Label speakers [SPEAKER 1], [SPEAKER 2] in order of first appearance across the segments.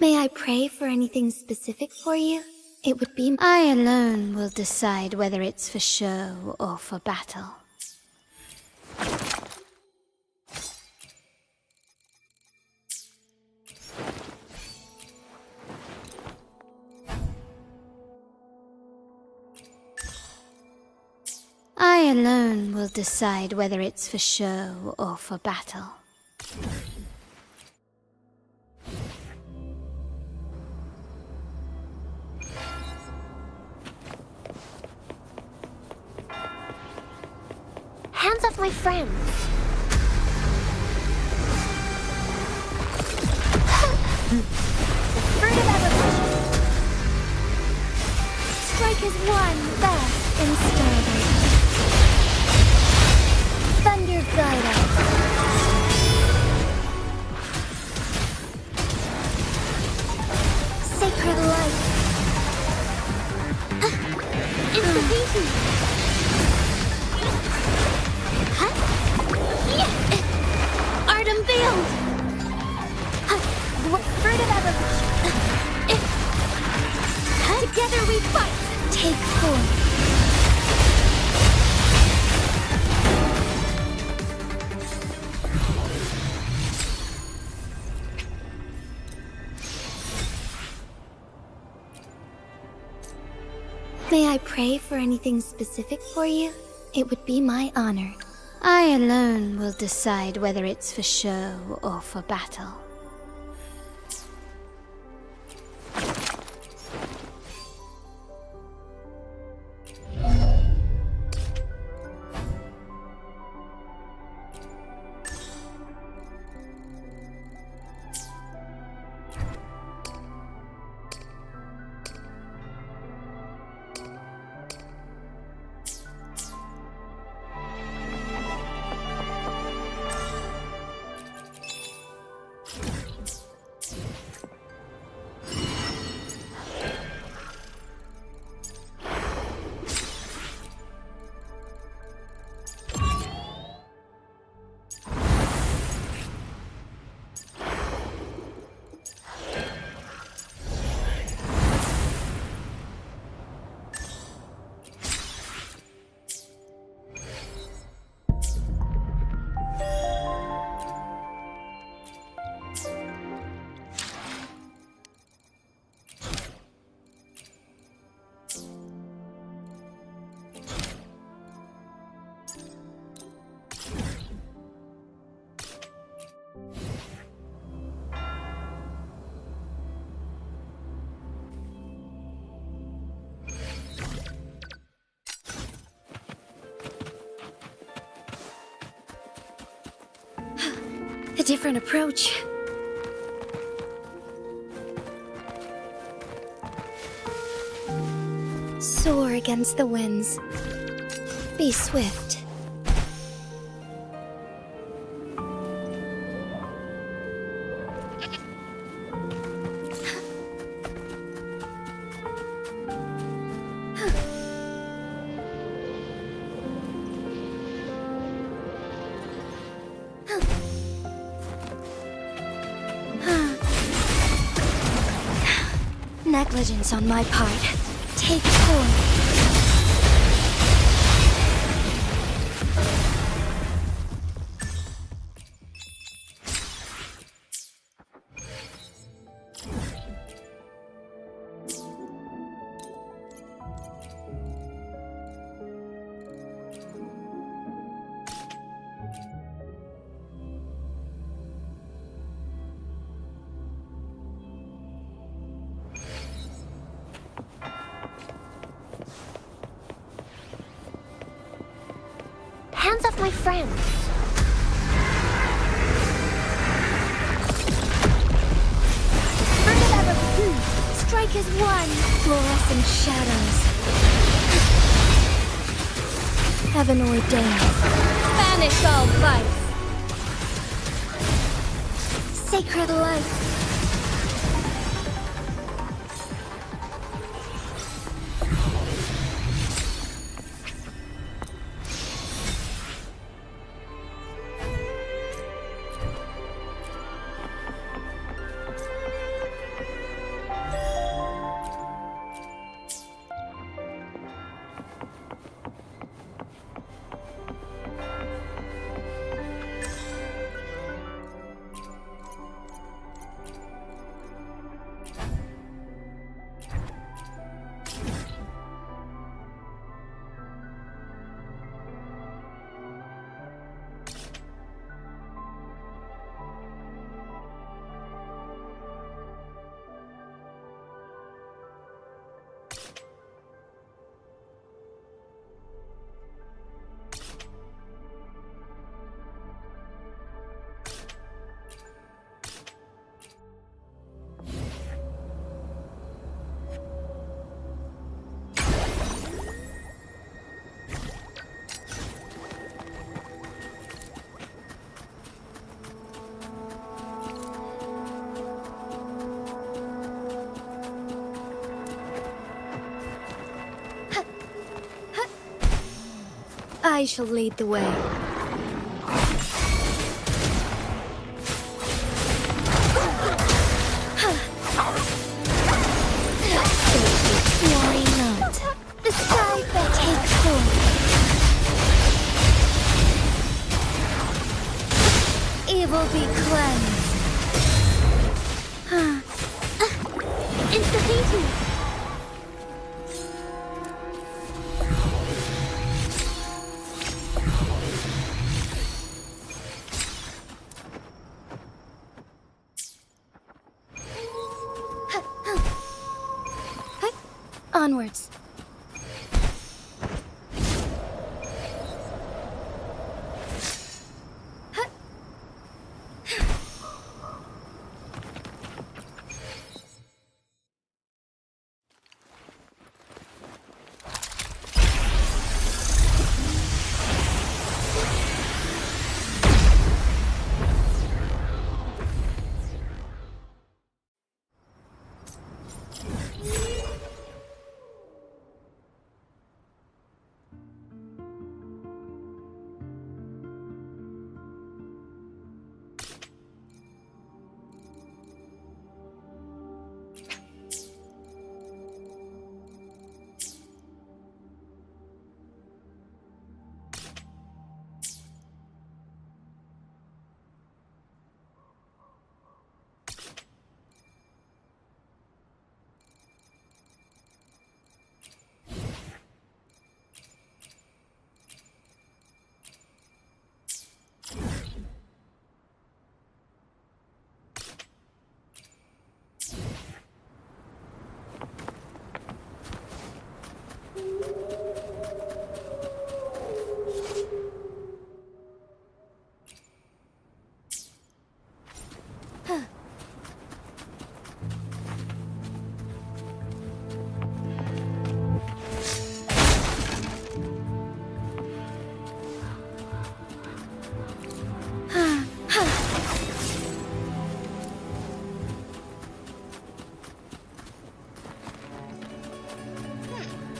[SPEAKER 1] May I pray for anything specific for you? It would be... I alone will decide whether it's for show or for battle. I alone will decide whether it's for show or for battle.
[SPEAKER 2] Hands off my friends. The fruit of evolution. Strike as one, fast and sturdy. Thunder guide us. Sacred light. Inspiration. Art unveiled! What fruit of evolution? Together we fight! Take form!
[SPEAKER 1] May I pray for anything specific for you? It would be my honor. I alone will decide whether it's for show or for battle. A different approach. Soar against the winds. Be swift. Negligence on my part. Take form.
[SPEAKER 2] Hands off my friends. Fruit of evolution. Strike as one.
[SPEAKER 1] Fluorescent shadows. Heaven ordained.
[SPEAKER 2] Banish all vice. Sacred light. I shall lead the way.
[SPEAKER 1] Worry not.
[SPEAKER 2] The sky better.
[SPEAKER 1] Take form.
[SPEAKER 2] Evil be cleansed. Insta-painting.
[SPEAKER 1] Onwards.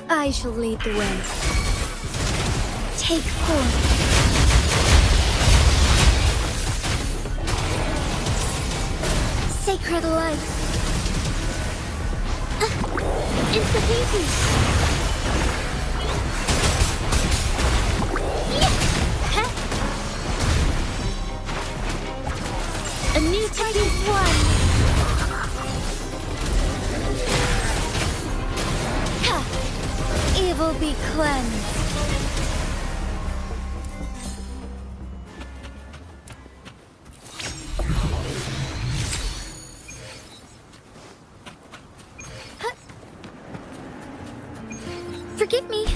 [SPEAKER 2] I shall lead the way.
[SPEAKER 1] Take form.
[SPEAKER 2] Sacred life. Insta-painting. A new tide is one. Evil be cleansed. Forgive me.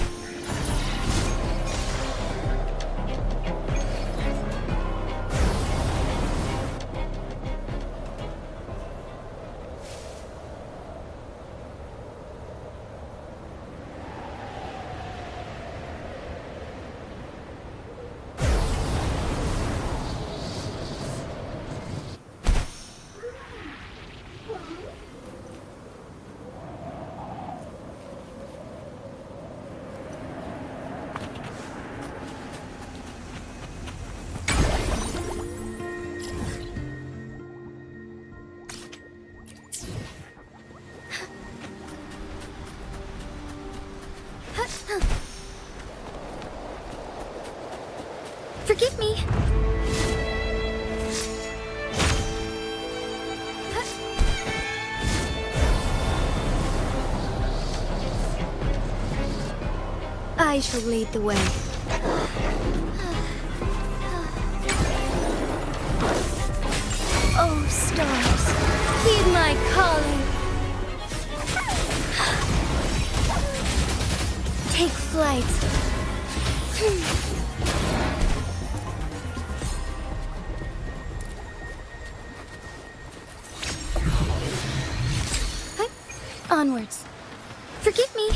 [SPEAKER 2] Forgive me. I shall lead the way. Oh, stars, heed my calling. Take flight.
[SPEAKER 1] Onwards.
[SPEAKER 2] Forgive me.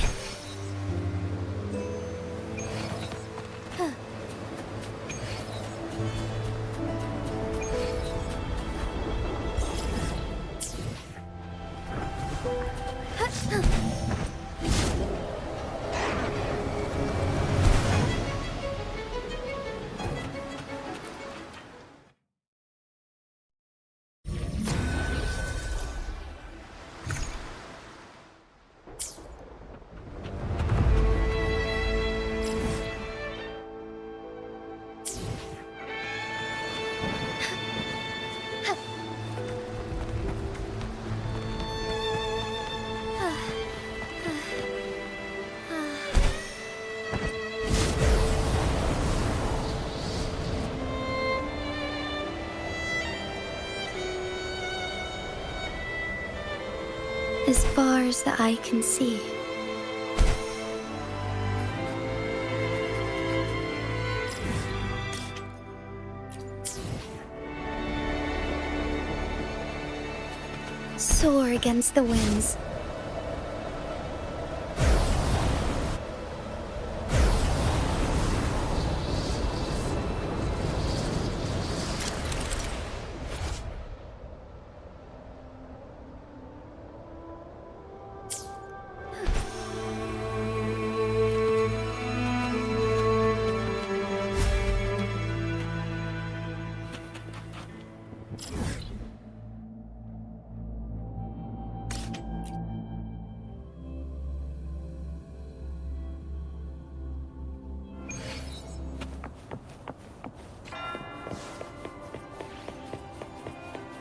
[SPEAKER 2] as far as the eye can see. Soar against the winds.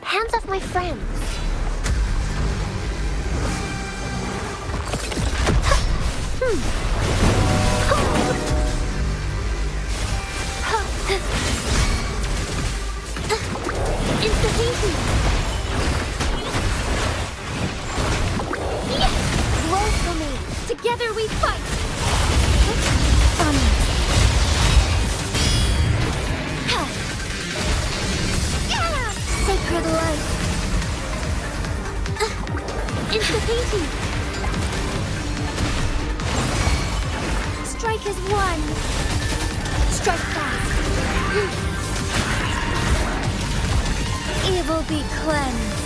[SPEAKER 3] Hands off my friends. Insta-easy. Yes! Roll for me. Together we fight. Sacred light. Insta-painting. Strike as one. Strike fast. Evil be cleansed.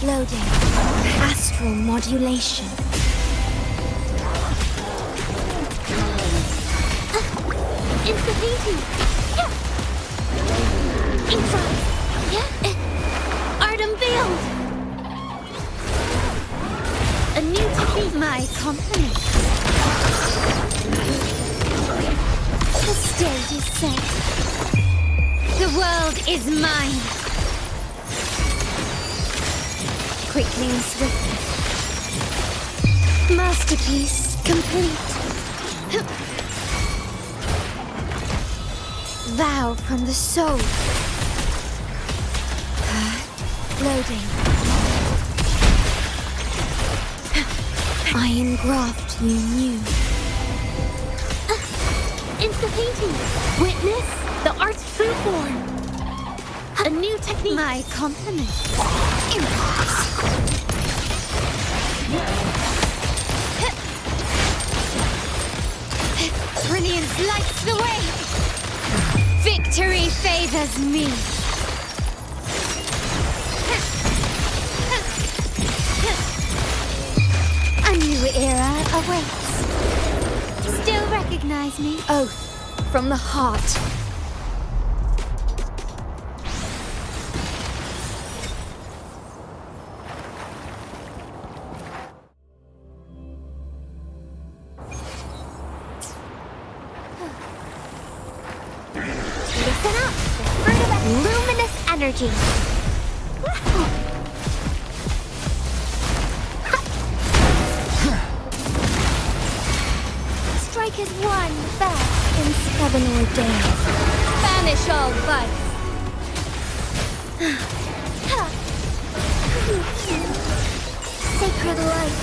[SPEAKER 3] Loading. Astral modulation. Insta-painting. Yeah. Inside. Yeah. Art unveiled. A new technique. My compliments. The stage is set. The world is mine. Quickly and swiftly. Masterpiece complete. Vow from the soul. Loading. I engraft you new. Insta-painting. Witness the art's true form. A new technique. My compliments. Brilliance lights the way. Victory favors me. A new era awaits. Still recognize
[SPEAKER 1] please me?
[SPEAKER 2] Oath from the heart.
[SPEAKER 3] Listen up! The fruit of luminous energy. Strike as one fast
[SPEAKER 2] In heaven ordained.
[SPEAKER 3] banish all vice. Sacred light.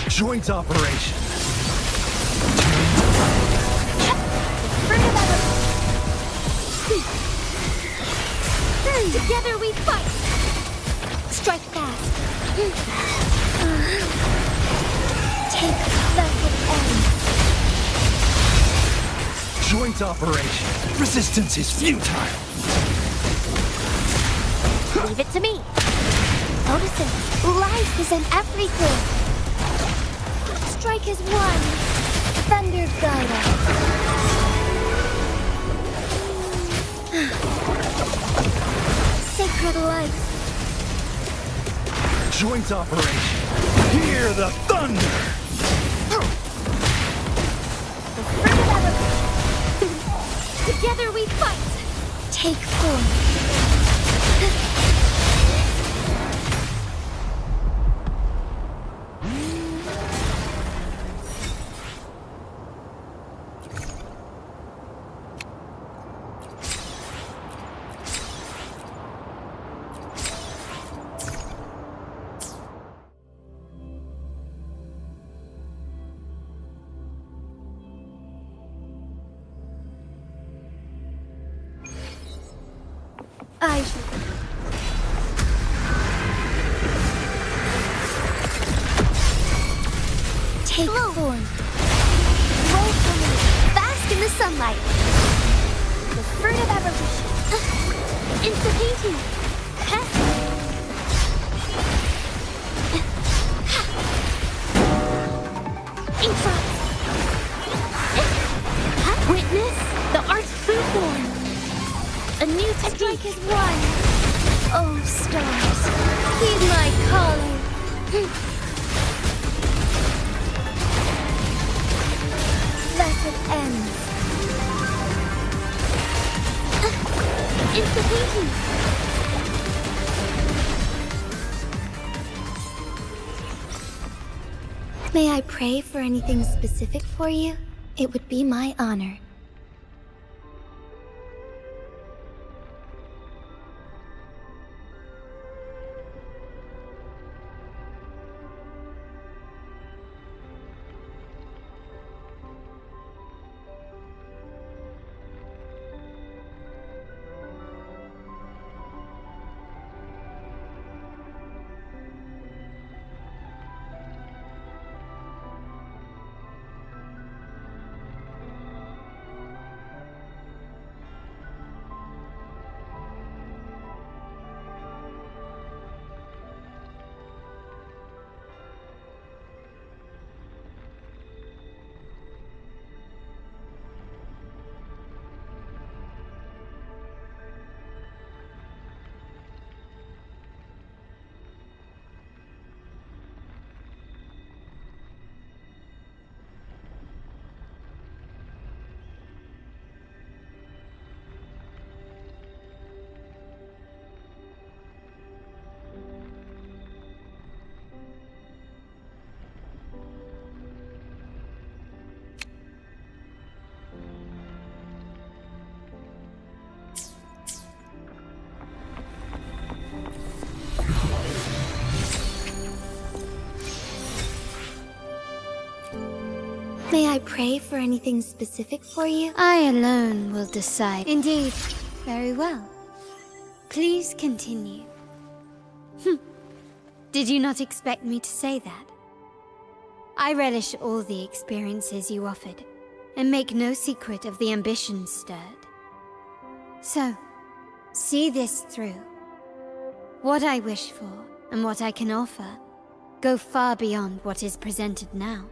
[SPEAKER 4] Joint operation.
[SPEAKER 3] Fruit of together we fight. Strike fast. Take that with end.
[SPEAKER 4] Joint operation. Resistance is futile.
[SPEAKER 3] Leave it to me. Noticing, life is in everything. Strike as one. Thunder guide us. Sacred light.
[SPEAKER 4] Joint operation. Hear the thunder.
[SPEAKER 3] The fruit of element. Together we fight.
[SPEAKER 2] Take form. I shall.
[SPEAKER 3] Take form. Roll for me. Bask in the sunlight. The fruit of evolution. Into painting. Ink drops. Witness the art's true form. A new technique is one. Oh, stars, heed my calling.
[SPEAKER 2] Let it end.
[SPEAKER 3] It's the painting.
[SPEAKER 1] May I pray for anything specific for you? It would be my honor. May I pray for anything specific for you?
[SPEAKER 2] I alone will decide. Indeed. Very well. Please continue. Did you not expect me to say that? I relish all the experiences you offered, and make no secret of the ambitions stirred. So, see this through. What I wish for, and what I can offer, go far beyond what is presented now.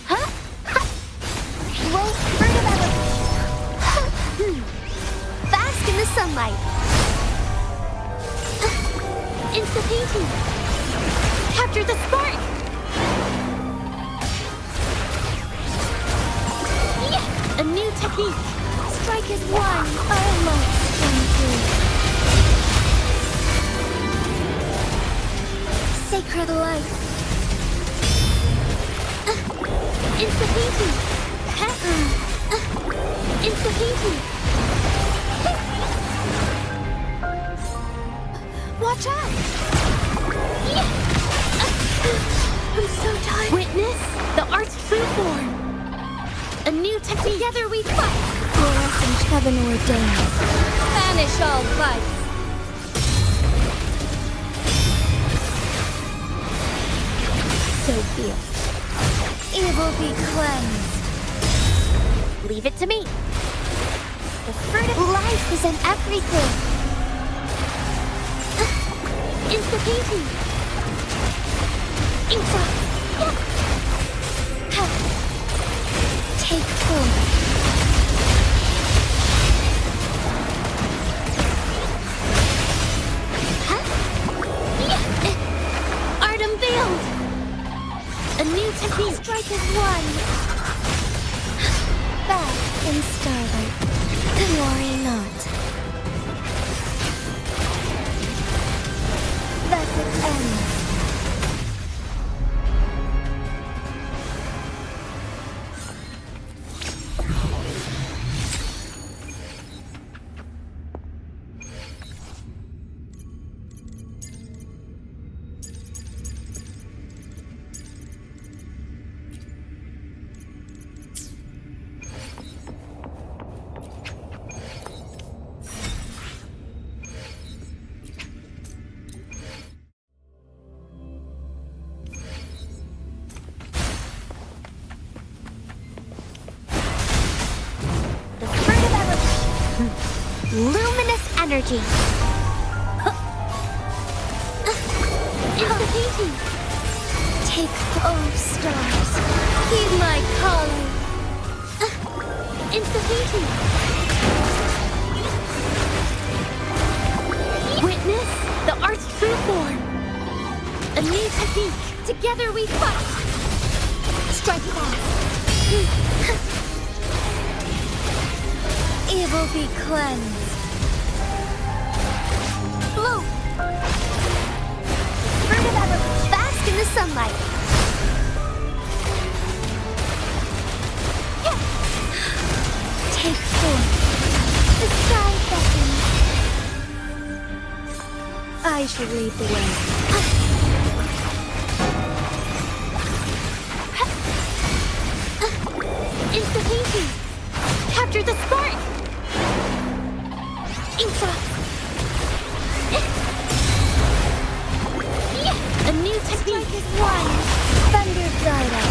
[SPEAKER 3] Huh? Roll furtive evolution. Bask in the sunlight. Insta-painting. Capture the spark. Yeah. A new technique. Strike as one. Almost come through. Sacred light. Insta-painting. Insta-painting. Watch out! Yeah. I'm so tired. Witness the art's true form. A new technique. Together we fight. Fluorescent heaven ordained. Banish all vice. So be it. Evil be cleansed. Leave it to me. The fruit of life is in everything. Insta-painting. Insta. Yeah. Take form. Yeah. Art unveiled. A new technique. Strike as one. Back in starlight. Worry not. Thus it ends. Luminous energy. Insta-painting. Take stars. Heed my calling. Insta-painting. Witness the art's true form. A new technique. Together we fight. Strike fast. Evil be cleansed. Blue. Fruit of ever bask in the sunlight. Yeah. Take form. The sky beckons. I shall lead the way. Insta-painting. Capture the spark. Insta. A new technique is one. Thunder guide us.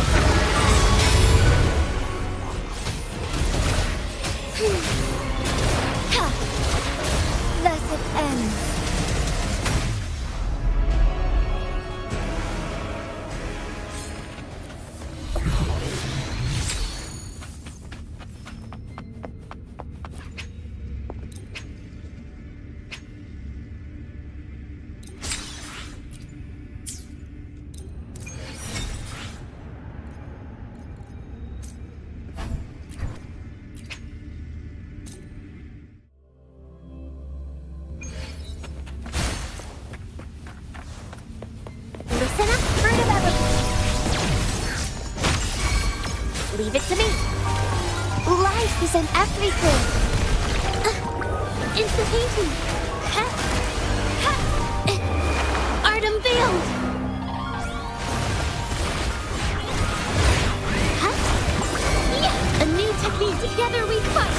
[SPEAKER 3] Thus it ends. Listen up, fruit of evolution. Leave it to me. Life is in everything. Insta-painting. Art unveiled. A new technique. Together we fight.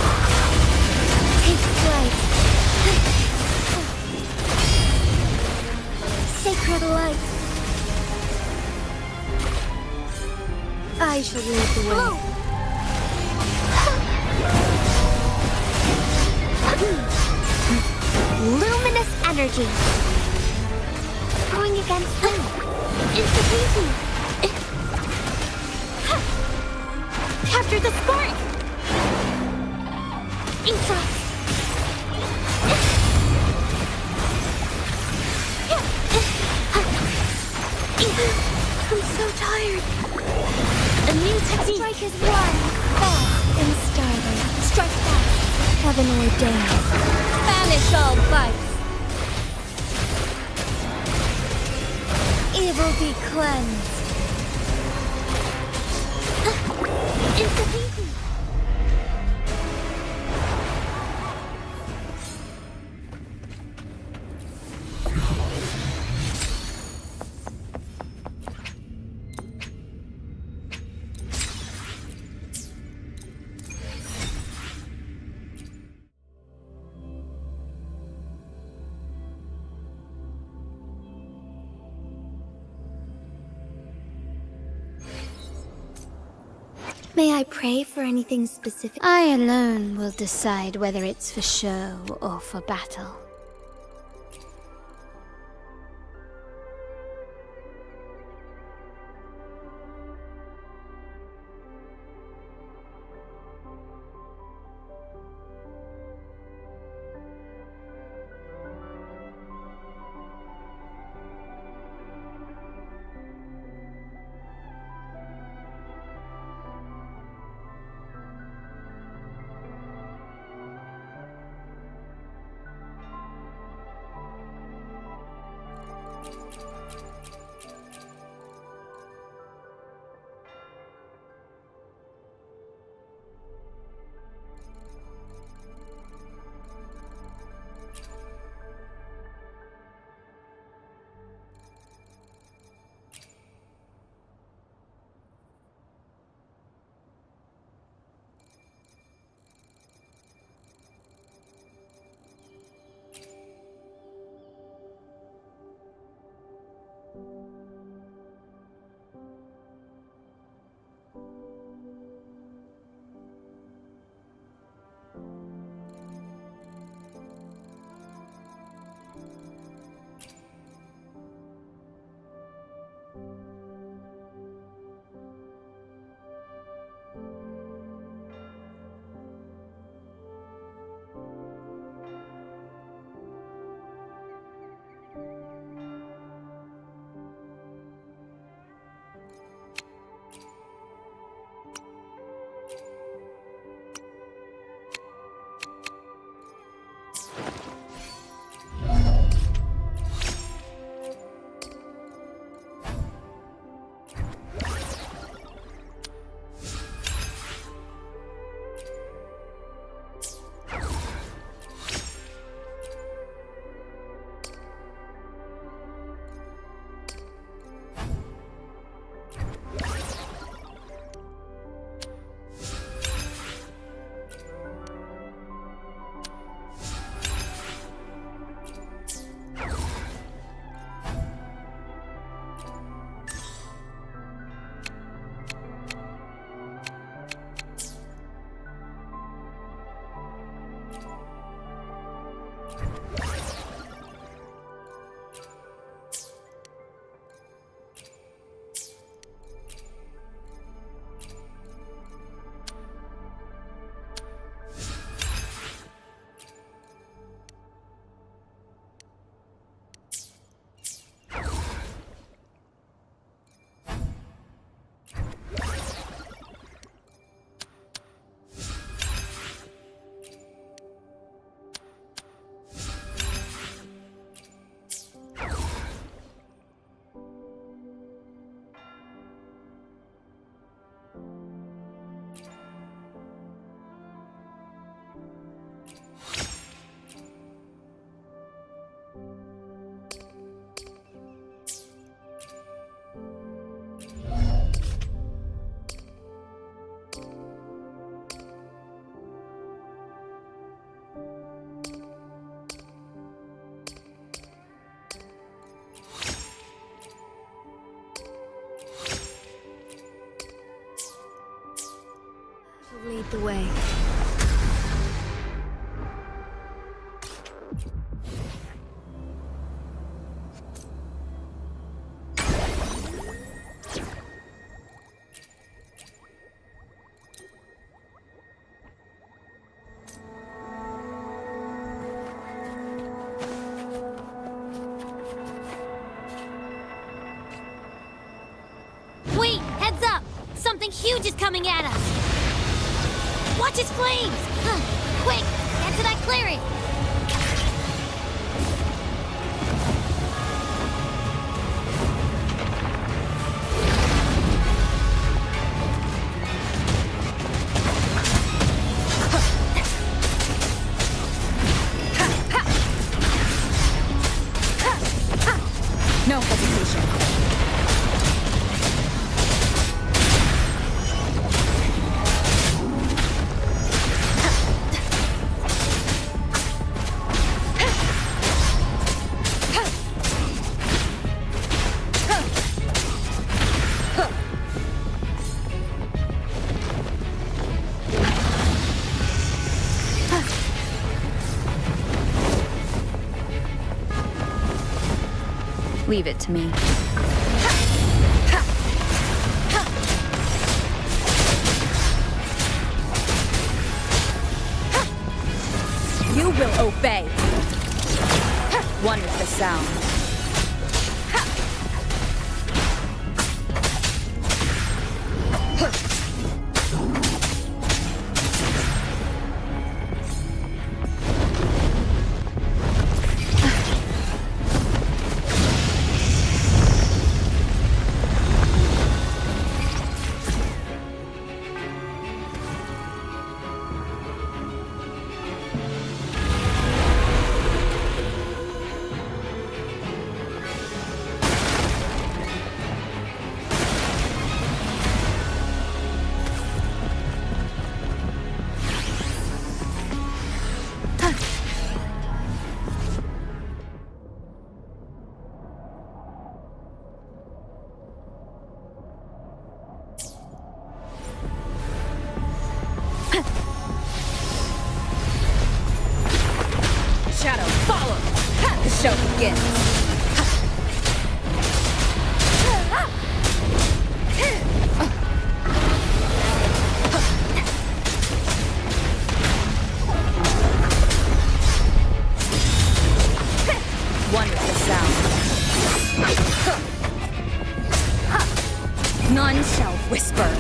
[SPEAKER 3] Take flight. Sacred light. I shall lead the way. Luminous energy. Going against them. Insta-painting. Capture the spark! Inside! I'm so tired. A new technique.
[SPEAKER 1] Strike is one, fast and startled. Strike fast, heaven ordained. Banish all vice. Evil be cleansed.
[SPEAKER 3] Insta-painting.
[SPEAKER 1] May I pray for anything specific?
[SPEAKER 2] I alone will decide whether it's for show or for battle.
[SPEAKER 1] Lead the way.
[SPEAKER 3] is coming at us! Watch its flames! Quick! Get to that clearing!
[SPEAKER 5] No hesitation. Leave it to me. You will obey. One is the sound. Shadow, follow! The show begins! One is the sound. None shall whisper.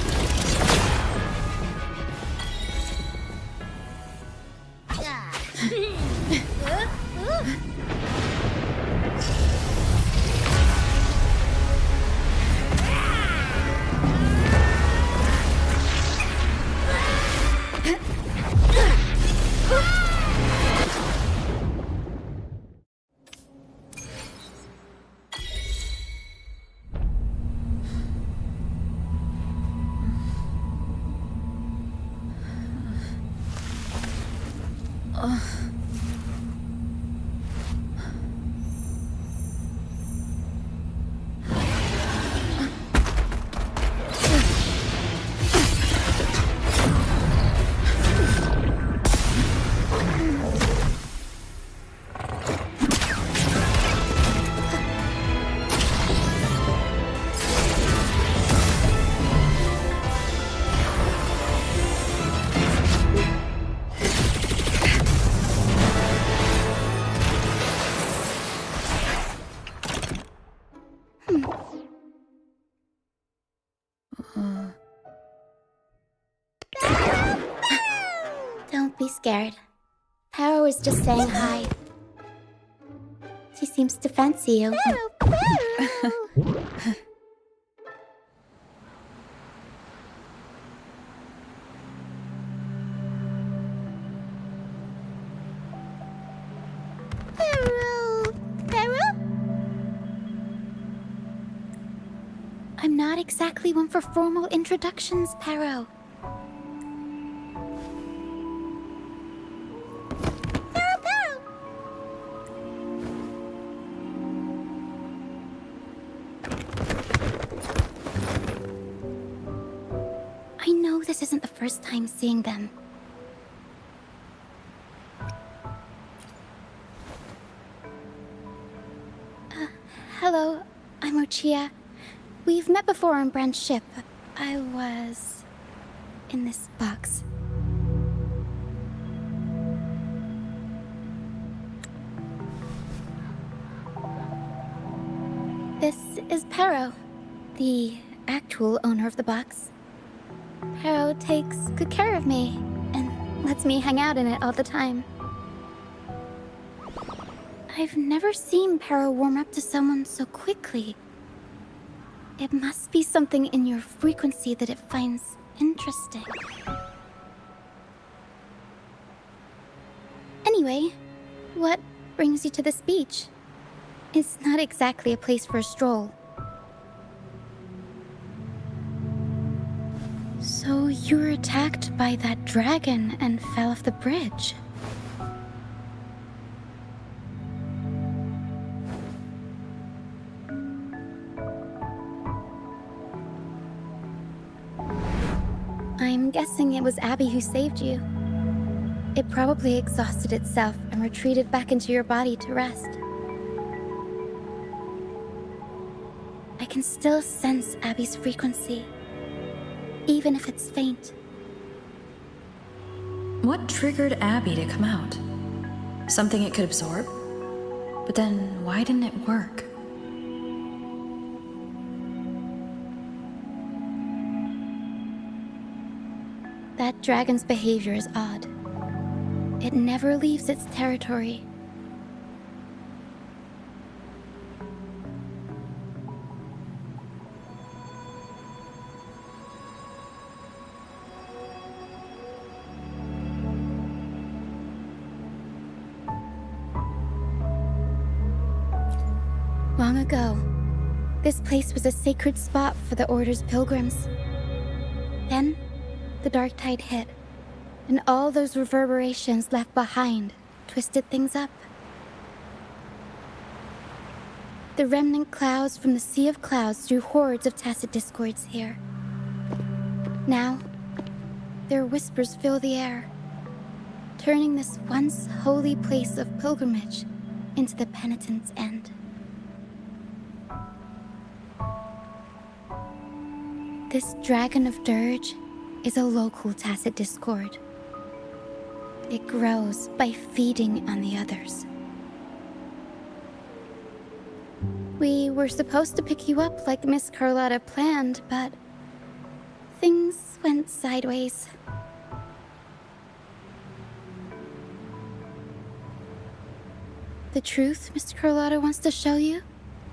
[SPEAKER 1] Don't be scared. Paro was just saying hi. She seems to fancy you. I'm not exactly one for formal introductions, Paro. I know this isn't the first time seeing them. Hello, I'm Ochia. We've met before on Brand's ship. I was in this box. This is Paro, the actual owner of the box. Harrow takes good care of me and lets me hang out in it all the time. I've never seen Harrow warm up to someone so quickly. It must be something in your frequency that it finds interesting. Anyway, what brings you to this beach? It's not exactly a place for a stroll. So you were attacked by that dragon and fell off the bridge. I'm guessing it was Abby who saved you. It probably exhausted itself and retreated back into your body to rest. I can still sense Abby's frequency, even if it's faint.
[SPEAKER 6] What triggered Abby to come out? Something it could absorb? But then, why didn't it work?
[SPEAKER 1] That dragon's behavior is odd. It never leaves its territory. Long ago, this place was a sacred spot for the Order's pilgrims. Then, the dark tide hit, and all those reverberations left behind twisted things up. The remnant clouds from the Sea of Clouds drew hordes of tacit discords here. Now, their whispers fill the air, turning this once holy place of pilgrimage into the penitent's end. This Dragon of Dirge is a local tacit discord. It grows by feeding on the others. We were supposed to pick you up like Miss Carlotta planned, but things went sideways. The truth Miss Carlotta wants to show you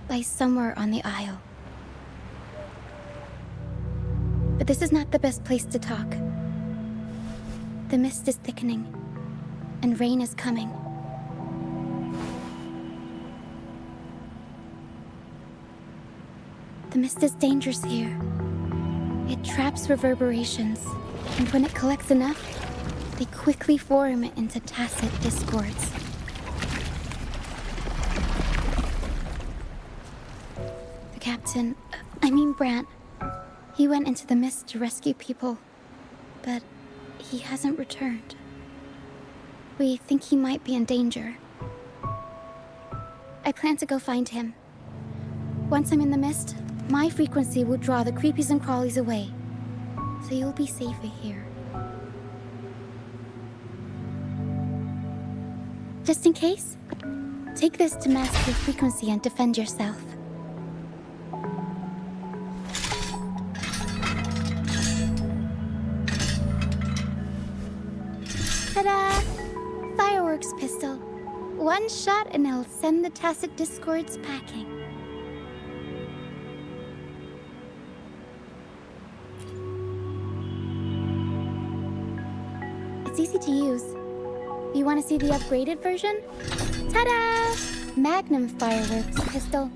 [SPEAKER 1] lies somewhere on the aisle. But this is not the best place to talk. The mist is thickening, and rain is coming. The mist is dangerous here. It traps reverberations, and when it collects enough, they quickly form into tacit discords. The captain, Brant, he went into the mist to rescue people, but he hasn't returned. We think he might be in danger. I plan to go find him. Once I'm in the mist, my frequency will draw the creepies and crawlies away, so you'll be safer here. Just in case, take this to mask your frequency and defend yourself. Ta-da! Fireworks pistol. One shot and it'll send the tacit discords packing. It's easy to use. You want to see the upgraded version? Ta-da! Magnum fireworks pistol.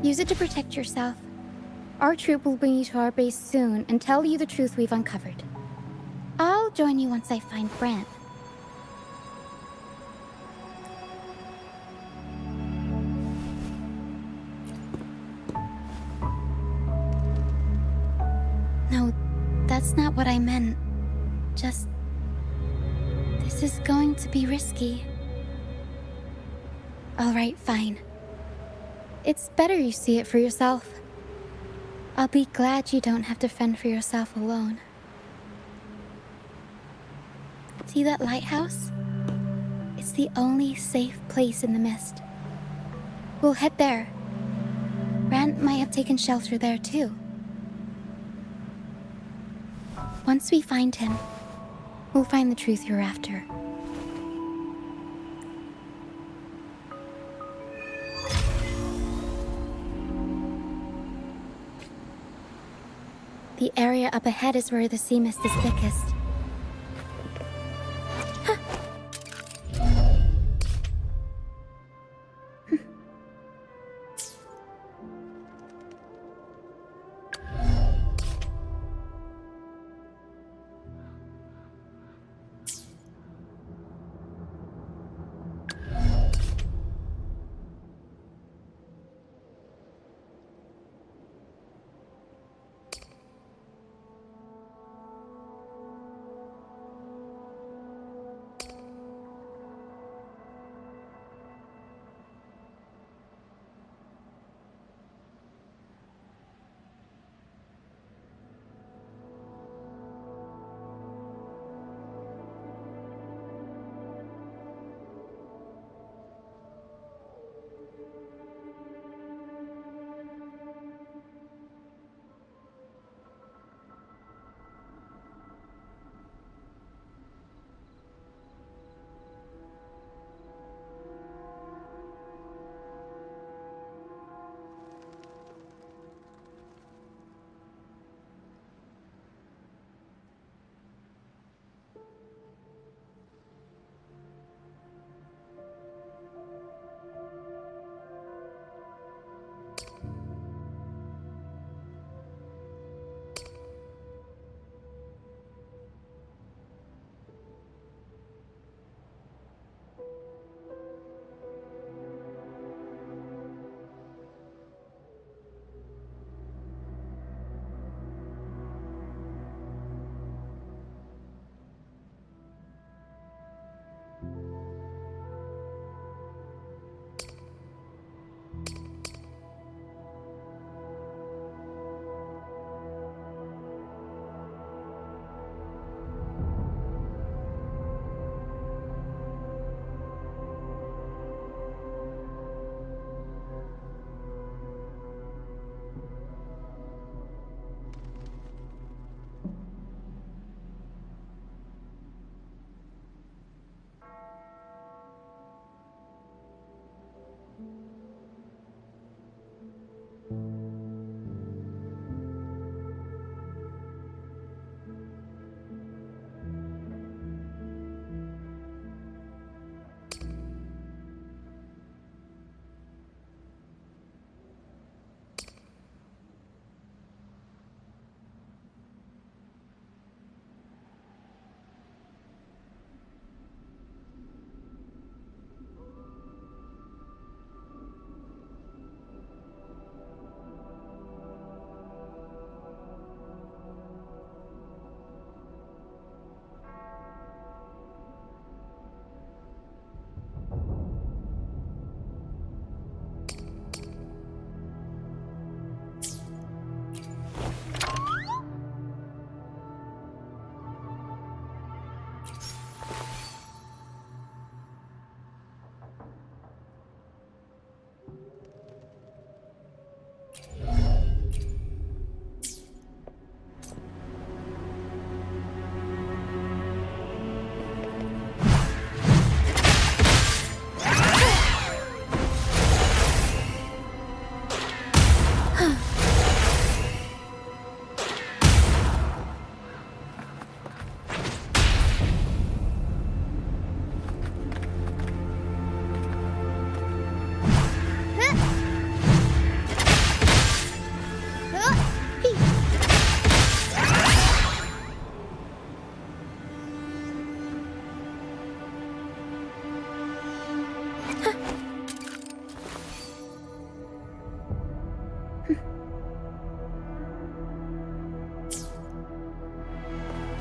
[SPEAKER 1] Use it to protect yourself. Our troop will bring you to our base soon and tell you the truth we've uncovered. I'll join you once I find Brant. No, that's not what I meant. Just... this is going to be risky. Alright, fine. It's better you see it for yourself. I'll be glad you don't have to fend for yourself alone. See that lighthouse? It's the only safe place in the mist. We'll head there. Rand might have taken shelter there too. Once we find him, we'll find the truth you're after. The area up ahead is where the sea mist is thickest.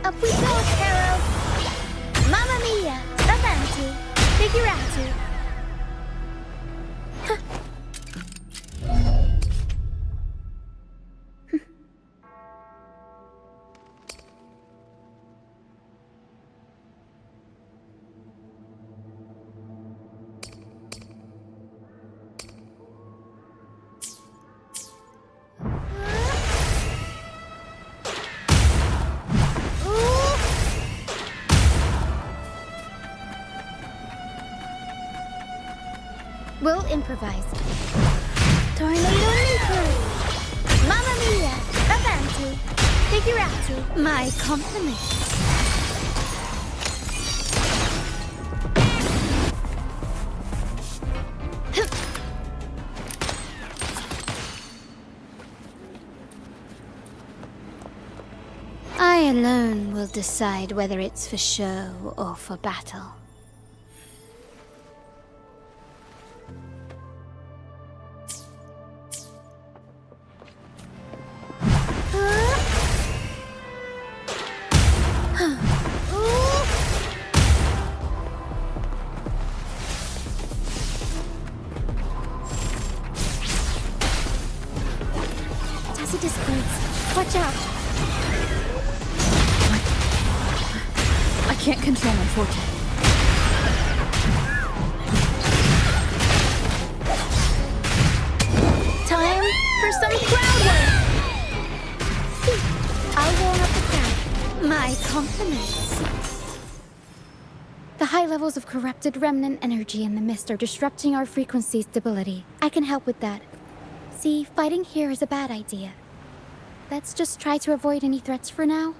[SPEAKER 3] Up we go, Carol! Mamma mia! Avanti! Figurati!
[SPEAKER 1] We'll improvise. Tornado nuclear! Mamma mia! Avanti! Figurati!
[SPEAKER 2] My compliments. I alone will decide whether it's for show or for battle.
[SPEAKER 1] Tacit discords. Watch out!
[SPEAKER 5] I can't control my forte.
[SPEAKER 1] Time for some crowd work! I'll warm up the crowd.
[SPEAKER 2] My compliments.
[SPEAKER 1] The high levels of corrupted remnant energy in the mist are disrupting our frequency stability. I can help with that. See, fighting here is a bad idea. Let's just try to avoid any threats for now.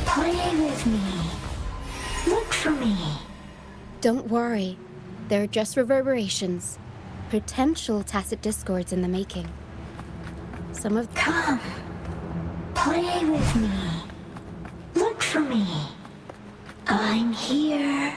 [SPEAKER 3] Play with me. Look for me.
[SPEAKER 1] Don't worry. They're just reverberations. Potential tacit discords in the making. Some of
[SPEAKER 3] Come. Play with me. Look for me. I'm here.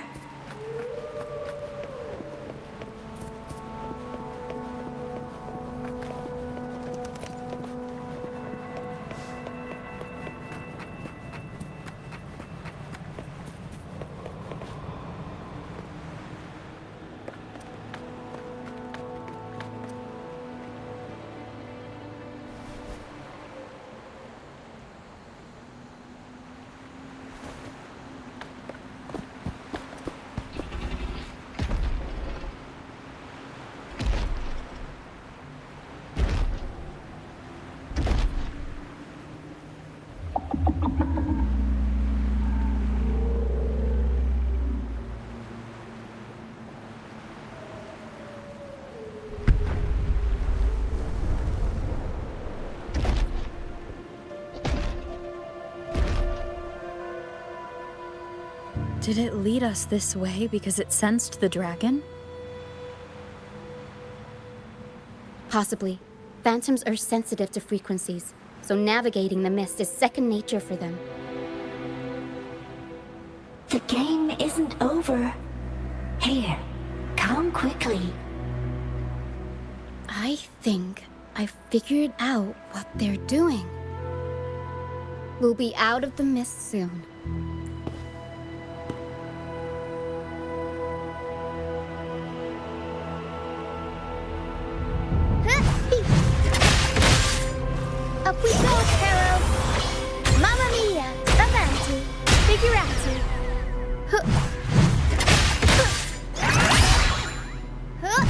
[SPEAKER 6] Did it lead us this way because it sensed the dragon?
[SPEAKER 1] Possibly. Phantoms are sensitive to frequencies, so navigating the mist is second nature for them.
[SPEAKER 3] The game isn't over. Here, come quickly.
[SPEAKER 1] I think I figured out what they're doing. We'll be out of the mist soon. Up we go, Sparrow! Mamma mia! Avanti! Figurati! Huh. Huh. Huh.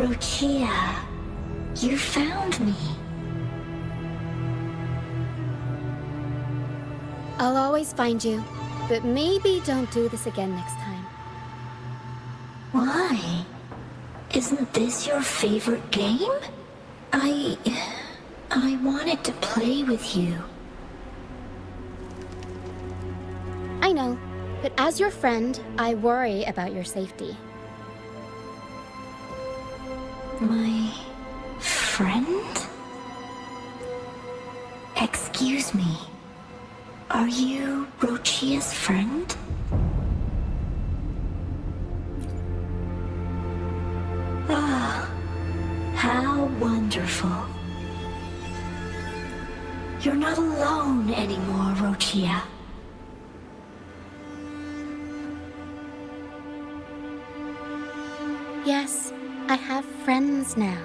[SPEAKER 7] Rochia, you found me.
[SPEAKER 1] I'll always find you, but maybe don't do this again next time.
[SPEAKER 7] Why? Isn't this your favorite game? I wanted to play with you.
[SPEAKER 1] I know, but as your friend, I worry about your safety.
[SPEAKER 7] My friend? Excuse me. Are you Rochia's friend? Ah, how wonderful. You're not alone anymore, Rochia.
[SPEAKER 1] Yes, I have friends now.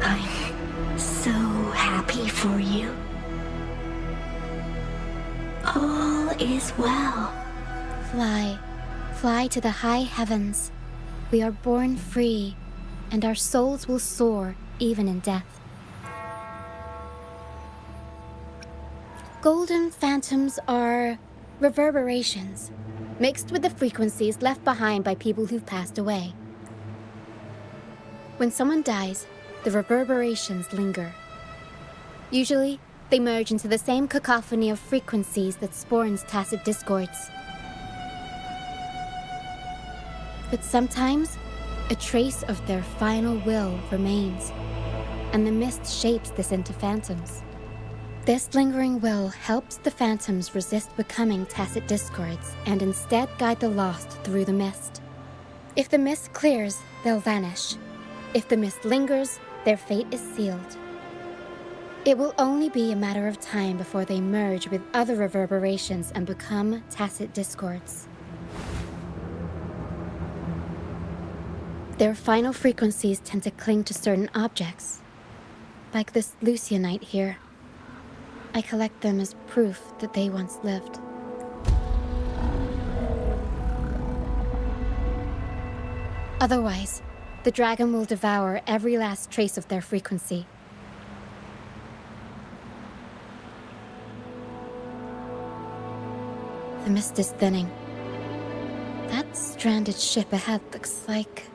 [SPEAKER 7] I'm so happy for you. All is well.
[SPEAKER 1] Fly. Fly to the high heavens. We are born free, and our souls will soar even in death. Golden phantoms are reverberations, mixed with the frequencies left behind by people who've passed away. When someone dies, the reverberations linger. Usually, they merge into the same cacophony of frequencies that spawns tacit discords. But sometimes, a trace of their final will remains, and the mist shapes this into phantoms. This lingering will helps the phantoms resist becoming tacit discords and instead guide the lost through the mist. If the mist clears, they'll vanish. If the mist lingers, their fate is sealed. It will only be a matter of time before they merge with other reverberations and become tacit discords. Their final frequencies tend to cling to certain objects, like this Lucianite here. I collect them as proof that they once lived. Otherwise, the dragon will devour every last trace of their frequency. The mist is thinning. That stranded ship ahead looks like...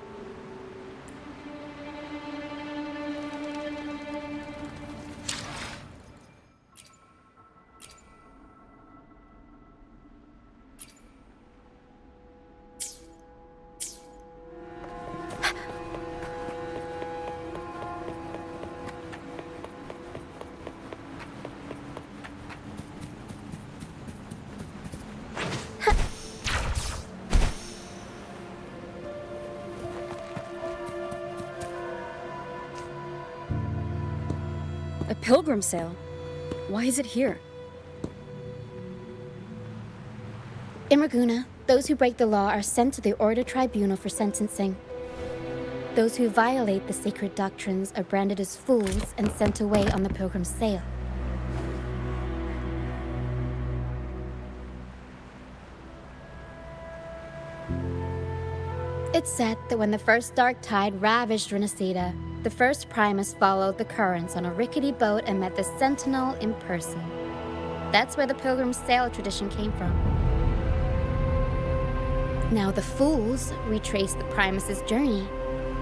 [SPEAKER 5] A pilgrim sale? Why is it here?
[SPEAKER 1] In Raguna, those who break the law are sent to the Order Tribunal for sentencing. Those who violate the sacred doctrines are branded as fools and sent away on the pilgrim's sale. It's said that when the first dark tide ravaged Renacida, the first Primus followed the currents on a rickety boat and met the Sentinel in person. That's where the pilgrim's sail tradition came from. Now the fools retrace the Primus's journey,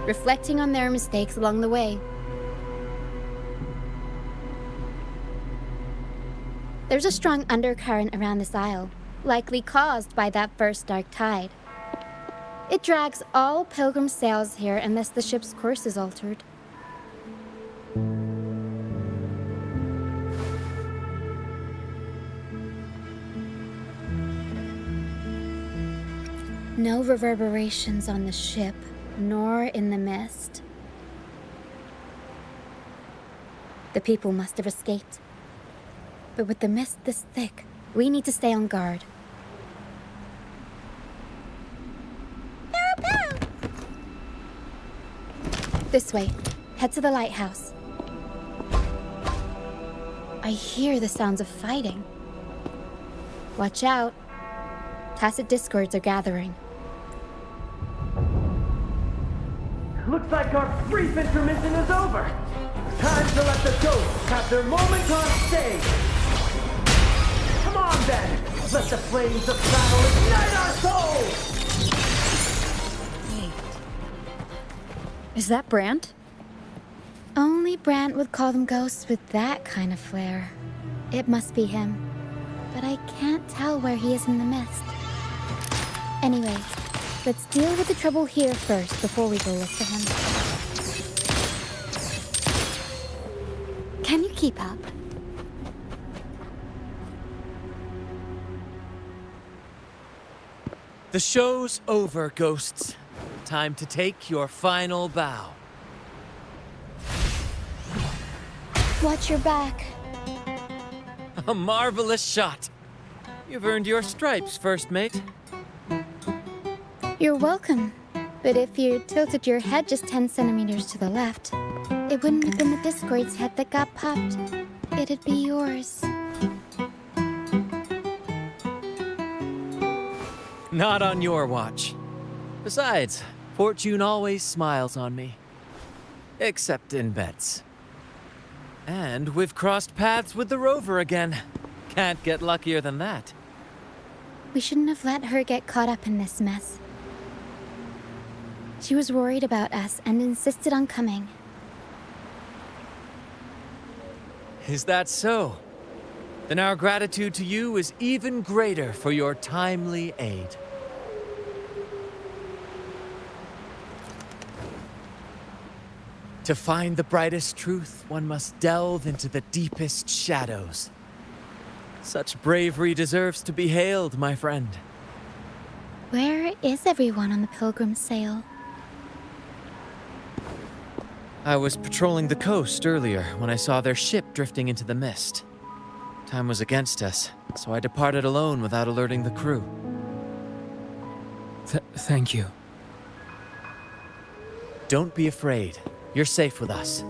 [SPEAKER 1] reflecting on their mistakes along the way. There's a strong undercurrent around this isle, likely caused by that first dark tide. It drags all pilgrim sails here unless the ship's course is altered. No reverberations on the ship, nor in the mist. The people must have escaped. But with the mist this thick, we need to stay on guard. This way. Head to the lighthouse. I hear the sounds of fighting. Watch out. Tacit discords are gathering.
[SPEAKER 8] Looks like our brief intermission is over. Time to let the ghosts have their moment on stage. Come on then, let the flames of battle ignite our souls!
[SPEAKER 6] Is that Brant?
[SPEAKER 1] Only Brant would call them ghosts with that kind of flair. It must be him. But I can't tell where he is in the mist. Anyway, let's deal with the trouble here first before we go look for him.
[SPEAKER 2] Can you keep up?
[SPEAKER 9] The show's over, ghosts. Time to take your final bow.
[SPEAKER 1] Watch your back.
[SPEAKER 9] A marvelous shot. You've earned your stripes, first mate.
[SPEAKER 1] You're welcome. But if you tilted your head just 10 centimeters to the left, it wouldn't have been the Discord's head that got popped. It'd be yours.
[SPEAKER 9] Not on your watch. Besides, fortune always smiles on me. Except in bets. And we've crossed paths with the rover again. Can't get luckier than that.
[SPEAKER 1] We shouldn't have let her get caught up in this mess. She was worried about us and insisted on coming.
[SPEAKER 9] Is that so? Then our gratitude to you is even greater for your timely aid. To find the brightest truth, one must delve into the deepest shadows. Such bravery deserves to be hailed, my friend.
[SPEAKER 1] Where is everyone on the Pilgrim's sail?
[SPEAKER 9] I was patrolling the coast earlier when I saw their ship drifting into the mist. Time was against us, so I departed alone without alerting the crew.
[SPEAKER 10] Thank you.
[SPEAKER 9] Don't be afraid. You're safe with us.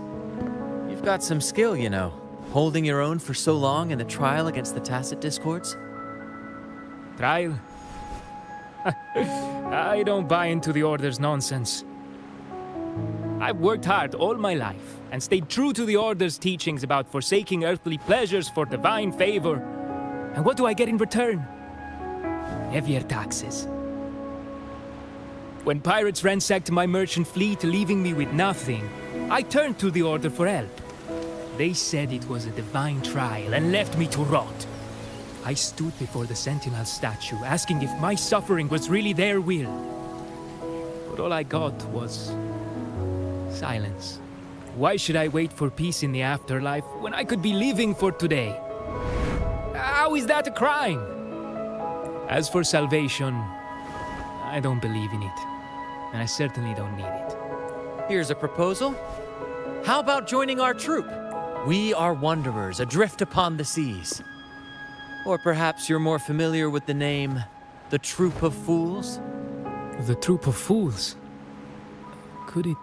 [SPEAKER 9] You've got some skill, you know, holding your own for so long in the trial against the Tacit Discords.
[SPEAKER 10] Trial? I don't buy into the Order's nonsense. I've worked hard all my life and stayed true to the Order's teachings about forsaking earthly pleasures for divine favor. And what do I get in return? Heavier taxes. When pirates ransacked my merchant fleet, leaving me with nothing, I turned to the Order for help. They said it was a divine trial and left me to rot. I stood before the Sentinel statue, asking if my suffering was really their will. But all I got was silence. Why should I wait for peace in the afterlife when I could be living for today? How is that a crime? As for salvation, I don't believe in it. And I certainly don't need it.
[SPEAKER 9] Here's a proposal. How about joining our troop? We are wanderers adrift upon the seas. Or perhaps you're more familiar with the name, the Troop of Fools?
[SPEAKER 10] The Troop of Fools? Could it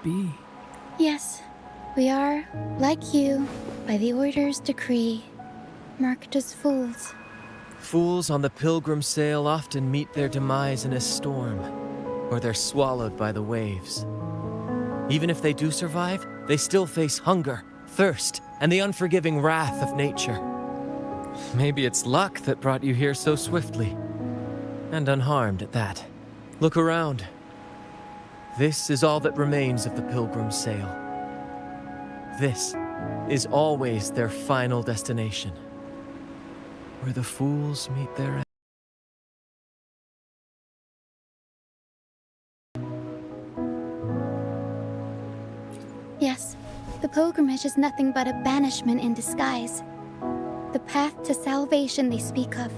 [SPEAKER 10] be?
[SPEAKER 1] Yes, we are, like you, by the Order's decree, marked as fools.
[SPEAKER 9] Fools on the pilgrim sail often meet their demise in a storm, or they're swallowed by the waves. Even if they do survive, they still face hunger, thirst, and the unforgiving wrath of nature. Maybe it's luck that brought you here so swiftly, and unharmed at that. Look around. This is all that remains of the pilgrim's sail. This is always their final destination, where the fools meet their end.
[SPEAKER 1] Yes, the pilgrimage is nothing but a banishment in disguise. The path to salvation they speak of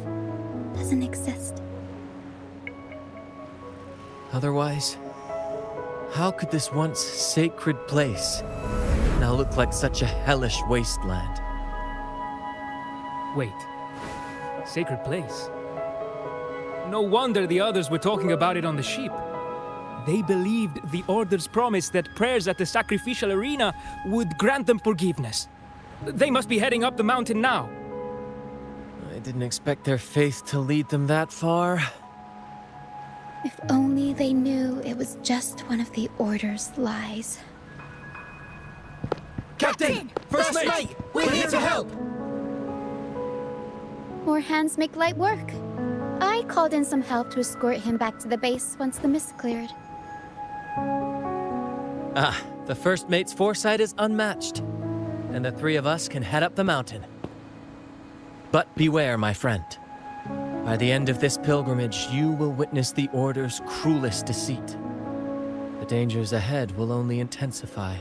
[SPEAKER 1] doesn't exist.
[SPEAKER 9] Otherwise, how could this once sacred place now look like such a hellish wasteland?
[SPEAKER 10] Wait. Sacred place? No wonder the others were talking about it on the ship. They believed the Order's promise that prayers at the sacrificial arena would grant them forgiveness. They must be heading up the mountain now.
[SPEAKER 9] I didn't expect their faith to lead them that far.
[SPEAKER 1] If only they knew it was just one of the Order's lies.
[SPEAKER 4] Captain! First mate! We're here to help!
[SPEAKER 1] More hands make light work. I called in some help to escort him back to the base once the mist cleared.
[SPEAKER 9] Ah, the first mate's foresight is unmatched, and the three of us can head up the mountain. But beware, my friend. By the end of this pilgrimage, you will witness the Order's cruelest deceit. The dangers ahead will only intensify.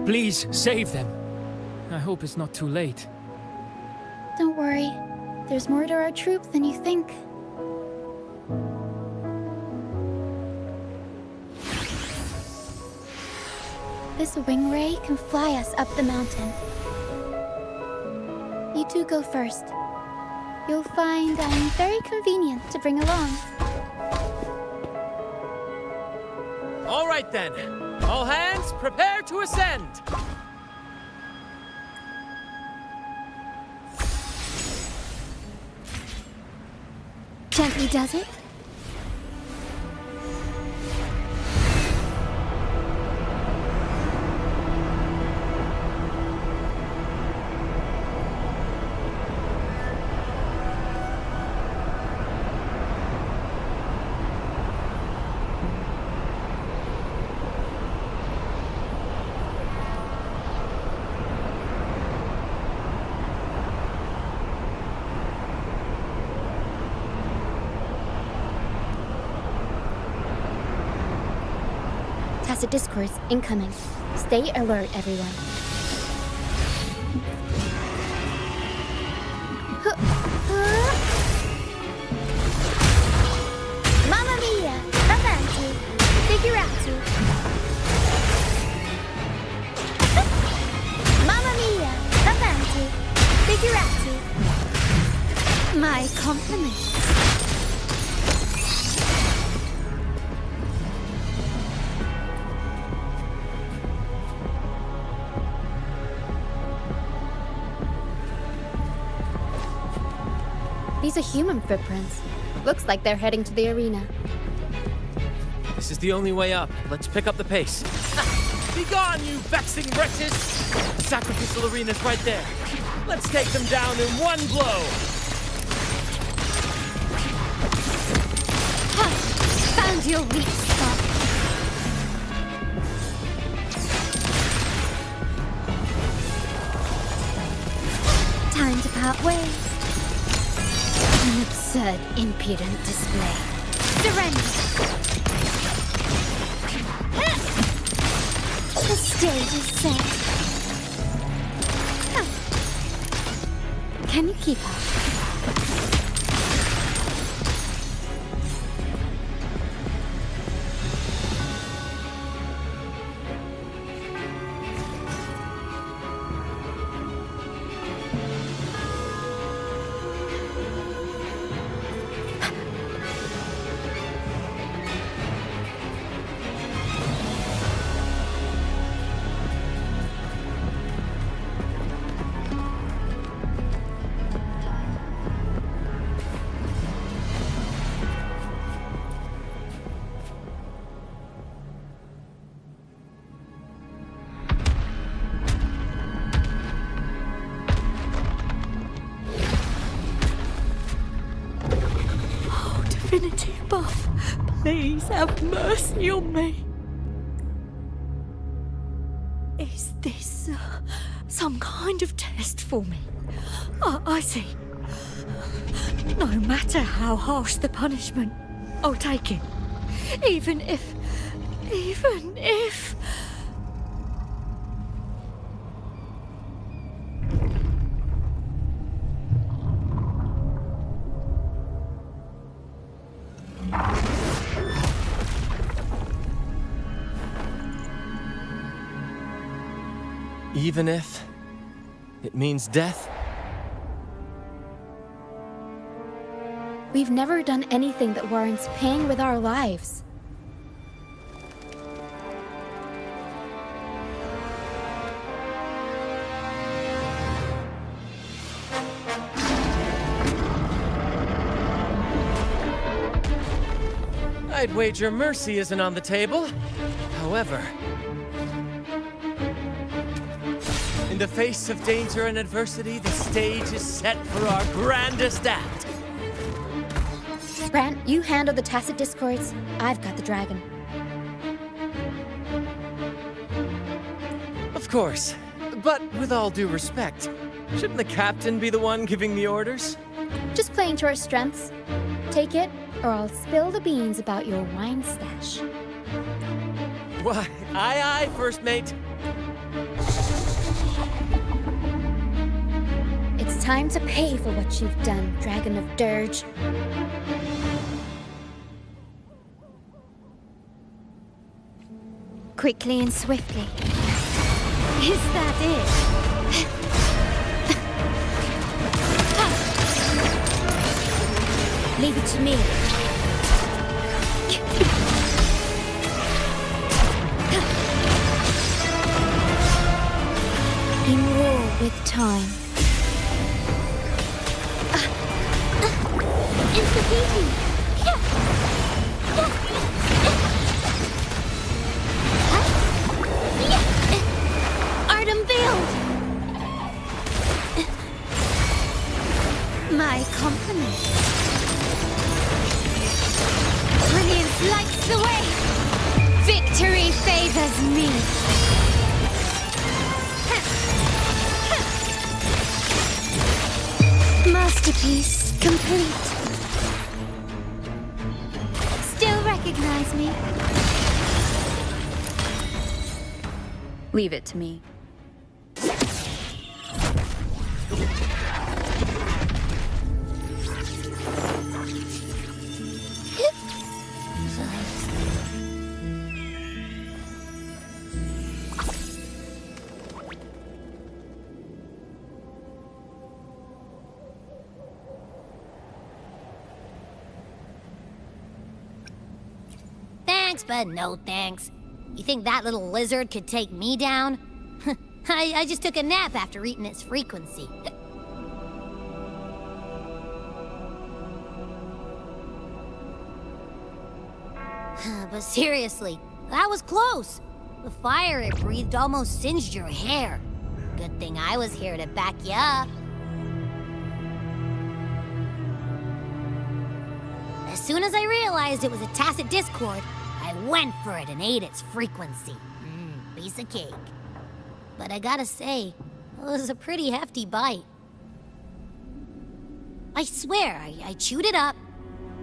[SPEAKER 10] Please, save them. I hope it's not too late.
[SPEAKER 1] Don't worry. There's more to our troop than you think. This wing ray can fly us up the mountain. You two go first. You'll find I'm very convenient to bring along.
[SPEAKER 9] All right then. All hands, prepare to ascend!
[SPEAKER 2] Gently does it?
[SPEAKER 1] Tacit discords incoming. Stay alert, everyone. Mamma mia! Avanti! Figurati! Mamma mia! Avanti! Figurati!
[SPEAKER 2] My compliments.
[SPEAKER 1] These are human footprints. Looks like they're heading to the arena.
[SPEAKER 9] This is the only way up. Let's pick up the pace. Be gone, you vexing wretches! The sacrificial arena's right there. Let's take them down in one blow!
[SPEAKER 2] Ha! Found your weak spot. Time to part ways. An absurd, impudent display. Surrender! The stage is set. Oh. Can you keep up?
[SPEAKER 5] Divinity above, please have mercy on me. Is this some kind of test for me? I see. No matter how harsh the punishment, I'll take it. Even if...
[SPEAKER 9] Even if it means death?
[SPEAKER 1] We've never done anything that warrants paying with our lives.
[SPEAKER 9] I'd wager mercy isn't on the table. However, in the face of danger and adversity, the stage is set for our grandest act.
[SPEAKER 1] Brant, you handle the tacit discords. I've got the dragon.
[SPEAKER 9] Of course, but with all due respect, shouldn't the captain be the one giving the orders?
[SPEAKER 1] Just playing to our strengths. Take it, or I'll spill the beans about your wine stash.
[SPEAKER 9] Why, aye, first mate.
[SPEAKER 1] It's time to pay for what you've done, Dragon of Dirge.
[SPEAKER 2] Quickly and swiftly. Is that it? Leave it to me. In war with time.
[SPEAKER 3] It's the painting! Art unveiled!
[SPEAKER 2] My compliments. Brilliance lights the way. Victory favors me. Masterpiece complete. Still recognize me?
[SPEAKER 6] Leave it to me.
[SPEAKER 3] Thanks, but no thanks. You think that little lizard could take me down? I just took a nap after eating its frequency. But seriously, that was close. The fire it breathed almost singed your hair. Good thing I was here to back you up. As soon as I realized it was a tacit discord, I went for it and ate its frequency. Piece of cake. But I gotta say, it was a pretty hefty bite. I swear, I chewed it up,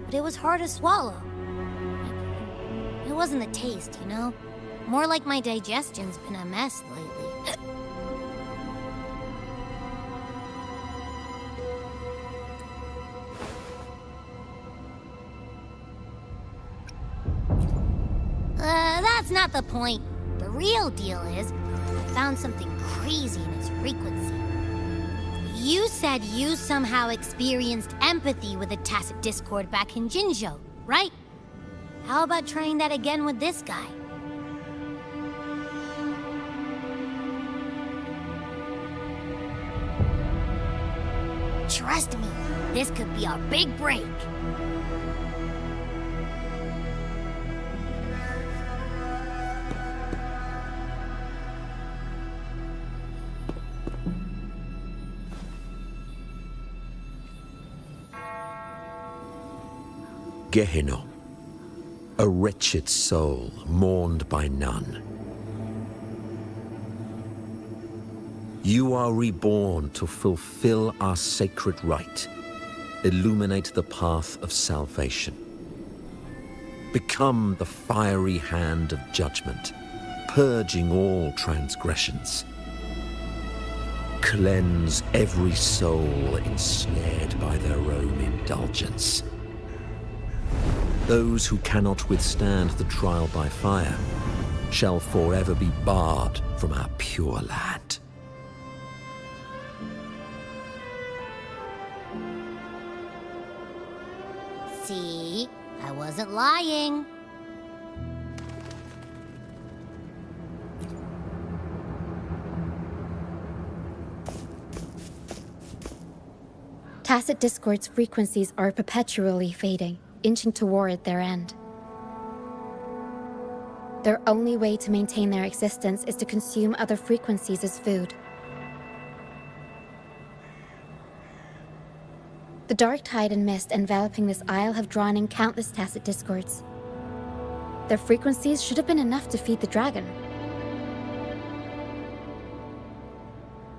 [SPEAKER 3] but it was hard to swallow. It wasn't the taste, you know? More like my digestion's been a mess lately. That's not the point. The real deal is, I found something crazy in its frequency. You said you somehow experienced empathy with the tacit discord back in Jinzhou, right? How about trying that again with this guy? Trust me, this could be our big break.
[SPEAKER 11] Gehenna, a wretched soul mourned by none. You are reborn to fulfill our sacred rite, illuminate the path of salvation. Become the fiery hand of judgment, purging all transgressions. Cleanse every soul ensnared by their own indulgence. Those who cannot withstand the trial by fire shall forever be barred from our pure land.
[SPEAKER 3] See? I wasn't lying.
[SPEAKER 1] Tacit discord's frequencies are perpetually fading, inching toward their end. Their only way to maintain their existence is to consume other frequencies as food. The dark tide and mist enveloping this isle have drawn in countless tacit discords. Their frequencies should have been enough to feed the dragon.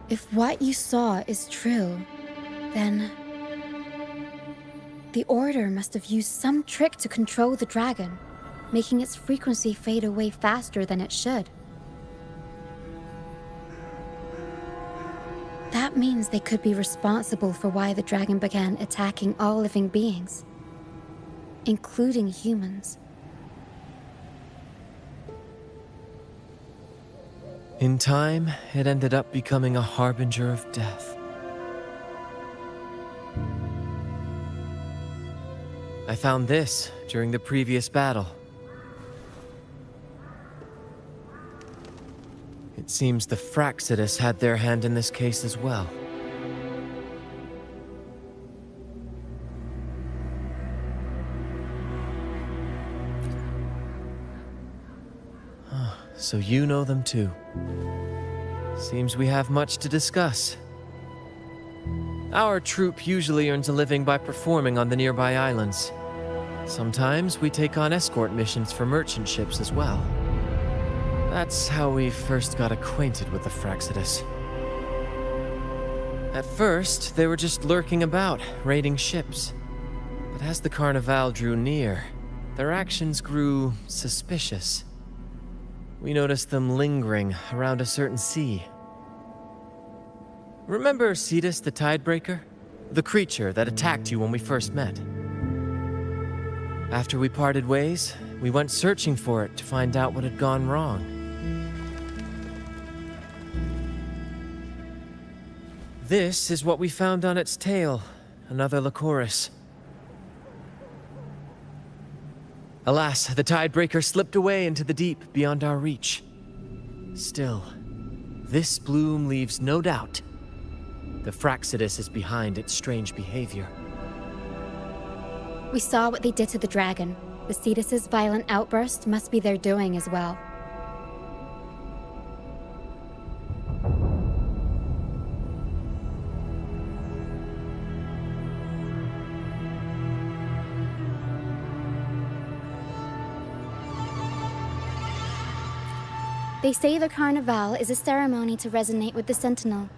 [SPEAKER 1] If what you saw is true, then the Order must have used some trick to control the dragon, making its frequency fade away faster than it should. That means they could be responsible for why the dragon began attacking all living beings, including humans.
[SPEAKER 9] In time, it ended up becoming a harbinger of death. I found this during the previous battle. It seems the Fraxidus had their hand in this case as well. So you know them too. Seems we have much to discuss. Our troop usually earns a living by performing on the nearby islands. Sometimes we take on escort missions for merchant ships as well. That's how we first got acquainted with the Fraxidus. At first, they were just lurking about, raiding ships. But as the Carnival drew near, their actions grew suspicious. We noticed them lingering around a certain sea. Remember Cetus the Tidebreaker? The creature that attacked you when we first met? After we parted ways, we went searching for it to find out what had gone wrong. This is what we found on its tail, another Lycoris. Alas, the Tidebreaker slipped away into the deep beyond our reach. Still, this bloom leaves no doubt. The Fraxidus is behind its strange behavior.
[SPEAKER 1] We saw what they did to the dragon. The Cetus's violent outburst must be their doing as well. They say the Carnival is a ceremony to resonate with the Sentinel.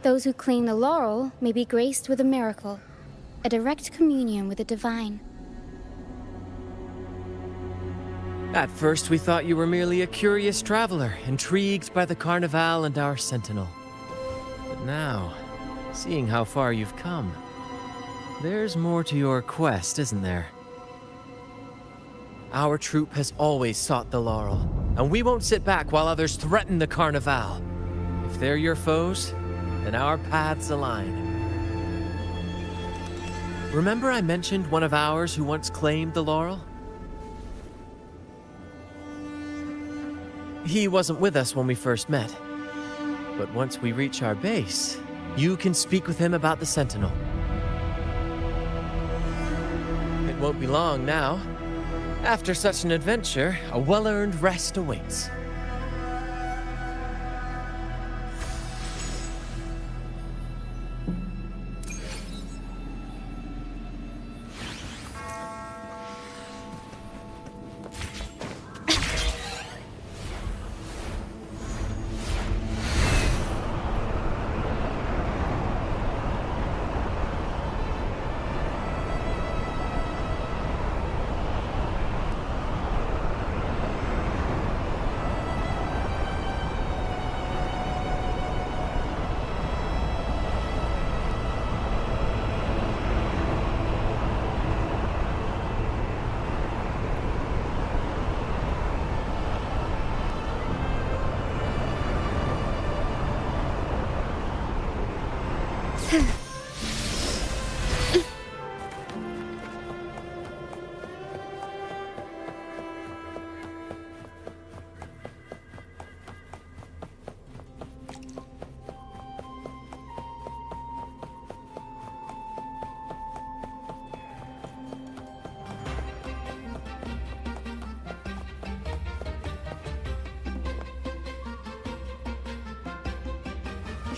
[SPEAKER 1] Those who claim the laurel may be graced with a miracle, a direct communion with the divine.
[SPEAKER 9] At first we thought you were merely a curious traveler, intrigued by the Carnival and our Sentinel. But now, seeing how far you've come, there's more to your quest, isn't there? Our troop has always sought the laurel, and we won't sit back while others threaten the Carnival. If they're your foes, then our paths align. Remember I mentioned one of ours who once claimed the laurel? He wasn't with us when we first met. But once we reach our base, you can speak with him about the Sentinel. It won't be long now. After such an adventure, a well-earned rest awaits.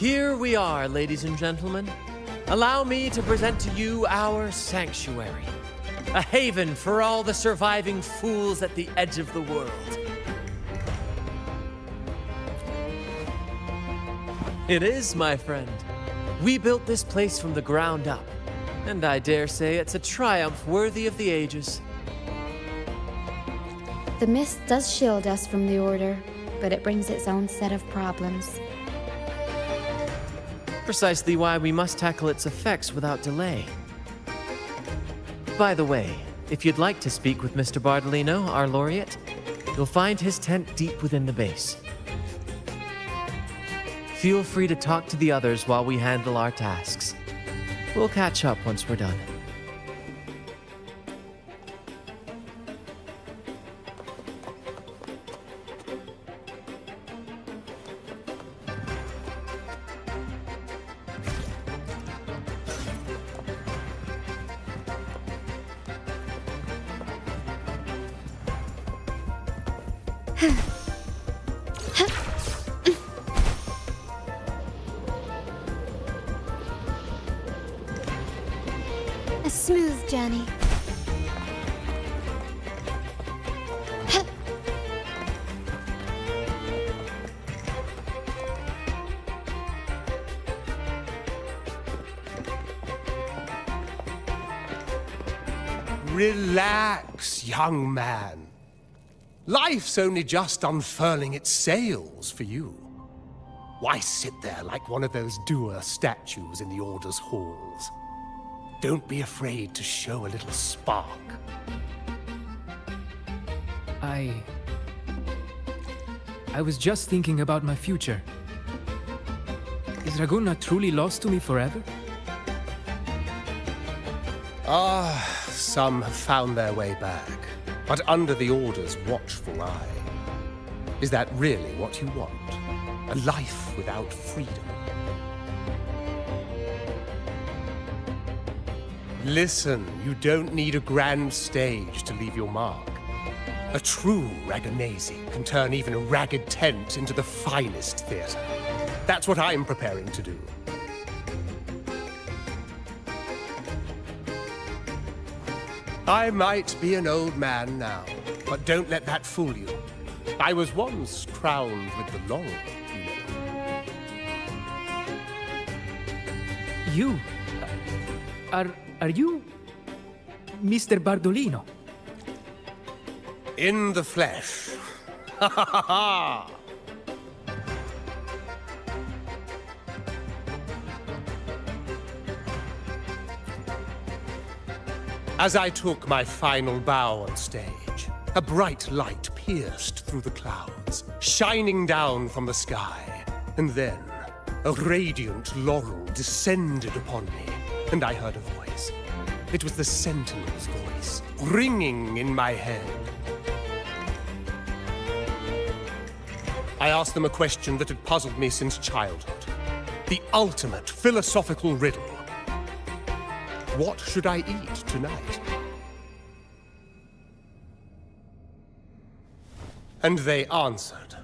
[SPEAKER 9] Here we are, ladies and gentlemen. Allow me to present to you our sanctuary. A haven for all the surviving fools at the edge of the world. It is, my friend. We built this place from the ground up, and I dare say it's a triumph worthy of the ages.
[SPEAKER 1] The mist does shield us from the Order, but it brings its own set of problems.
[SPEAKER 9] Precisely why we must tackle its effects without delay. By the way, if you'd like to speak with Mr. Bardolino, our laureate, you'll find his tent deep within the base. Feel free to talk to the others while we handle our tasks. We'll catch up once we're done.
[SPEAKER 2] A smooth journey.
[SPEAKER 12] Relax, young man. Life's only just unfurling its sails for you. Why sit there like one of those dour statues in the Order's halls? Don't be afraid to show a little spark.
[SPEAKER 10] I was just thinking about my future. Is Raguna truly lost to me forever?
[SPEAKER 12] Some have found their way back, but under the Order's watchful eye. Is that really what you want? A life without freedom? Listen, you don't need a grand stage to leave your mark. A true Raganazi can turn even a ragged tent into the finest theater. That's what I'm preparing to do. I might be an old man now, but don't let that fool you. I was once crowned with the laurel, you know.
[SPEAKER 10] You? Are you Mr. Bardolino?
[SPEAKER 12] In the flesh. Ha ha ha ha! As I took my final bow on stage, a bright light pierced through the clouds, shining down from the sky. And then, a radiant laurel descended upon me, and I heard a voice. It was the Sentinel's voice, ringing in my head. I asked them a question that had puzzled me since childhood. The ultimate philosophical riddle. What should I eat tonight? And they answered.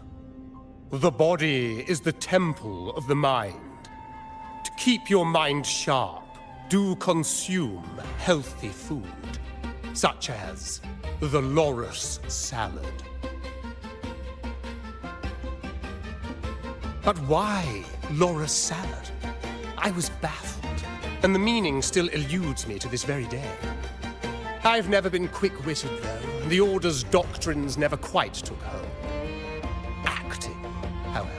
[SPEAKER 12] The body is the temple of the mind. To keep your mind sharp, do consume healthy food, such as the loris salad. But why loris salad? I was baffled, and the meaning still eludes me to this very day. I've never been quick-witted, though, and the Order's doctrines never quite took home. Acting, however,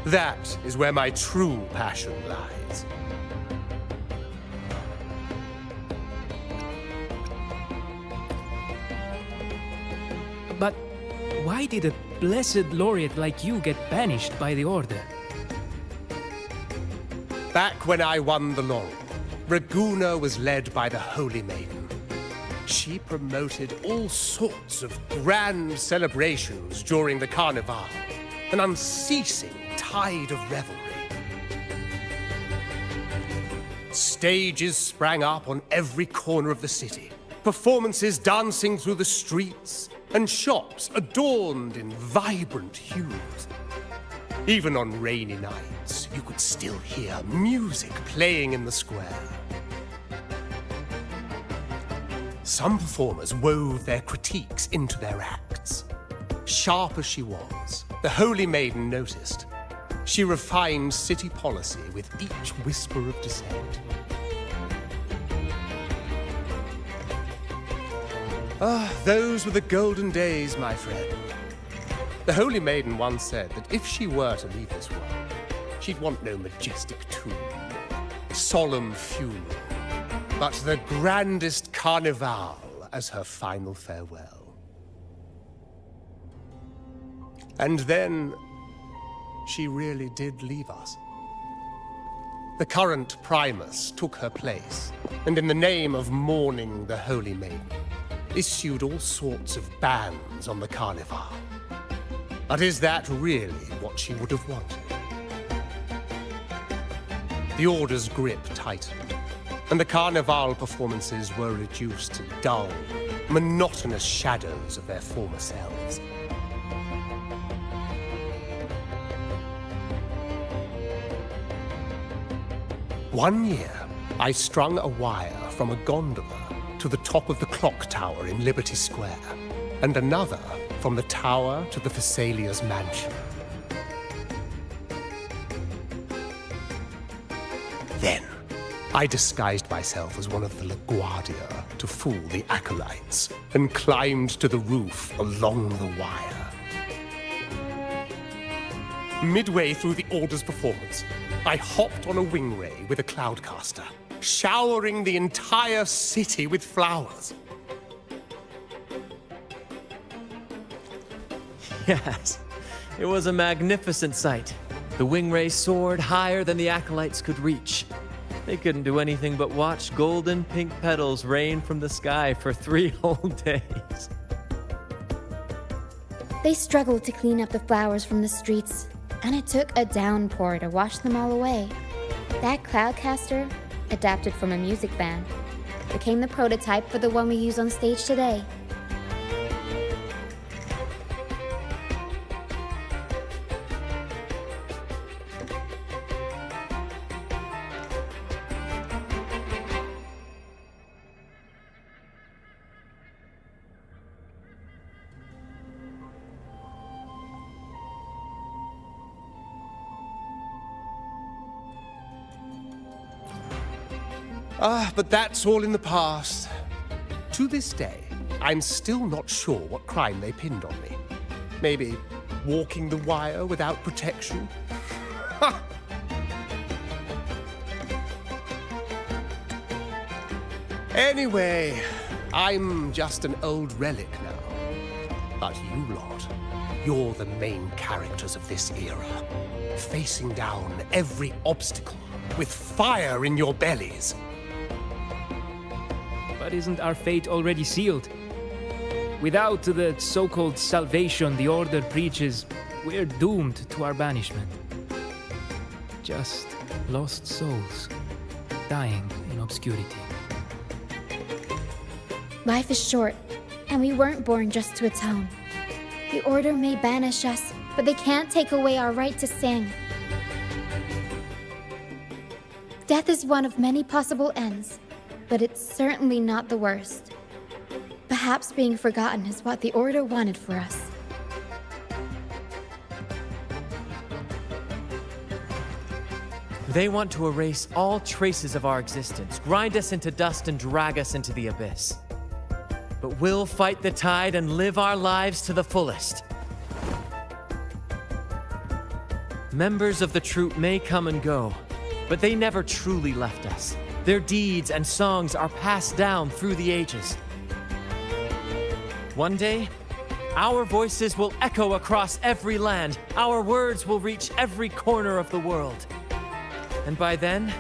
[SPEAKER 12] that is where my true passion lies.
[SPEAKER 10] But why did a blessed laureate like you get banished by the Order?
[SPEAKER 12] Back when I won the laurel, Raguna was led by the Holy Maiden. She promoted all sorts of grand celebrations during the Carnival, an unceasing tide of revelry. Stages sprang up on every corner of the city, performances dancing through the streets, and shops adorned in vibrant hues. Even on rainy nights, you could still hear music playing in the square. Some performers wove their critiques into their acts. Sharp as she was, the Holy Maiden noticed. She refined city policy with each whisper of dissent. Ah, those were the golden days, my friend. The Holy Maiden once said that if she were to leave this world, she'd want no majestic tomb, solemn funeral, but the grandest carnival as her final farewell. And then, she really did leave us. The current Primus took her place, and in the name of mourning the Holy Maiden, issued all sorts of bans on the Carnival. But is that really what she would have wanted? The Order's grip tightened, and the Carnival performances were reduced to dull, monotonous shadows of their former selves. One year, I strung a wire from a gondola to the top of the clock tower in Liberty Square, and another from the tower to the Thessalia's mansion. Then, I disguised myself as one of the LaGuardia to fool the acolytes, and climbed to the roof along the wire. Midway through the Order's performance, I hopped on a wing ray with a cloudcaster, showering the entire city with flowers.
[SPEAKER 9] Yes, it was a magnificent sight. The wing ray soared higher than the acolytes could reach. They couldn't do anything but watch golden pink petals rain from the sky for 3 whole days.
[SPEAKER 1] They struggled to clean up the flowers from the streets, and it took a downpour to wash them all away. That cloudcaster, adapted from a music band, became the prototype for the one we use on stage today.
[SPEAKER 12] But that's all in the past. To this day, I'm still not sure what crime they pinned on me. Maybe walking the wire without protection? Anyway, I'm just an old relic now. But you lot, you're the main characters of this era, facing down every obstacle with fire in your bellies.
[SPEAKER 10] But isn't our fate already sealed? Without the so-called salvation the Order preaches, we're doomed to our banishment. Just lost souls, dying in obscurity.
[SPEAKER 1] Life is short, and we weren't born just to atone. The Order may banish us, but they can't take away our right to sing. Death is one of many possible ends, but it's certainly not the worst. Perhaps being forgotten is what the Order wanted for us.
[SPEAKER 9] They want to erase all traces of our existence, grind us into dust and drag us into the abyss. But we'll fight the tide and live our lives to the fullest. Members of the troupe may come and go, but they never truly left us. Their deeds and songs are passed down through the ages. One day, our voices will echo across every land. Our words will reach every corner of the world. And by then,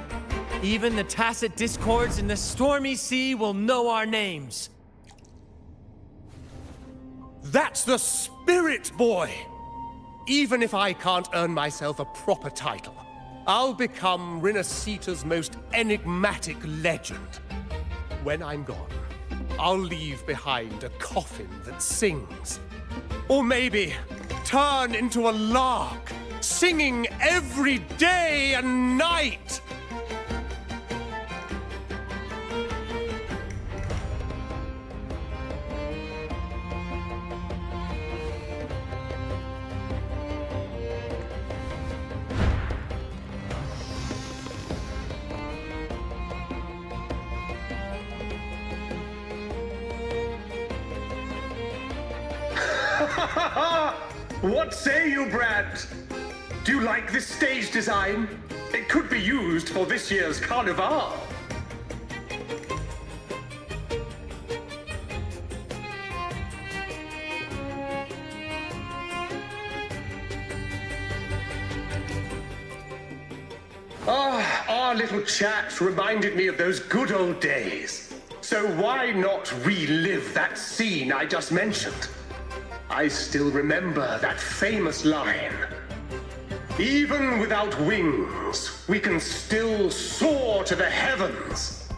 [SPEAKER 9] even the tacit discords in the stormy sea will know our names.
[SPEAKER 12] That's the spirit, boy! Even if I can't earn myself a proper title, I'll become Rinasita's most enigmatic legend. When I'm gone, I'll leave behind a coffin that sings. Or maybe turn into a lark, singing every day and night.
[SPEAKER 13] What say you, Brad? Do you like this stage design? It could be used for this year's carnival. Our little chat reminded me of those good old days. So why not relive that scene I just mentioned? I still remember that famous line. Even without wings, we can still soar to the heavens.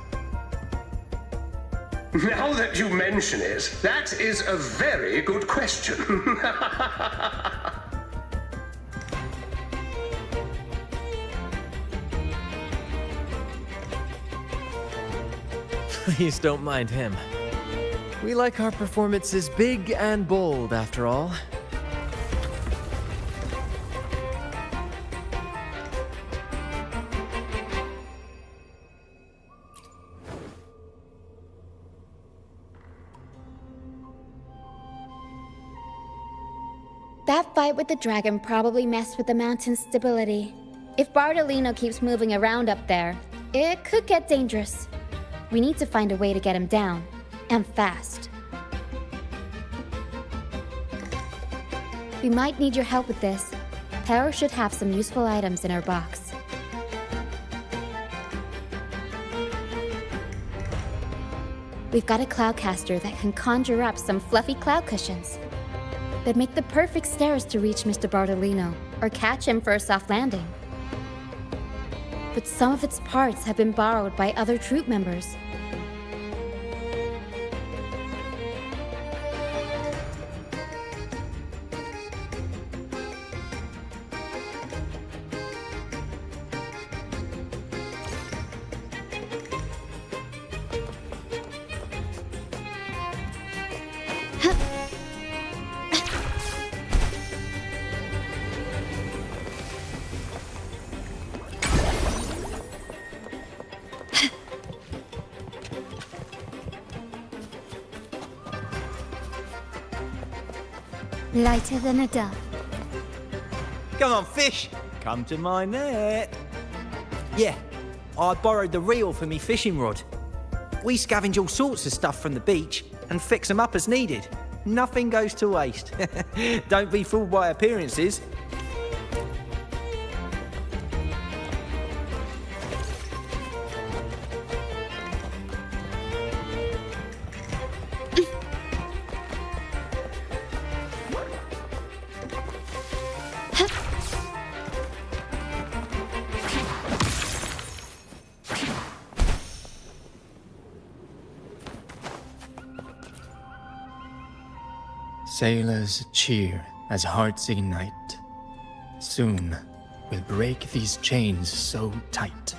[SPEAKER 13] Now that you mention it, that is a very good question.
[SPEAKER 9] Please don't mind him. We like our performances big and bold, after all.
[SPEAKER 1] That fight with the dragon probably messed with the mountain's stability. If Bartolino keeps moving around up there, it could get dangerous. We need to find a way to get him down, and fast. We might need your help with this. Power should have some useful items in her box. We've got a cloudcaster that can conjure up some fluffy cloud cushions. They'd make the perfect stairs to reach Mr. Bartolino, or catch him for a soft landing. But some of its parts have been borrowed by other troop members.
[SPEAKER 2] Lighter than a dove.
[SPEAKER 14] Come on, fish. Come to my net. Yeah, I borrowed the reel for me fishing rod. We scavenge all sorts of stuff from the beach and fix them up as needed. Nothing goes to waste. Don't be fooled by appearances.
[SPEAKER 15] Sailors cheer as hearts ignite. Soon we'll break these chains so tight.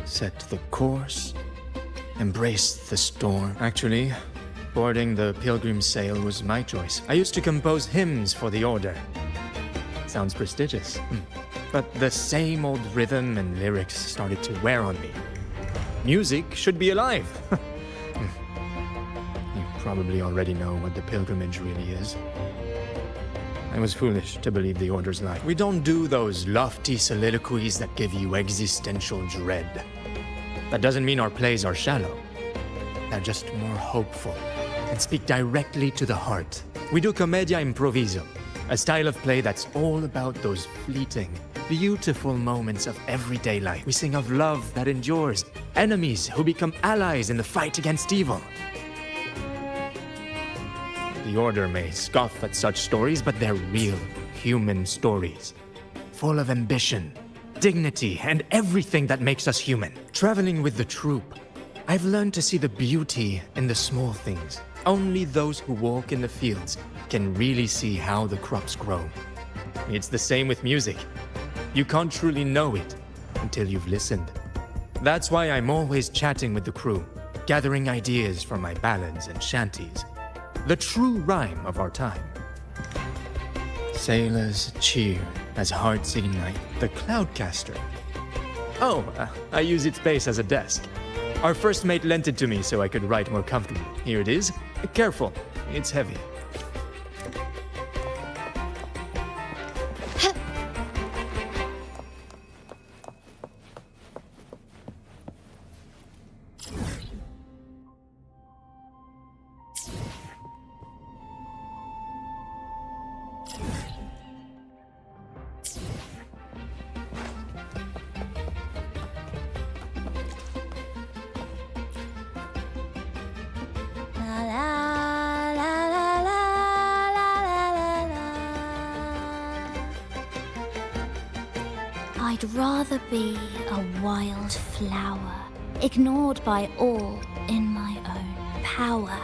[SPEAKER 15] Set the course, embrace the storm. Actually, boarding the pilgrim sail was my choice. I used to compose hymns for the order. Sounds prestigious. But the same old rhythm and lyrics started to wear on me. Music should be alive. You probably already know what the pilgrimage really is. I was foolish to believe the order's lie. We don't do those lofty soliloquies that give you existential dread. That doesn't mean our plays are shallow. They're just more hopeful and speak directly to the heart. We do commedia improviso, a style of play that's all about those fleeting, beautiful moments of everyday life. We sing of love that endures, enemies who become allies in the fight against evil. The Order may scoff at such stories, but they're real, human stories. Full of ambition, dignity, and everything that makes us human. Traveling with the troop, I've learned to see the beauty in the small things. Only those who walk in the fields can really see how the crops grow. It's the same with music. You can't truly know it until you've listened. That's why I'm always chatting with the crew, gathering ideas from my ballads and shanties. The true rhyme of our time. Sailors cheer as hearts ignite. The Cloudcaster. Oh, I use its base as a desk. Our first mate lent it to me so I could write more comfortably. Here it is. Careful, it's heavy.
[SPEAKER 7] I'd rather be a wild flower, ignored by all in my own power,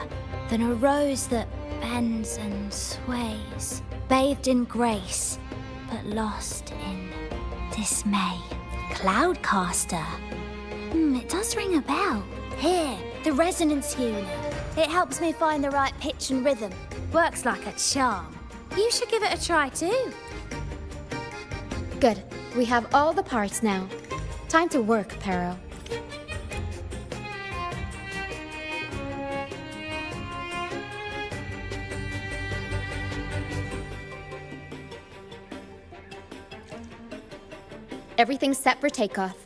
[SPEAKER 7] than a rose that bends and sways, bathed in grace, but lost in dismay. Cloudcaster. It does ring a bell. Here, the resonance unit. It helps me find the right pitch and rhythm. Works like a charm. You should give it a try too.
[SPEAKER 1] Good. We have all the parts now. Time to work, Pero. Everything's set for takeoff.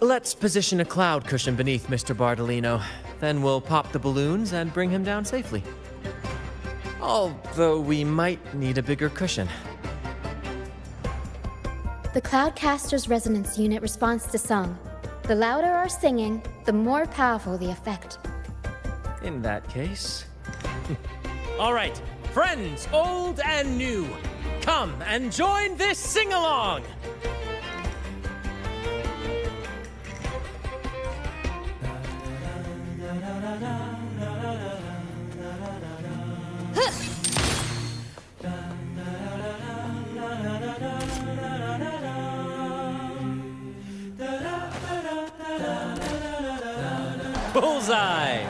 [SPEAKER 9] Let's position a cloud cushion beneath Mr. Bardolino. Then we'll pop the balloons and bring him down safely. Although we might need a bigger cushion.
[SPEAKER 1] The Cloudcaster's resonance unit responds to song. The louder our singing, the more powerful the effect.
[SPEAKER 9] In that case...
[SPEAKER 10] All right, friends, old and new, come and join this sing-along! Bullseye!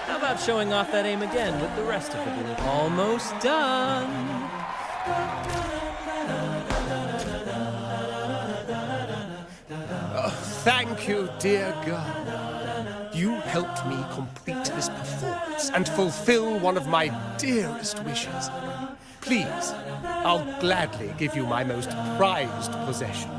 [SPEAKER 10] How about showing off that aim again with the rest of the balloon? Almost done!
[SPEAKER 12] Thank you, dear girl. You helped me complete this performance and fulfill one of my dearest wishes. Please, I'll gladly give you my most prized possession.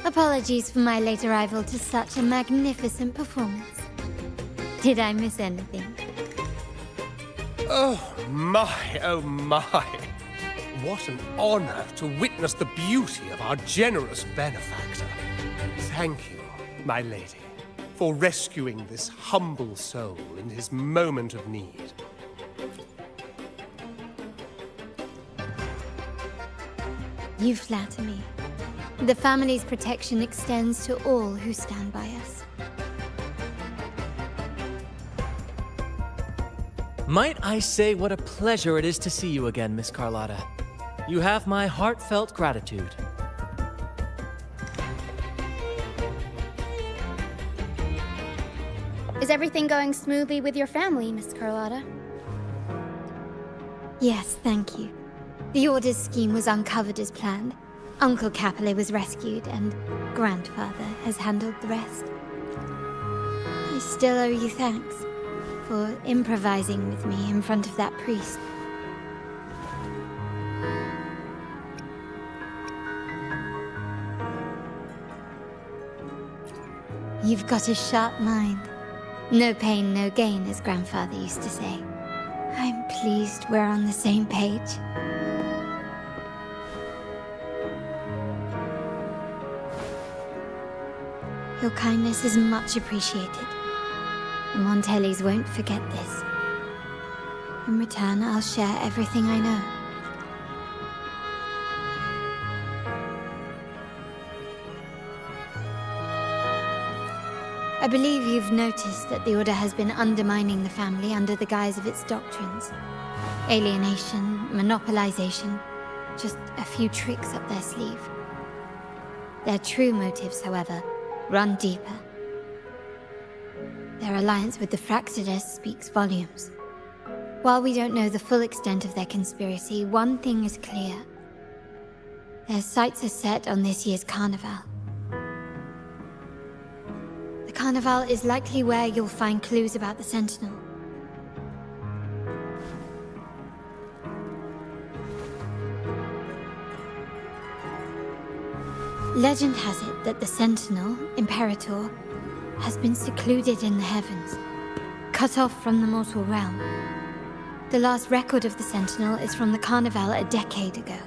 [SPEAKER 2] Apologies for my late arrival to such a magnificent performance. Did I miss anything?
[SPEAKER 12] Oh my, oh my. What an honor to witness the beauty of our generous benefactor. Thank you, my lady, for rescuing this humble soul in his moment of need.
[SPEAKER 2] You flatter me. The family's protection extends to all who stand by us.
[SPEAKER 9] Might I say what a pleasure it is to see you again, Miss Carlotta. You have my heartfelt gratitude.
[SPEAKER 1] Is everything going smoothly with your family, Miss Carlotta?
[SPEAKER 2] Yes, thank you. The Order's scheme was uncovered as planned. Uncle Capilet was rescued, and Grandfather has handled the rest. I still owe you thanks for improvising with me in front of that priest. You've got a sharp mind. No pain, no gain, as Grandfather used to say. I'm pleased we're on the same page. Your kindness is much appreciated. The Montellis won't forget this. In return, I'll share everything I know. I believe you've noticed that the Order has been undermining the family under the guise of its doctrines. Alienation, monopolization, just a few tricks up their sleeve. Their true motives, however, run deeper. Their alliance with the Fraxidus speaks volumes. While we don't know the full extent of their conspiracy, one thing is clear. Their sights are set on this year's carnival. The carnival is likely where you'll find clues about the Sentinel. Legend has it that the Sentinel, Imperator, has been secluded in the heavens, cut off from the mortal realm. The last record of the Sentinel is from the Carnival a decade ago.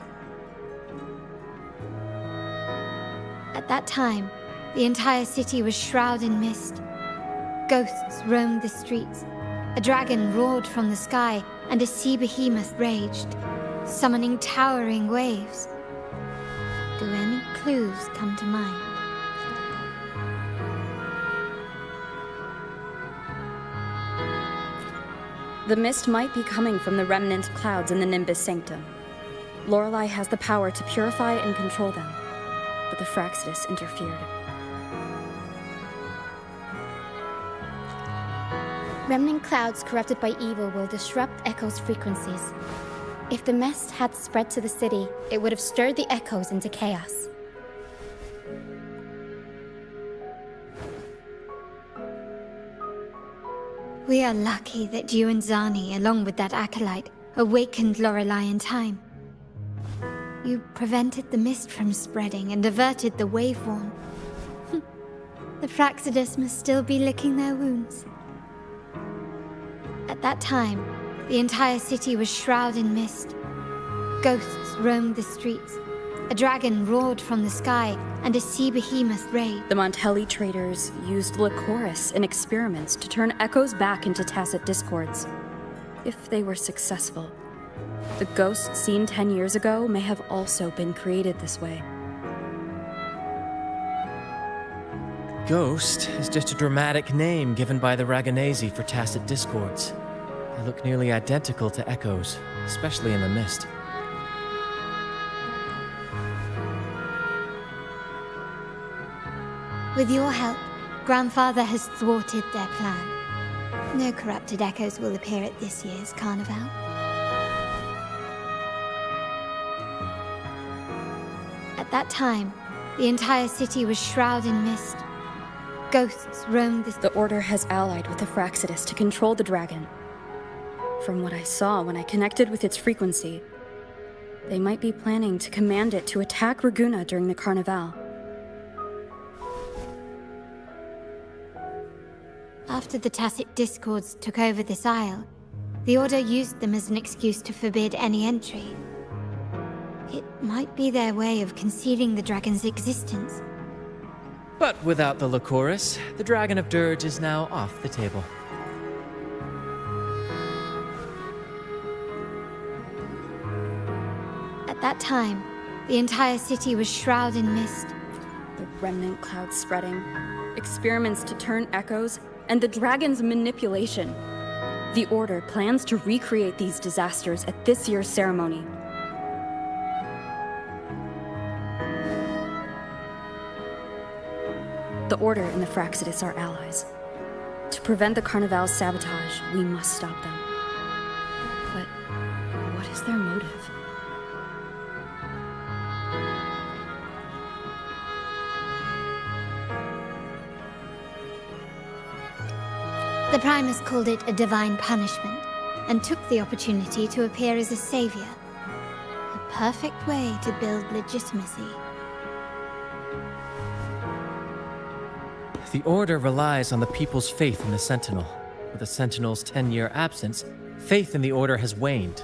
[SPEAKER 2] At that time, the entire city was shrouded in mist. Ghosts roamed the streets. A dragon roared from the sky, and a sea behemoth raged, summoning towering waves. Do any clues come to mind?
[SPEAKER 16] The mist might be coming from the remnant clouds in the Nimbus Sanctum. Lorelei has the power to purify and control them, but the Fraxidus interfered.
[SPEAKER 1] Remnant clouds corrupted by evil will disrupt Echo's frequencies. If the mist had spread to the city, it would have stirred the echoes into chaos.
[SPEAKER 2] We are lucky that you and Zani, along with that acolyte, awakened Lorelei in time. You prevented the mist from spreading and averted the Waveworn. The Fraxidus must still be licking their wounds. At that time, the entire city was shrouded in mist. Ghosts roamed the streets. A dragon roared from the sky, and a sea behemoth raged.
[SPEAKER 16] The Montelli traders used Lycoris in experiments to turn echoes back into tacit discords. If they were successful, the ghosts seen 10 years ago may have also been created this way.
[SPEAKER 9] Ghost is just a dramatic name given by the Raganazi for tacit discords. They look nearly identical to echoes, especially in the mist.
[SPEAKER 2] With your help, Grandfather has thwarted their plan. No corrupted echoes will appear at this year's carnival. At that time, the entire city was shrouded in mist. Ghosts roamed
[SPEAKER 16] The Order has allied with the Fraxidus to control the dragon. From what I saw when I connected with its frequency, they might be planning to command it to attack Raguna during the carnival.
[SPEAKER 2] After the Tacit Discords took over this isle, the Order used them as an excuse to forbid any entry. It might be their way of concealing the dragon's existence.
[SPEAKER 9] But without the Lycoris, the Dragon of Dirge is now off the table.
[SPEAKER 2] At that time, the entire city was shrouded in mist.
[SPEAKER 16] The remnant clouds spreading, experiments to turn echoes, and the dragon's manipulation. The Order plans to recreate these disasters at this year's ceremony. The Order and the Fraxidus are allies. To prevent the Carnival's sabotage, we must stop them. But what is their motive?
[SPEAKER 2] The Primus called it a divine punishment, and took the opportunity to appear as a savior. A perfect way to build legitimacy.
[SPEAKER 9] The Order relies on the people's faith in the Sentinel. With the Sentinel's 10-year absence, faith in the Order has waned.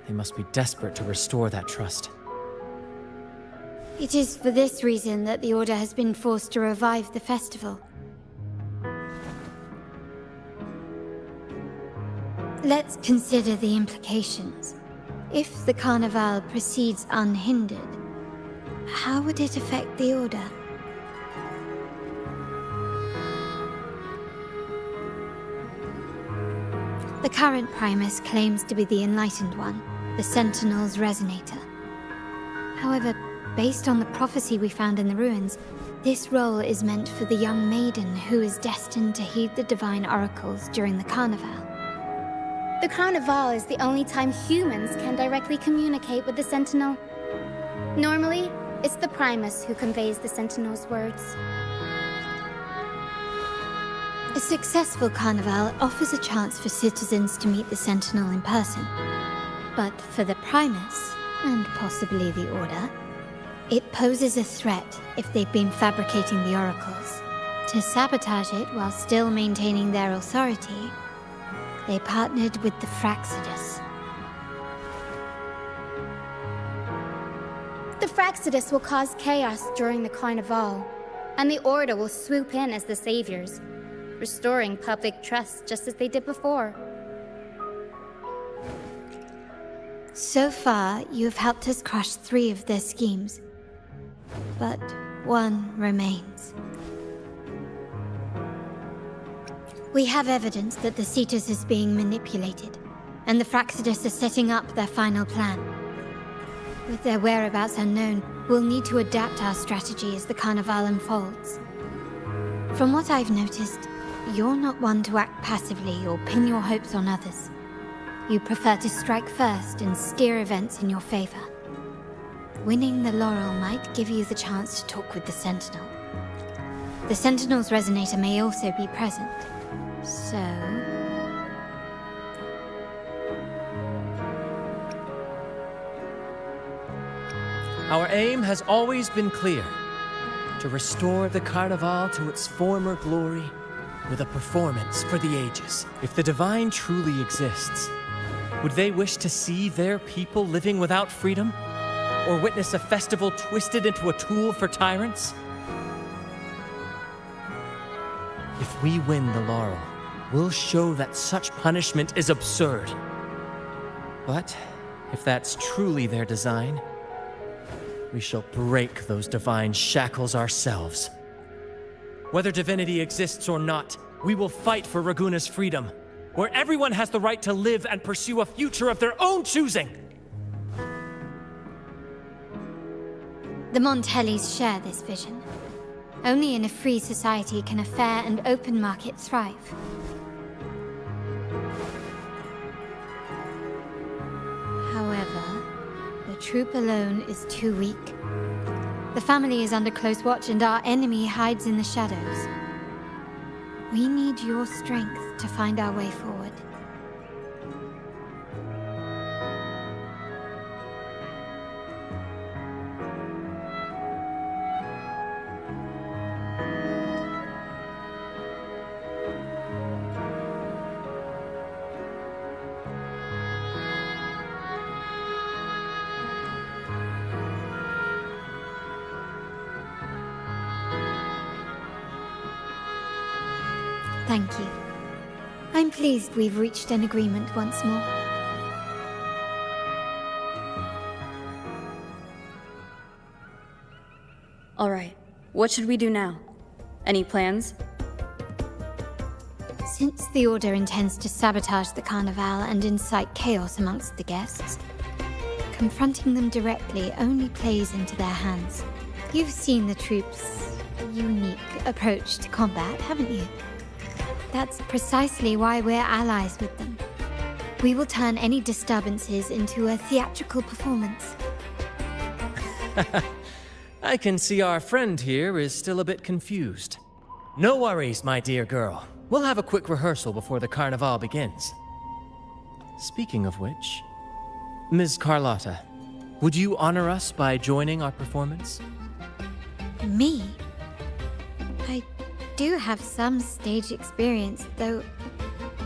[SPEAKER 9] They must be desperate to restore that trust.
[SPEAKER 2] It is for this reason that the Order has been forced to revive the festival. Let's consider the implications. If the Carnival proceeds unhindered, how would it affect the Order? The current Primus claims to be the Enlightened One, the Sentinel's Resonator. However, based on the prophecy we found in the ruins, this role is meant for the young maiden who is destined to heed the divine oracles during the Carnival.
[SPEAKER 1] The Carnival is the only time humans can directly communicate with the Sentinel. Normally, it's the Primus who conveys the Sentinel's words.
[SPEAKER 2] A successful Carnival offers a chance for citizens to meet the Sentinel in person. But for the Primus, and possibly the Order, it poses a threat if they've been fabricating the oracles. To sabotage it while still maintaining their authority, they partnered with the Fraxidus.
[SPEAKER 1] The Fraxidus will cause chaos during the Carnival, and the Order will swoop in as the saviors, restoring public trust just as they did before.
[SPEAKER 2] So far, you have helped us crush 3 of their schemes. But one remains. We have evidence that the Cetus is being manipulated, and the Fraxidus are setting up their final plan. With their whereabouts unknown, we'll need to adapt our strategy as the Carnival unfolds. From what I've noticed, you're not one to act passively or pin your hopes on others. You prefer to strike first and steer events in your favor. Winning the laurel might give you the chance to talk with the Sentinel. The Sentinel's Resonator may also be present, so...
[SPEAKER 9] Our aim has always been clear: to restore the Carnival to its former glory with a performance for the ages. If the Divine truly exists, would they wish to see their people living without freedom? Or witness a festival twisted into a tool for tyrants? If we win the laurel, we'll show that such punishment is absurd. But if that's truly their design, we shall break those divine shackles ourselves. Whether divinity exists or not, we will fight for Raguna's freedom, where everyone has the right to live and pursue a future of their own choosing.
[SPEAKER 2] The Montellis share this vision. Only in a free society can a fair and open market thrive. However, the troop alone is too weak. The family is under close watch and our enemy hides in the shadows. We need your strength to find our way forward. Thank you. I'm pleased we've reached an agreement once more.
[SPEAKER 16] All right, what should we do now? Any plans?
[SPEAKER 2] Since the Order intends to sabotage the Carnival and incite chaos amongst the guests, confronting them directly only plays into their hands. You've seen the troops' unique approach to combat, haven't you? That's precisely why we're allies with them. We will turn any disturbances into a theatrical performance.
[SPEAKER 9] I can see our friend here is still a bit confused. No worries, my dear girl. We'll have a quick rehearsal before the Carnival begins. Speaking of which, Ms. Carlotta, would you honor us by joining our performance?
[SPEAKER 2] Me? I do have some stage experience, though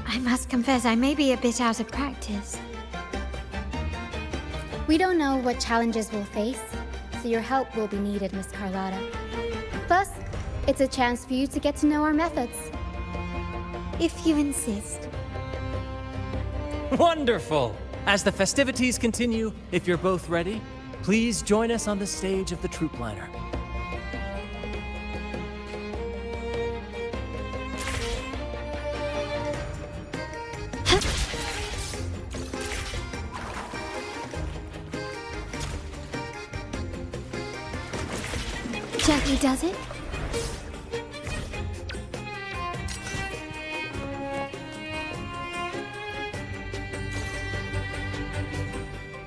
[SPEAKER 2] I must confess I may be a bit out of practice.
[SPEAKER 1] We don't know what challenges we'll face, so your help will be needed, Miss Carlotta. Plus, it's a chance for you to get to know our methods.
[SPEAKER 2] If you insist.
[SPEAKER 9] Wonderful! As the festivities continue, if you're both ready, please join us on the stage of the troop liner.
[SPEAKER 2] Gently does it?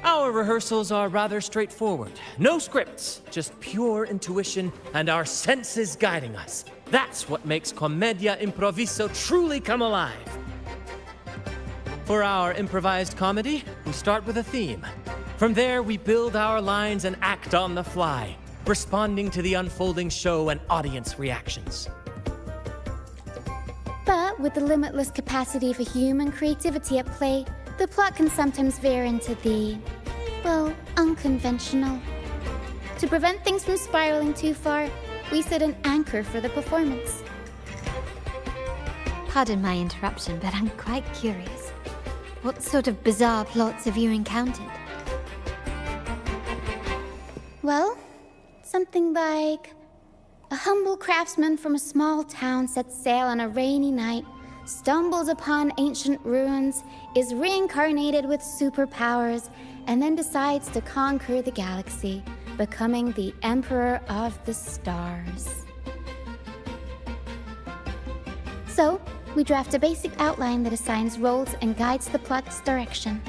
[SPEAKER 9] Our rehearsals are rather straightforward. No scripts, just pure intuition and our senses guiding us. That's what makes Commedia Improviso truly come alive. For our improvised comedy, we start with a theme. From there, we build our lines and act on the fly, responding to the unfolding show and audience reactions.
[SPEAKER 1] But with the limitless capacity for human creativity at play, the plot can sometimes veer into the, well, unconventional. To prevent things from spiraling too far, we set an anchor for the performance.
[SPEAKER 2] Pardon my interruption, but I'm quite curious. What sort of bizarre plots have you encountered?
[SPEAKER 1] Well, something like a humble craftsman from a small town sets sail on a rainy night, stumbles upon ancient ruins, is reincarnated with superpowers, and then decides to conquer the galaxy, becoming the Emperor of the Stars. So, we draft a basic outline that assigns roles and guides the plot's direction.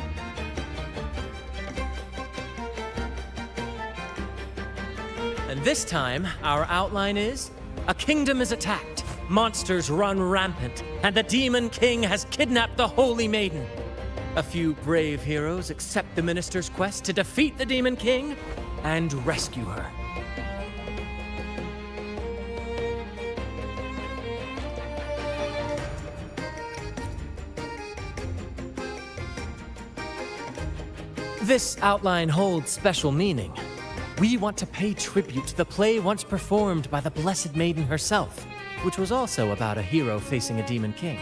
[SPEAKER 9] And this time, our outline is: a kingdom is attacked, monsters run rampant, and the Demon King has kidnapped the Holy Maiden. A few brave heroes accept the minister's quest to defeat the Demon King and rescue her. This outline holds special meaning. We want to pay tribute to the play once performed by the Blessed Maiden herself, which was also about a hero facing a Demon King.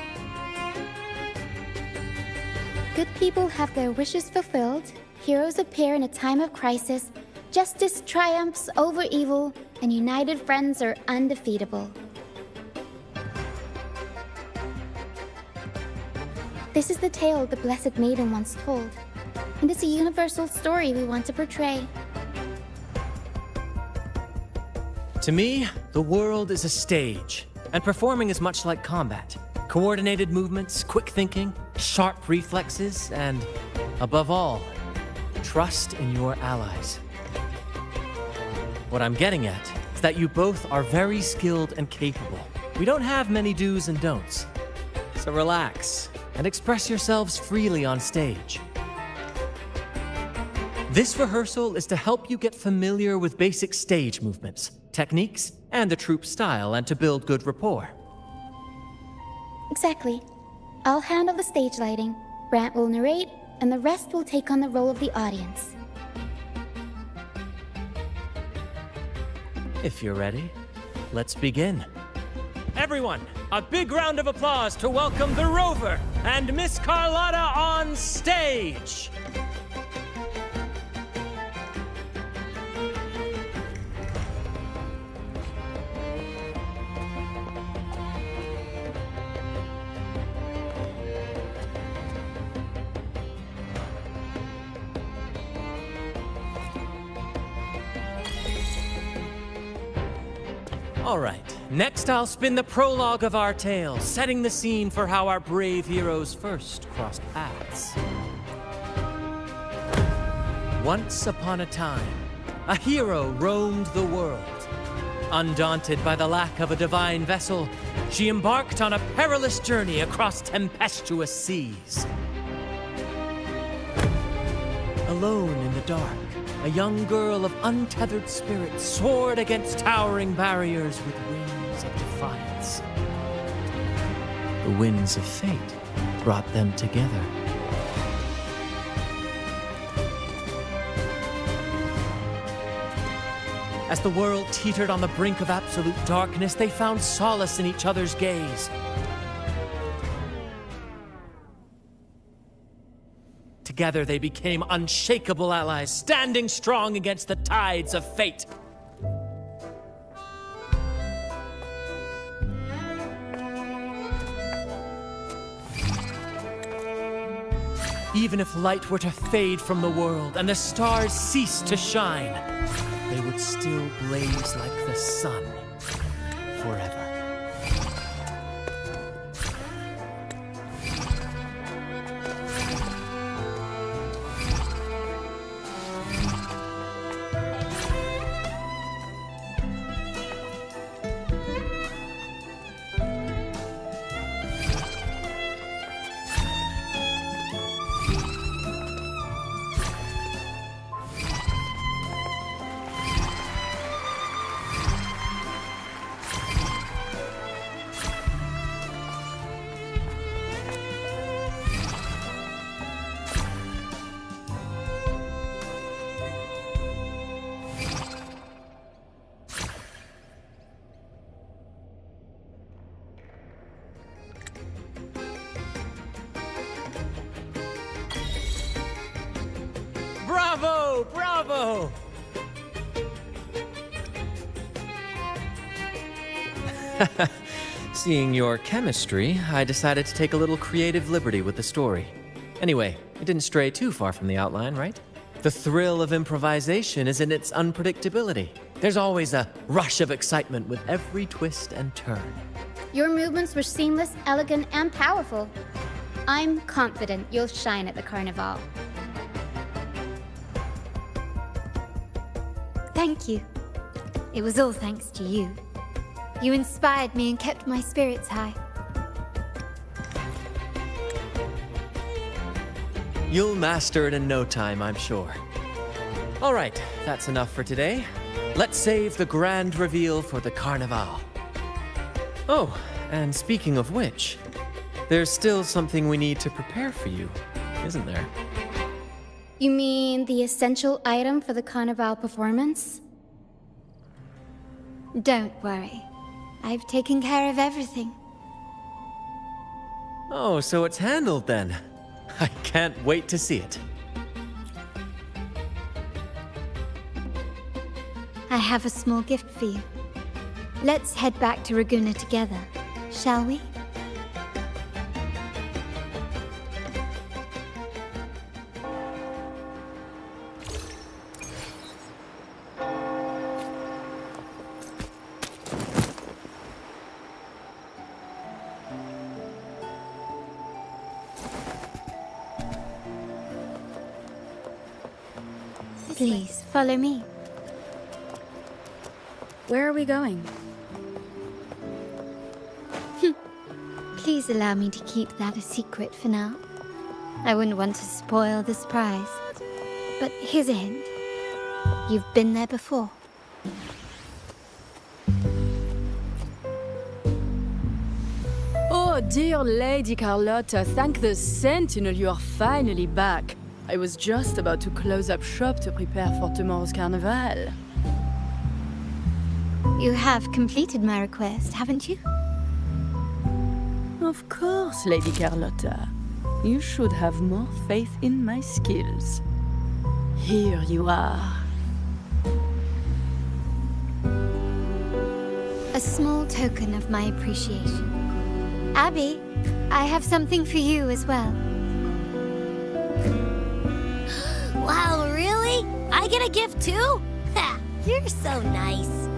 [SPEAKER 1] Good people have their wishes fulfilled, heroes appear in a time of crisis, justice triumphs over evil, and united friends are undefeatable. This is the tale the Blessed Maiden once told, and it's a universal story we want to portray.
[SPEAKER 9] To me, the world is a stage, and performing is much like combat. Coordinated movements, quick thinking, sharp reflexes, and, above all, trust in your allies. What I'm getting at is that you both are very skilled and capable. We don't have many do's and don'ts. So relax and express yourselves freely on stage. This rehearsal is to help you get familiar with basic stage movements, techniques, and the troupe style, and to build good rapport.
[SPEAKER 1] Exactly. I'll handle the stage lighting, Brant will narrate, and the rest will take on the role of the audience.
[SPEAKER 9] If you're ready, let's begin. Everyone, a big round of applause to welcome the Rover and Miss Carlotta on stage! All right, next I'll spin the prologue of our tale, setting the scene for how our brave heroes first crossed paths. Once upon a time, a hero roamed the world. Undaunted by the lack of a divine vessel, she embarked on a perilous journey across tempestuous seas. Alone in the dark, a young girl of untethered spirit soared against towering barriers with wings of defiance. The winds of fate brought them together. As the world teetered on the brink of absolute darkness, they found solace in each other's gaze. Together they became unshakable allies, standing strong against the tides of fate. Even if light were to fade from the world and the stars cease to shine, they would still blaze like the sun forever. Bravo! Bravo! Seeing your chemistry, I decided to take a little creative liberty with the story. Anyway, it didn't stray too far from the outline, right? The thrill of improvisation is in its unpredictability. There's always a rush of excitement with every twist and turn.
[SPEAKER 1] Your movements were seamless, elegant, and powerful. I'm confident you'll shine at the Carnival.
[SPEAKER 2] Thank you. It was all thanks to you. You inspired me and kept my spirits high.
[SPEAKER 9] You'll master it in no time, I'm sure. All right, that's enough for today. Let's save the grand reveal for the Carnival. Oh, and speaking of which, there's still something we need to prepare for you, isn't there?
[SPEAKER 1] You mean the essential item for the Carnival performance?
[SPEAKER 2] Don't worry. I've taken care of everything.
[SPEAKER 9] Oh, so it's handled then. I can't wait to see it.
[SPEAKER 2] I have a small gift for you. Let's head back to Raguna together, shall we? Please, follow me.
[SPEAKER 16] Where are we going?
[SPEAKER 2] Please allow me to keep that a secret for now. I wouldn't want to spoil the surprise. But here's a hint. You've been there before.
[SPEAKER 17] Oh, dear Lady Carlotta, thank the Sentinel you are finally back. I was just about to close up shop to prepare for tomorrow's carnival.
[SPEAKER 2] You have completed my request, haven't you?
[SPEAKER 17] Of course, Lady Carlotta. You should have more faith in my skills. Here you are.
[SPEAKER 2] A small token of my appreciation. Abby, I have something for you as well.
[SPEAKER 3] Wow, really? I get a gift too? Ha! You're so nice.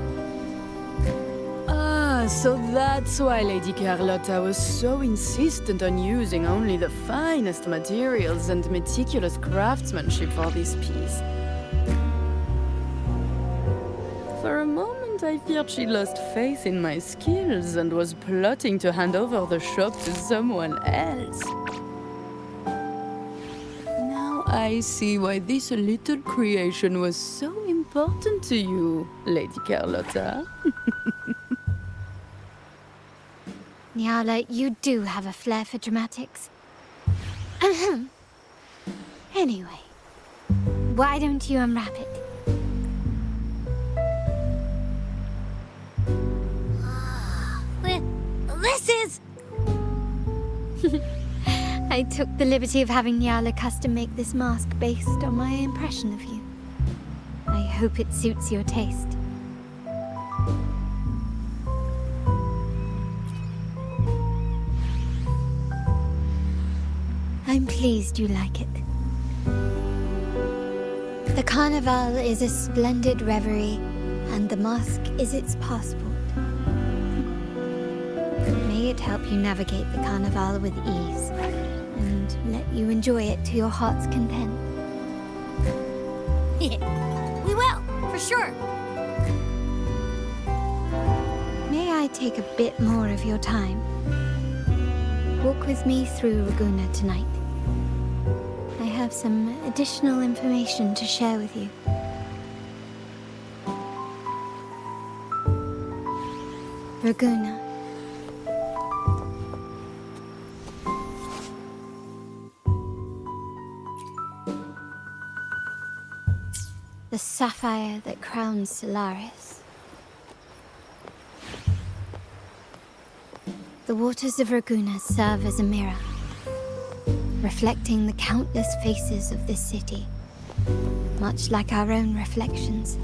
[SPEAKER 17] Ah, so that's why Lady Carlotta was so insistent on using only the finest materials and meticulous craftsmanship for this piece. For a moment, I feared she lost faith in my skills and was plotting to hand over the shop to someone else. I see why this little creation was so important to you, Lady Carlotta.
[SPEAKER 2] Nyala, you do have a flair for dramatics. Anyway, why don't you unwrap it?
[SPEAKER 3] This is...
[SPEAKER 2] I took the liberty of having Yala custom make this mask based on my impression of you. I hope it suits your taste. I'm pleased you like it. The Carnival is a splendid reverie, and the mask is its passport. May it help you navigate the Carnival with ease, and let you enjoy it to your heart's content.
[SPEAKER 3] We will, for sure.
[SPEAKER 2] May I take a bit more of your time? Walk with me through Ragunna tonight. I have some additional information to share with you. Ragunna. The sapphire that crowns Solaris. The waters of Ragunna serve as a mirror, reflecting the countless faces of this city, much like our own reflections.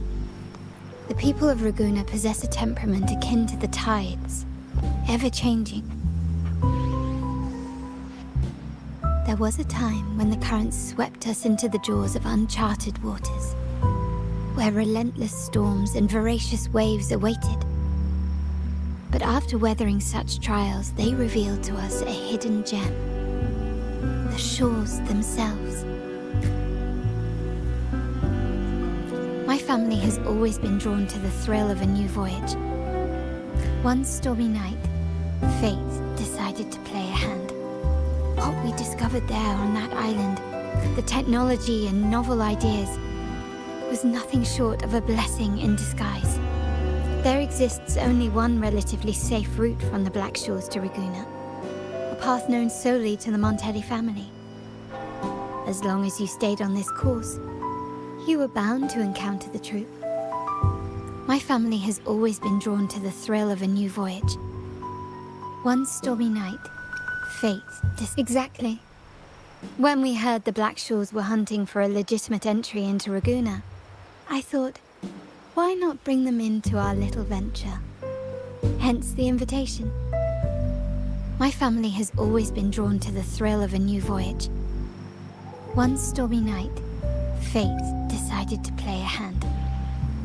[SPEAKER 2] The people of Ragunna possess a temperament akin to the tides, ever-changing. There was a time when the currents swept us into the jaws of uncharted waters, where relentless storms and voracious waves awaited. But after weathering such trials, they revealed to us a hidden gem, the shores themselves. My family has always been drawn to the thrill of a new voyage. One stormy night, fate decided to play a hand. What we discovered there on that island, the technology and novel ideas, was nothing short of a blessing in disguise. There exists only one relatively safe route from the Black Shores to Ragunna, a path known solely to the Montelli family. As long as you stayed on this course, you were bound to encounter the truth. My family has always been drawn to the thrill of a new voyage. One stormy night, fate Exactly. When we heard the Black Shores were hunting for a legitimate entry into Ragunna, I thought, why not bring them into our little venture? Hence the invitation. My family has always been drawn to the thrill of a new voyage. One stormy night, fate decided to play a hand.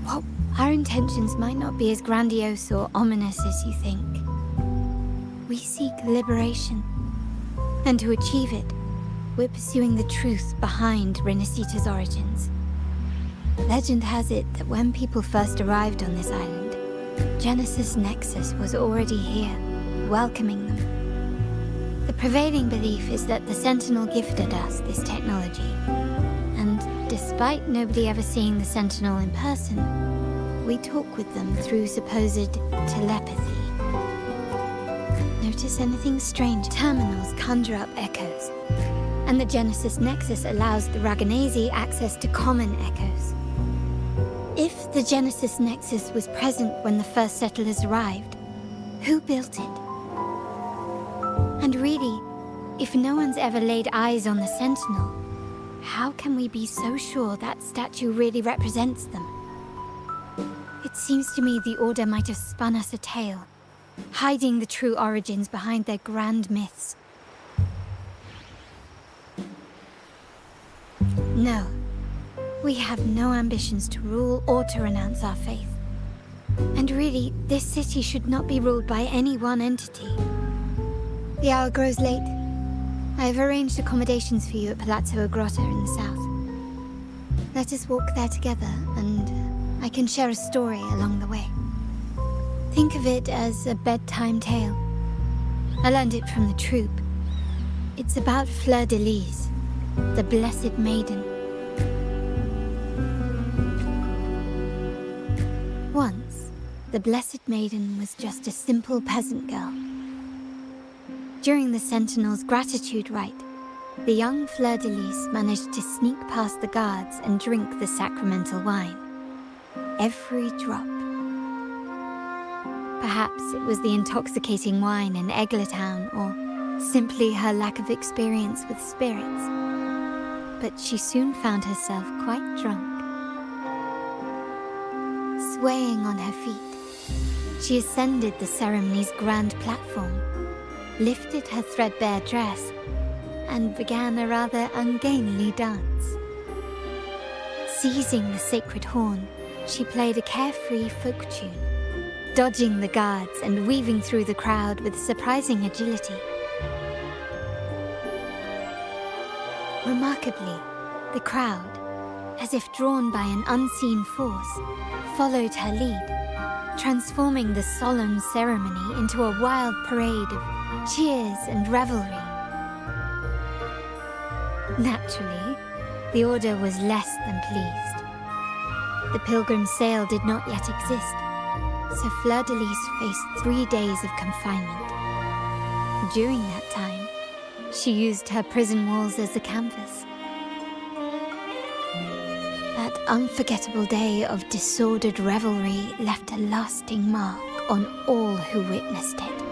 [SPEAKER 2] Well, our intentions might not be as grandiose or ominous as you think. We seek liberation, and to achieve it, we're pursuing the truth behind Renacita's origins. Legend has it that when people first arrived on this island, Genesis Nexus was already here, welcoming them. The prevailing belief is that the Sentinel gifted us this technology, and despite nobody ever seeing the Sentinel in person, we talk with them through supposed telepathy. Notice anything strange? Terminals conjure up echoes, and the Genesis Nexus allows the Raganese access to common echoes. If the Genesis Nexus was present when the first settlers arrived, who built it? And really, if no one's ever laid eyes on the Sentinel, how can we be so sure that statue really represents them? It seems to me the Order might have spun us a tale, hiding the true origins behind their grand myths. No. We have no ambitions to rule or to renounce our faith. And really, this city should not be ruled by any one entity. The hour grows late. I have arranged accommodations for you at Palazzo Agrotta in the south. Let us walk there together, and I can share a story along the way. Think of it as a bedtime tale. I learned it from the troupe. It's about Fleur de Lis, the Blessed Maiden. Once, the Blessed Maiden was just a simple peasant girl. During the Sentinel's gratitude rite, the young Fleur de Lis managed to sneak past the guards and drink the sacramental wine. Every drop. Perhaps it was the intoxicating wine in Eglatown, or simply her lack of experience with spirits. But she soon found herself quite drunk. Swaying on her feet, she ascended the ceremony's grand platform, lifted her threadbare dress, and began a rather ungainly dance. Seizing the sacred horn, she played a carefree folk tune, dodging the guards and weaving through the crowd with surprising agility. Remarkably, the crowd, as if drawn by an unseen force, followed her lead, transforming the solemn ceremony into a wild parade of cheers and revelry. Naturally, the Order was less than pleased. The pilgrim sale did not yet exist, so Fleur-de-Lis faced 3 days of confinement. During that time, she used her prison walls as a canvas. That unforgettable day of disordered revelry left a lasting mark on all who witnessed it.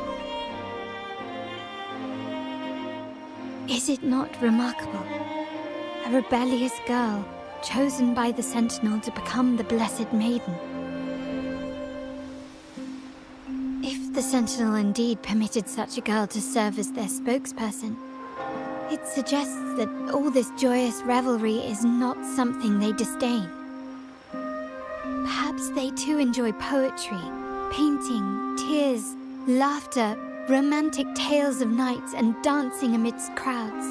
[SPEAKER 2] Is it not remarkable? A rebellious girl, chosen by the Sentinel to become the Blessed Maiden. If the Sentinel indeed permitted such a girl to serve as their spokesperson, it suggests that all this joyous revelry is not something they disdain. Perhaps they too enjoy poetry, painting, tears, laughter, romantic tales of nights, and dancing amidst crowds,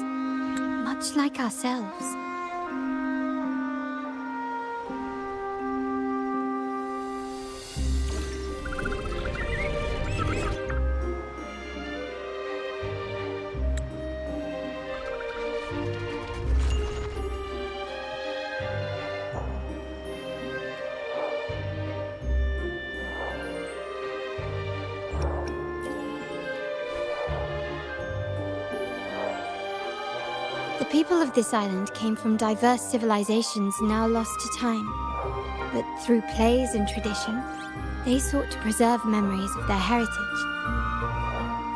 [SPEAKER 2] much like ourselves. The people of this island came from diverse civilizations now lost to time, but through plays and tradition, they sought to preserve memories of their heritage.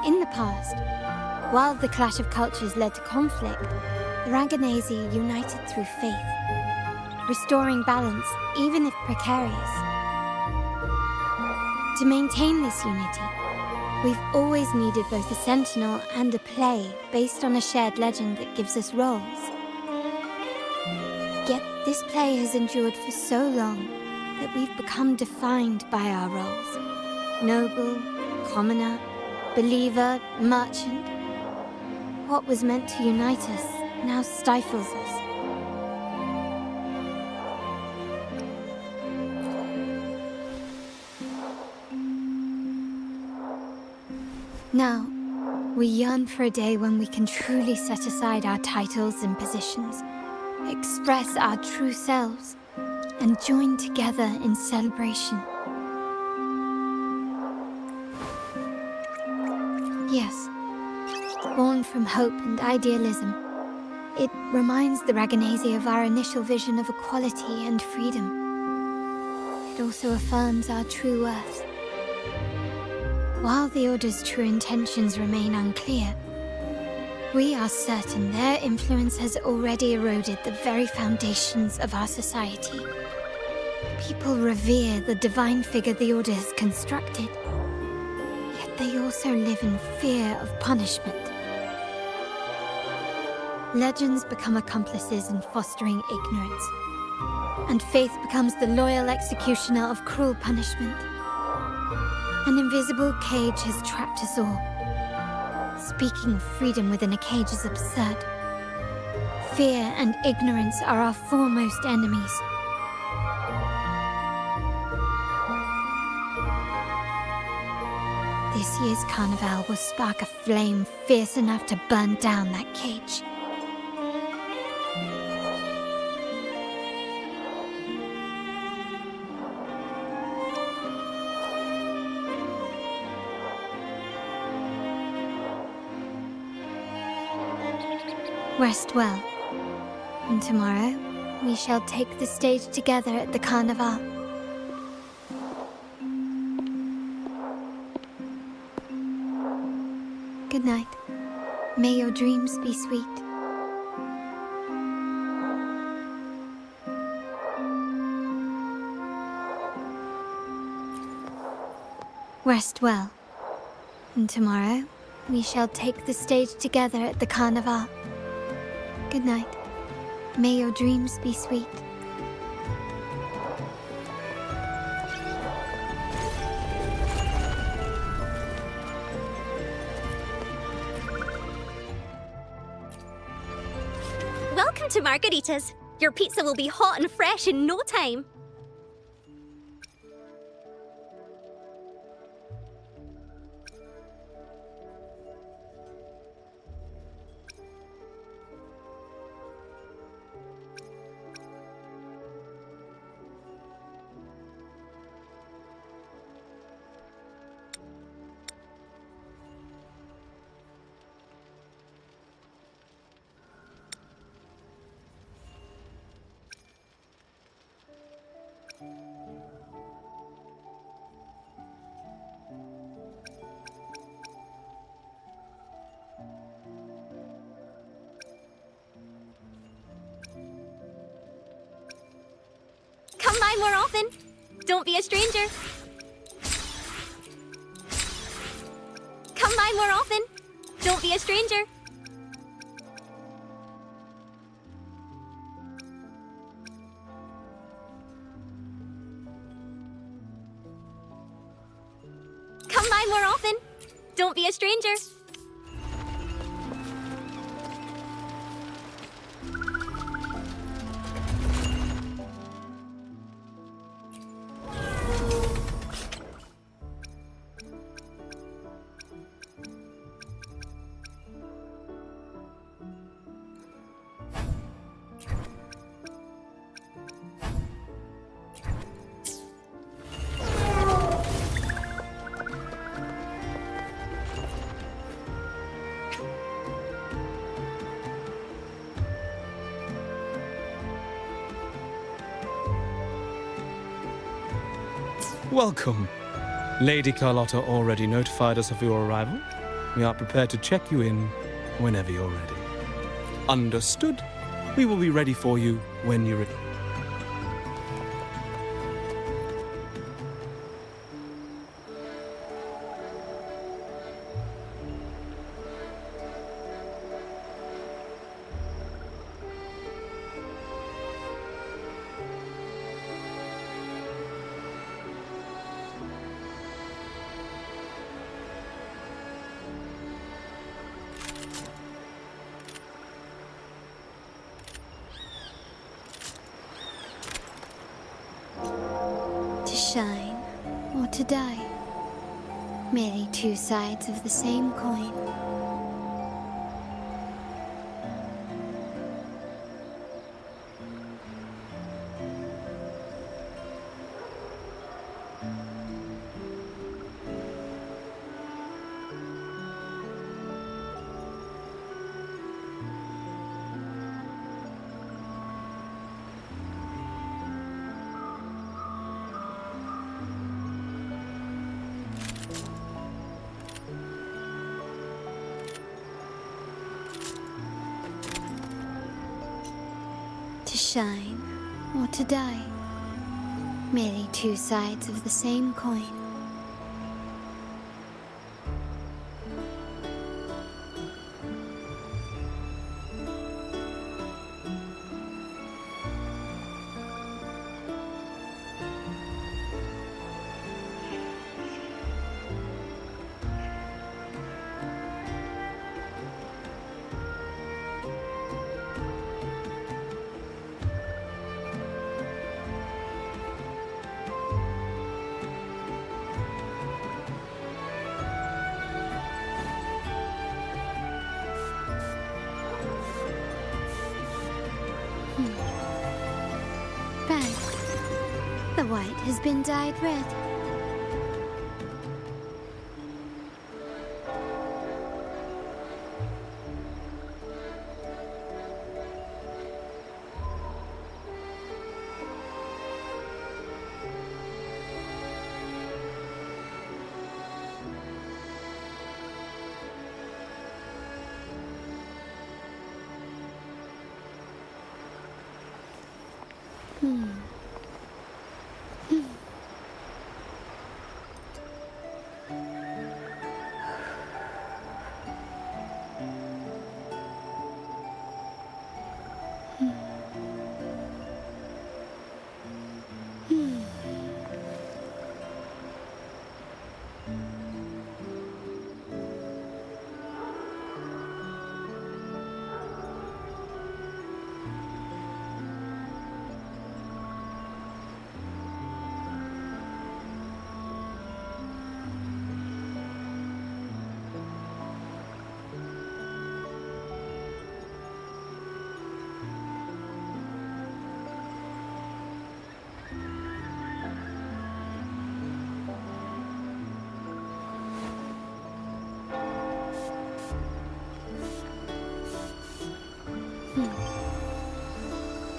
[SPEAKER 2] In the past, while the clash of cultures led to conflict, the Ragganese united through faith, restoring balance even if precarious. To maintain this unity, we've always needed both a sentinel and a play based on a shared legend that gives us roles. Yet this play has endured for so long that we've become defined by our roles. Noble, commoner, believer, merchant. What was meant to unite us now stifles us. Now, we yearn for a day when we can truly set aside our titles and positions, express our true selves, and join together in celebration. Yes, born from hope and idealism, it reminds the Ragganese of our initial vision of equality and freedom. It also affirms our true worth. While the Order's true intentions remain unclear, we are certain their influence has already eroded the very foundations of our society. People revere the divine figure the Order has constructed, yet they also live in fear of punishment. Legends become accomplices in fostering ignorance, and faith becomes the loyal executioner of cruel punishment. An invisible cage has trapped us all. Speaking of freedom within a cage is absurd. Fear and ignorance are our foremost enemies. This year's carnival will spark a flame fierce enough to burn down that cage. Rest well, and tomorrow we shall take the stage together at the carnival. Good night. May your dreams be sweet. Rest well. And tomorrow, we shall take the stage together at the Carnival. Good night. May your dreams be sweet.
[SPEAKER 3] Welcome to Margaritas. Your pizza will be hot and fresh in no time. Come by more often. Don't be a stranger. Come by more often. Don't be a stranger. Come by more often. Don't be a stranger.
[SPEAKER 18] Welcome. Lady Carlotta already notified us of your arrival. We are prepared to check you in whenever you're ready. Understood. We will be ready for you when you're ready.
[SPEAKER 2] To shine or to die. Merely two sides of the same coin. To shine or to die. Merely two sides of the same coin. Red. The white has been dyed red.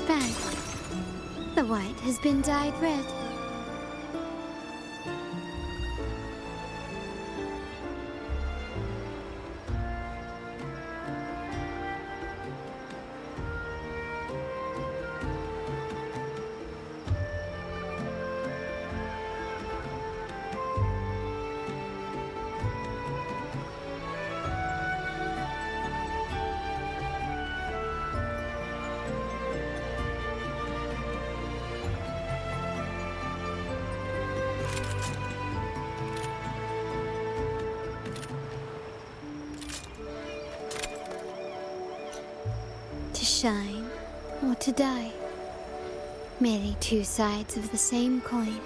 [SPEAKER 2] Bad. The white has been dyed red. To shine or to die. Merely two sides of the same coin.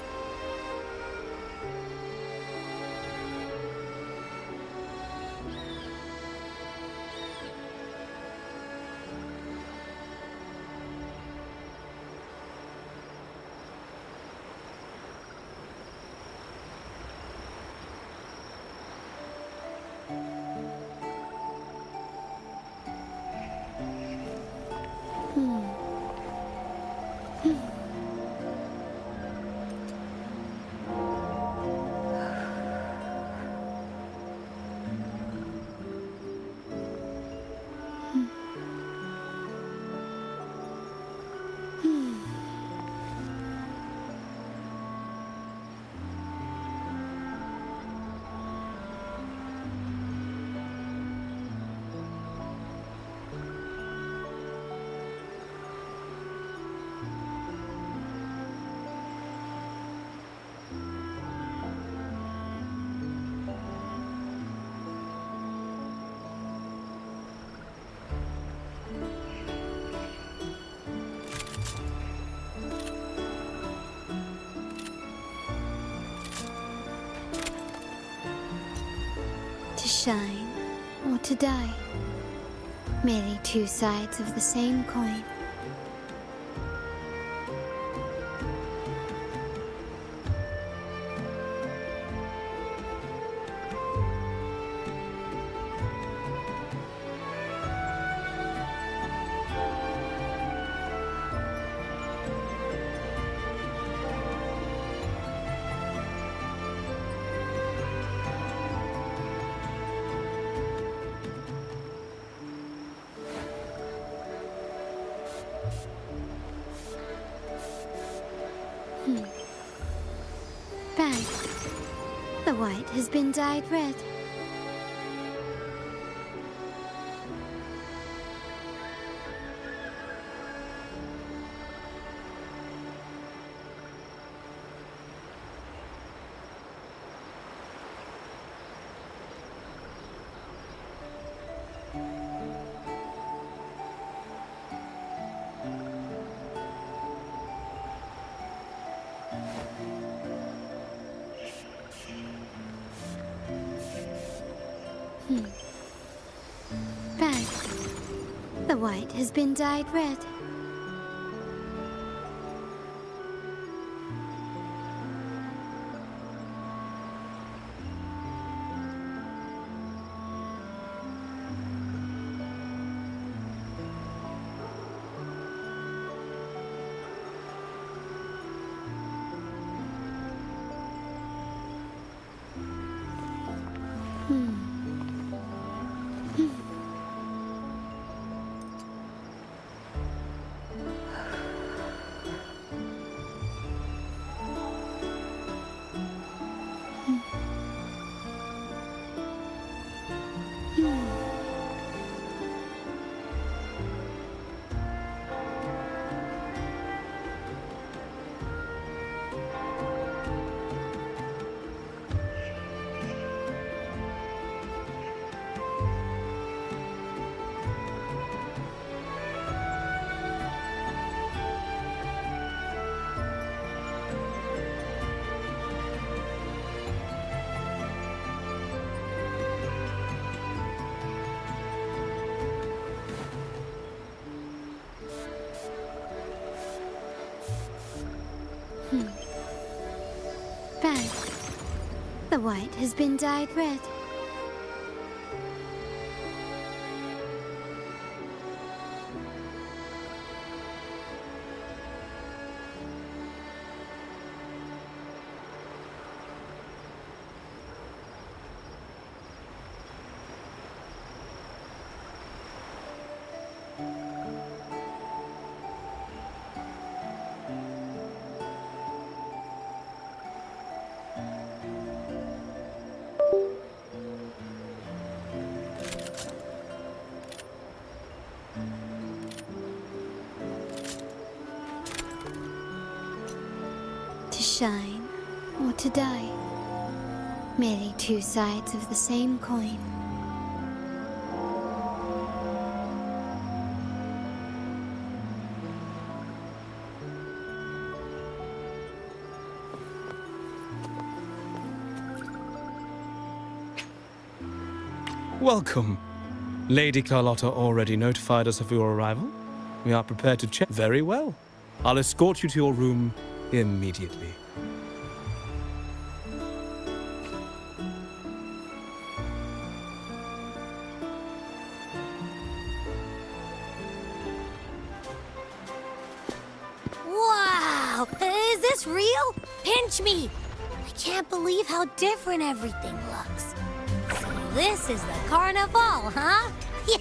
[SPEAKER 2] To shine or to die. Merely two sides of the same coin. Bad. The white has been dyed red. Bad. The white has been dyed red. The white has been dyed red. To shine or to die. Merely two sides of the same coin.
[SPEAKER 18] Welcome. Lady Carlotta already notified us of your arrival. We are prepared to check. Very well. I'll escort you to your room immediately.
[SPEAKER 3] Wow! Is this real? Pinch me! I can't believe how different everything looks. So this is the carnival, huh? Yeah!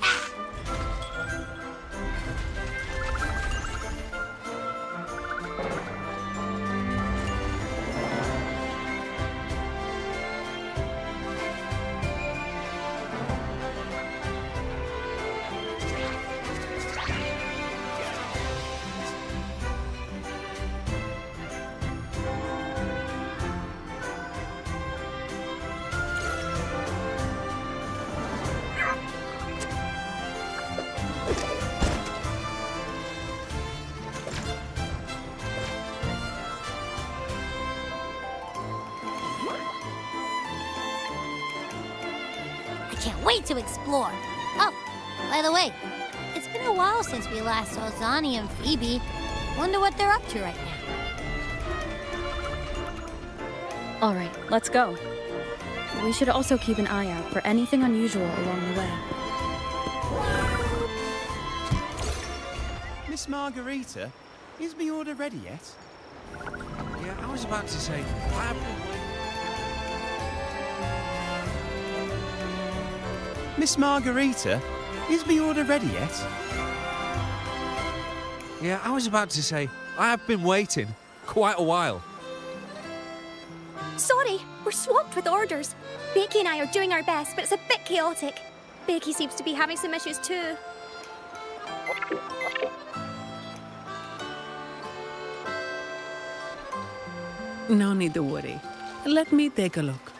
[SPEAKER 3] Can't wait to explore. Oh, by the way, it's been a while since we last saw Zani and Phoebe. Wonder what they're up to right now.
[SPEAKER 16] All right, let's go. We should also keep an eye out for anything unusual along the way.
[SPEAKER 19] Miss Margarita, is my order ready yet? Yeah, I was about to say, Miss Margarita, is my order ready yet? Yeah, I was about to say, I have been waiting quite a while.
[SPEAKER 20] Sorry, we're swamped with orders. Becky and I are doing our best, but it's a bit chaotic. Becky seems to be having some issues too.
[SPEAKER 21] No need to worry. Let me take a look.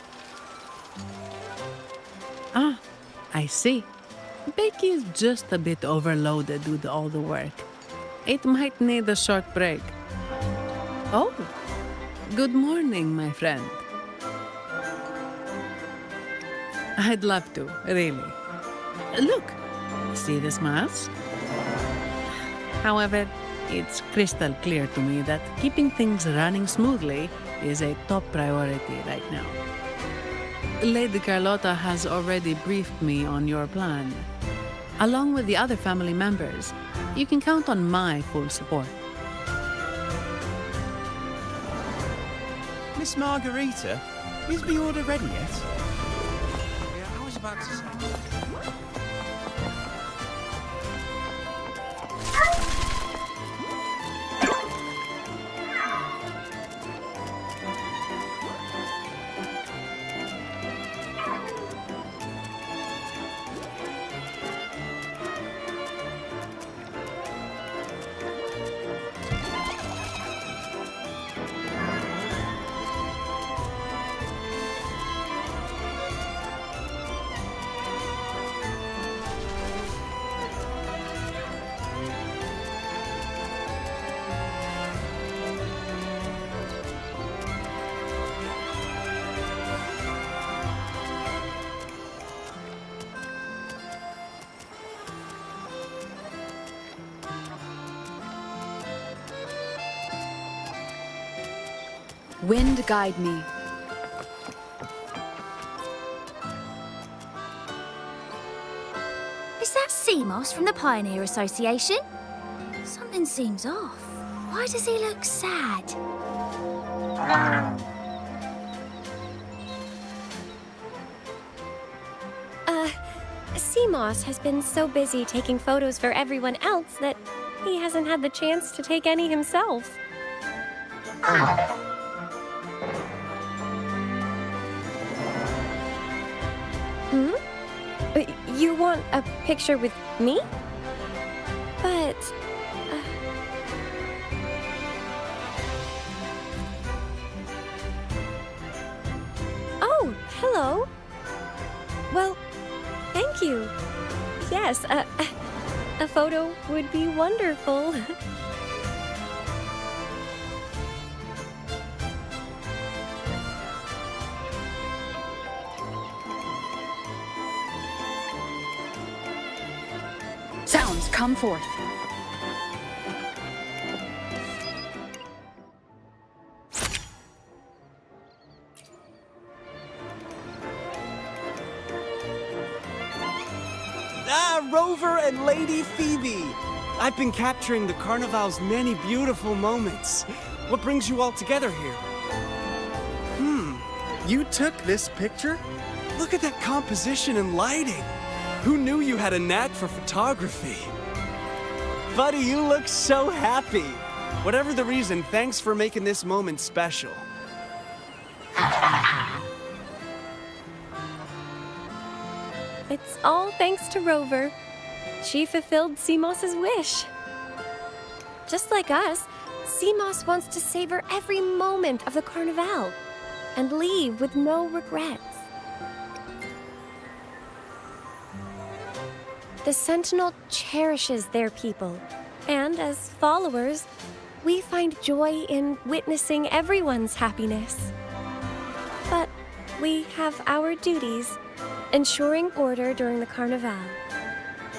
[SPEAKER 21] Ah, I see. Becky is just a bit overloaded with all the work. It might need a short break. Oh, good morning, my friend. I'd love to, really. Look, see this mask? However, it's crystal clear to me that keeping things running smoothly is a top priority right now. Lady Carlotta has already briefed me on your plan. Along with the other family members, you can count on my full support.
[SPEAKER 19] Miss Margarita, is my order ready yet? Yeah, I was about to say.
[SPEAKER 16] Wind guide me.
[SPEAKER 7] Is that Seamoss from the Pioneer Association? Something seems off. Why does he look sad?
[SPEAKER 20] Seamoss has been so busy taking photos for everyone else that he hasn't had the chance to take any himself. Hmm? You want a picture with me? But... Oh, hello. Well, thank you. Yes, a photo would be wonderful.
[SPEAKER 16] Sounds, come forth.
[SPEAKER 8] Rover and Lady Phoebe! I've been capturing the Carnival's many beautiful moments. What brings you all together here?
[SPEAKER 4] You took this picture?
[SPEAKER 8] Look at that composition and lighting. Who knew you had a knack for photography? Buddy, you look so happy. Whatever the reason, thanks for making this moment special.
[SPEAKER 20] It's all thanks to Rover. She fulfilled Seamoss's wish. Just like us, Seamoss wants to savor every moment of the Carnival and leave with no regrets. The Sentinel cherishes their people, and as followers, we find joy in witnessing everyone's happiness. But we have our duties, ensuring order during the Carnival.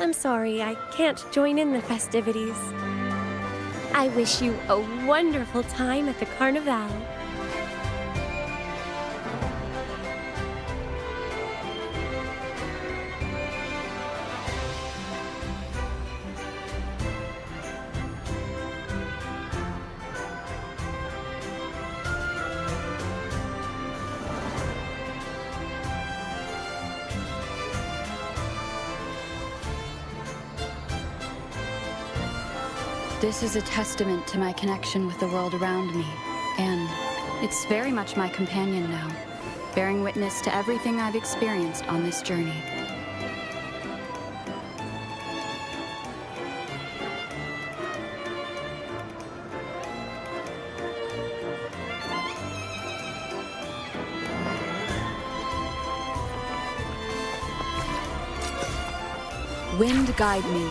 [SPEAKER 20] I'm sorry I can't join in the festivities. I wish you a wonderful time at the Carnival.
[SPEAKER 16] This is a testament to my connection with the world around me, and it's very much my companion now, bearing witness to everything I've experienced on this journey. Wind guide me.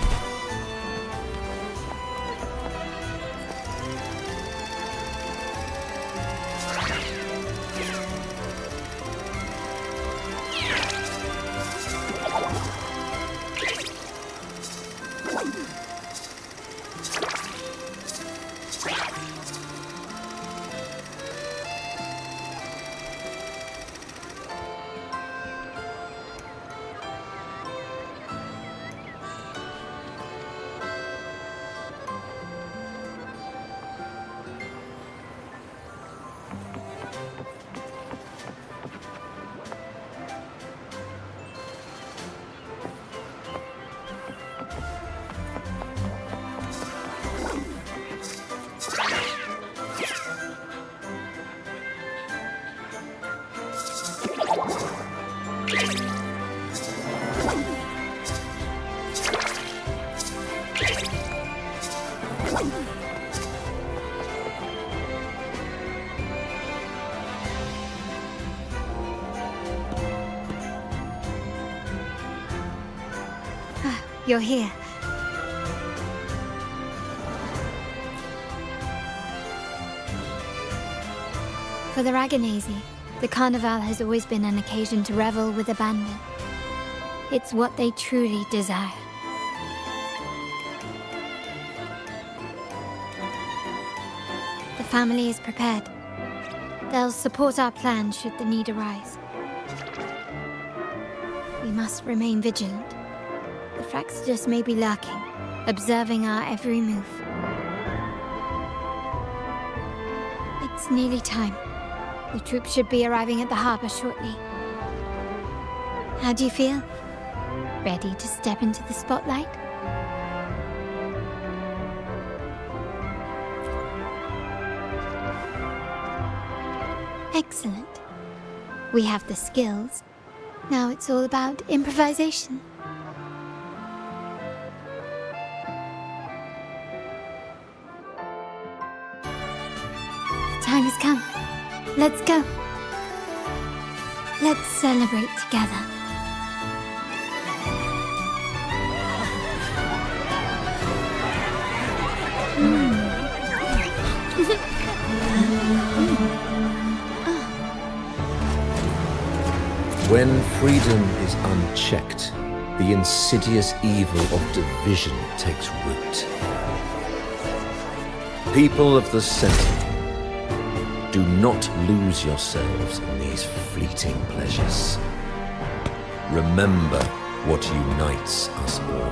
[SPEAKER 2] You're here. For the Raganazi, the Carnival has always been an occasion to revel with abandon. It's what they truly desire. The family is prepared. They'll support our plan should the need arise. We must remain vigilant. The Fraxidus may be lurking, observing our every move. It's nearly time. The troops should be arriving at the harbor shortly. How do you feel? Ready to step into the spotlight? Excellent. We have the skills. Now it's all about improvisation. The time has come. Let's go. Let's celebrate together.
[SPEAKER 11] When freedom is unchecked, the insidious evil of division takes root. People of the Sentinel, do not lose yourselves in these fleeting pleasures. Remember what unites us all.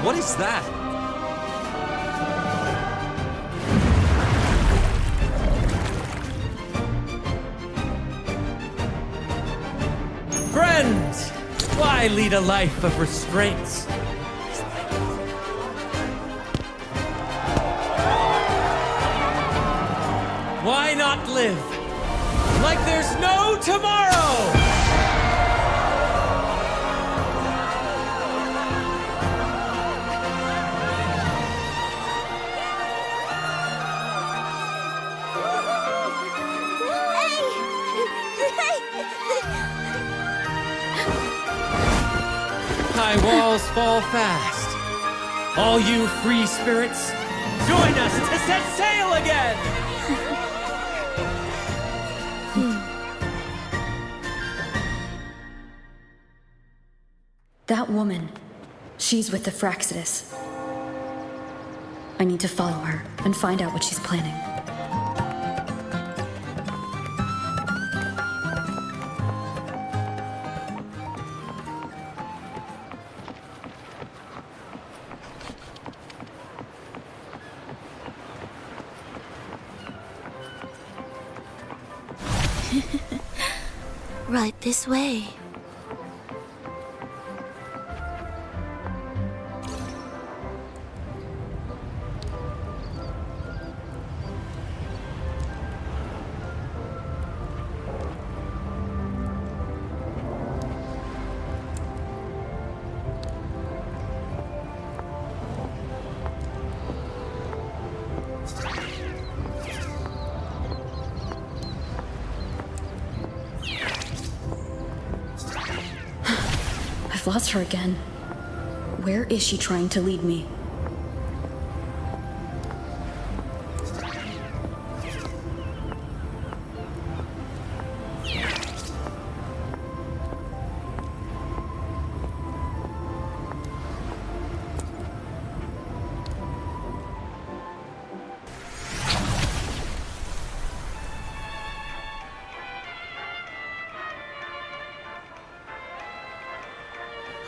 [SPEAKER 9] What is that? Friends! Why lead a life of restraints? Why not live like there's no tomorrow? High walls fall fast. All you free spirits, join us to set sail again!
[SPEAKER 16] That woman, she's with the Fraxidus. I need to follow her and find out what she's planning.
[SPEAKER 7] Right this way.
[SPEAKER 16] I've lost her again. Where is she trying to lead me?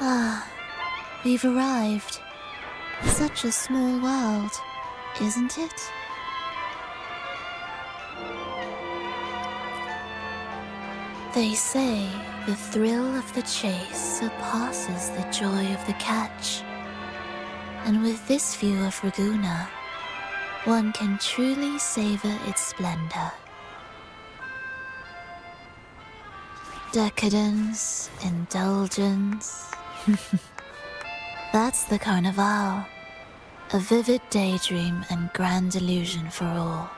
[SPEAKER 7] Ah, we've arrived. Such a small world, isn't it? They say the thrill of the chase surpasses the joy of the catch. And with this view of Ragusa, one can truly savor its splendor. Decadence, indulgence. That's the Carnival. A vivid daydream and grand illusion for all.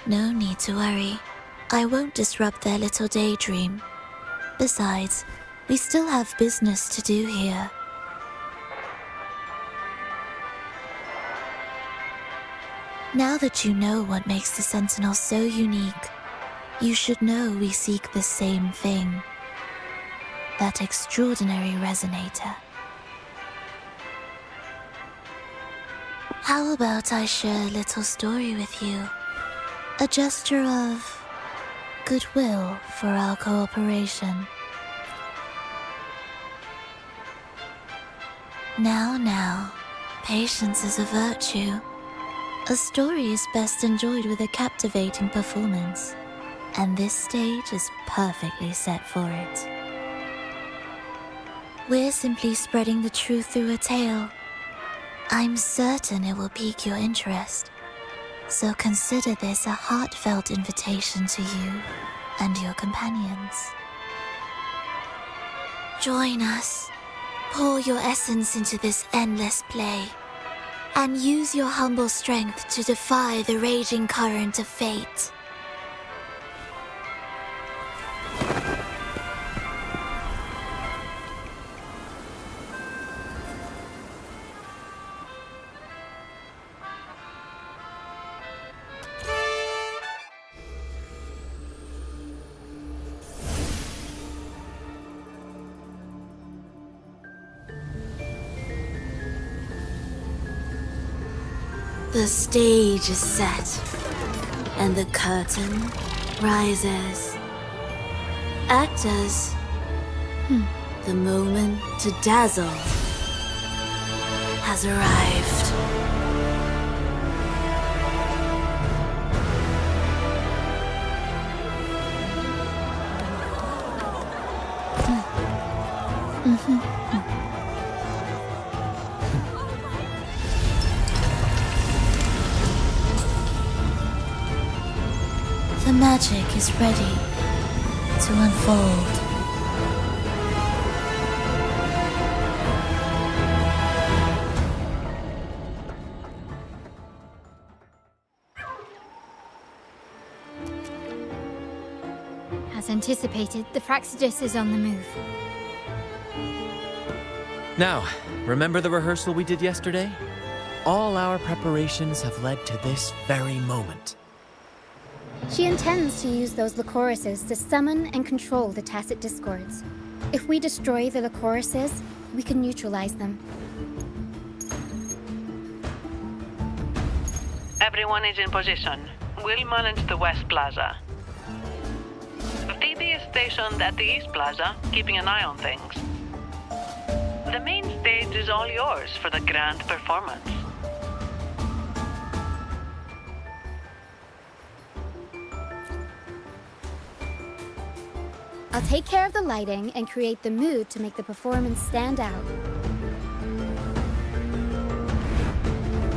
[SPEAKER 7] No need to worry. I won't disrupt their little daydream. Besides, we still have business to do here. Now that you know what makes the Sentinel so unique, You should know we seek the same thing. That extraordinary resonator. How about I share a little story with you? A gesture of goodwill for our cooperation. Now, patience is a virtue. A story is best enjoyed with a captivating performance, and this stage is perfectly set for it. We're simply spreading the truth through a tale. I'm certain it will pique your interest, so consider this a heartfelt invitation to you and your companions. Join us. Pour your essence into this endless play, and use your humble strength to defy the raging current of fate. The stage is set, and the curtain rises. Actors, the moment to dazzle has arrived. The magic is ready to unfold.
[SPEAKER 2] As anticipated, the Praxidus is on the move.
[SPEAKER 9] Now, remember the rehearsal we did yesterday? All our preparations have led to this very moment.
[SPEAKER 1] She intends to use those Lycorises to summon and control the Tacit Discords. If we destroy the Lycorises, we can neutralize them.
[SPEAKER 5] Everyone is in position. We'll manage the West Plaza. Phoebe is stationed at the East Plaza, keeping an eye on things. The main stage is all yours for the grand performance.
[SPEAKER 1] I'll take care of the lighting and create the mood to make the performance stand out.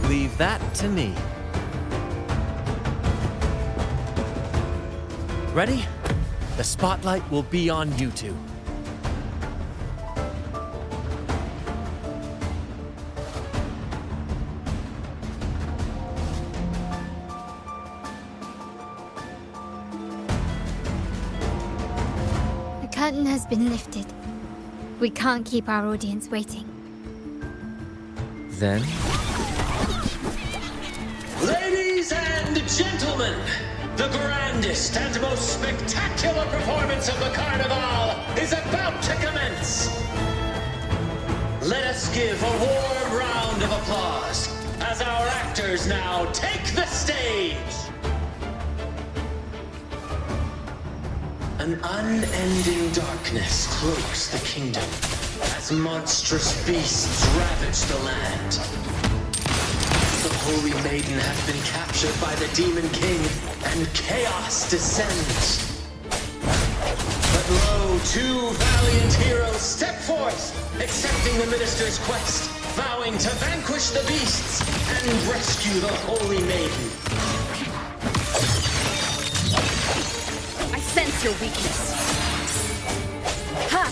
[SPEAKER 9] Leave that to me. Ready? The spotlight will be on you two.
[SPEAKER 2] The curtain has been lifted. We can't keep our audience waiting.
[SPEAKER 9] Then?
[SPEAKER 11] Ladies and gentlemen, the grandest and most spectacular performance of the Carnival is about to commence. Let us give a warm round of applause as our actors now take the stage. An unending darkness cloaks the kingdom as monstrous beasts ravage the land. The Holy Maiden has been captured by the Demon King, and chaos descends. But lo, two valiant heroes step forth, accepting the Minister's quest, vowing to vanquish the beasts and rescue the Holy Maiden.
[SPEAKER 17] I sense your weakness. Ha!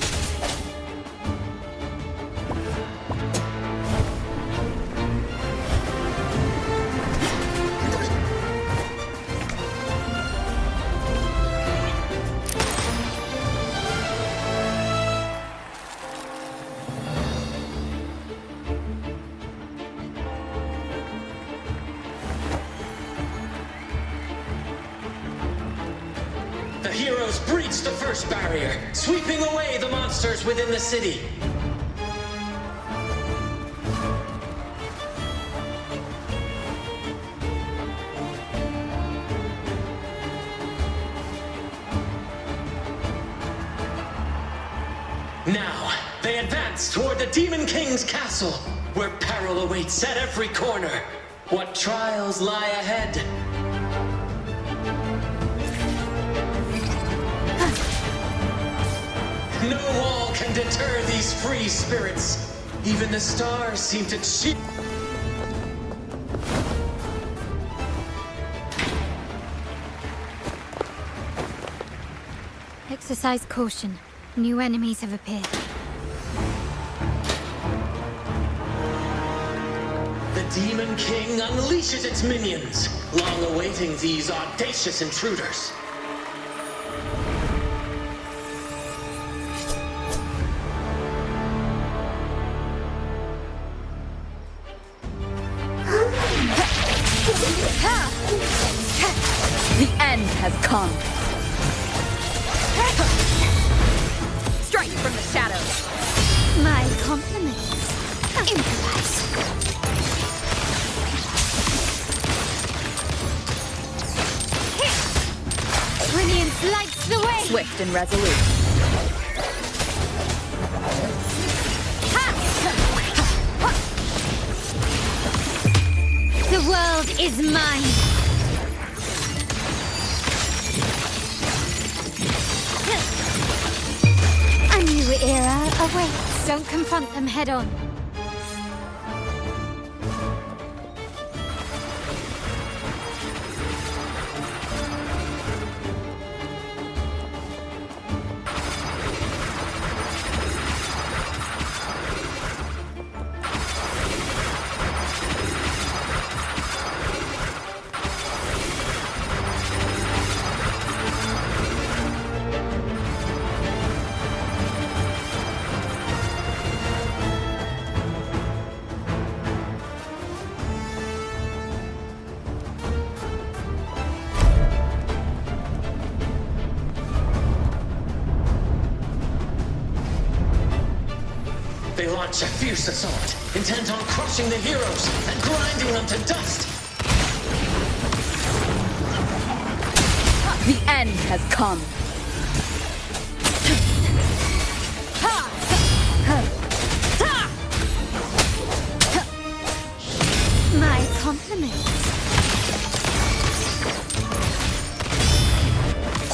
[SPEAKER 6] heroes breached the first barrier, sweeping away the monsters within the city. Now, they advance toward the Demon King's castle, where peril awaits at every corner. What trials lie ahead? No wall can deter these free spirits. Even the stars seem to cheer.
[SPEAKER 2] Exercise caution. New enemies have appeared.
[SPEAKER 6] The Demon King unleashes its minions, long awaiting these audacious intruders.
[SPEAKER 16] The end has come. Strike from the shadows.
[SPEAKER 2] My compliments. Improvise. Brilliance lights the way.
[SPEAKER 16] Swift and resolute.
[SPEAKER 2] The world is mine. A new era awaits. Don't confront them head on.
[SPEAKER 6] They launch a fierce assault, intent on crushing the heroes and grinding them to dust.
[SPEAKER 16] The end has come.
[SPEAKER 2] My compliments.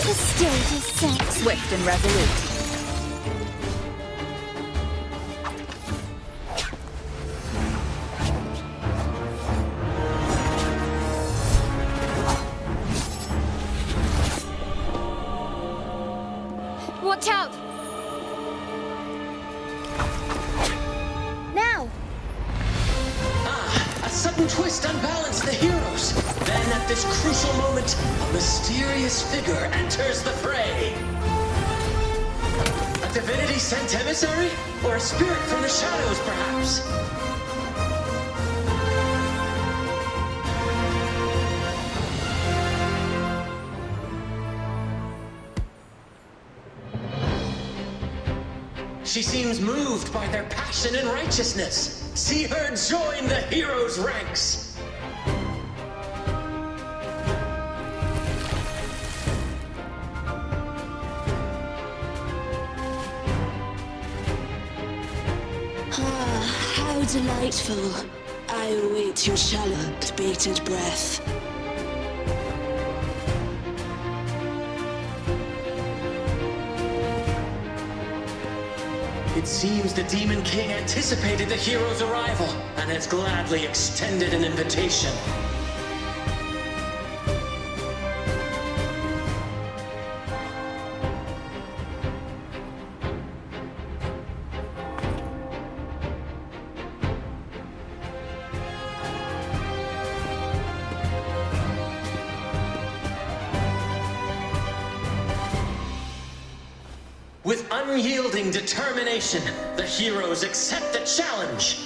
[SPEAKER 2] The stage is set.
[SPEAKER 16] Swift and resolute.
[SPEAKER 2] Watch out!
[SPEAKER 1] Now!
[SPEAKER 6] A sudden twist unbalanced the heroes. Then at this crucial moment, a mysterious figure enters the fray. A divinity sent emissary? Or a spirit from the shadows, perhaps? She seems moved by their passion and righteousness. See her join the heroes' ranks.
[SPEAKER 22] Ah, how delightful. I await your shallow, bated breath.
[SPEAKER 6] It seems the Demon King anticipated the hero's arrival and has gladly extended an invitation. With unyielding determination, the heroes accept the challenge.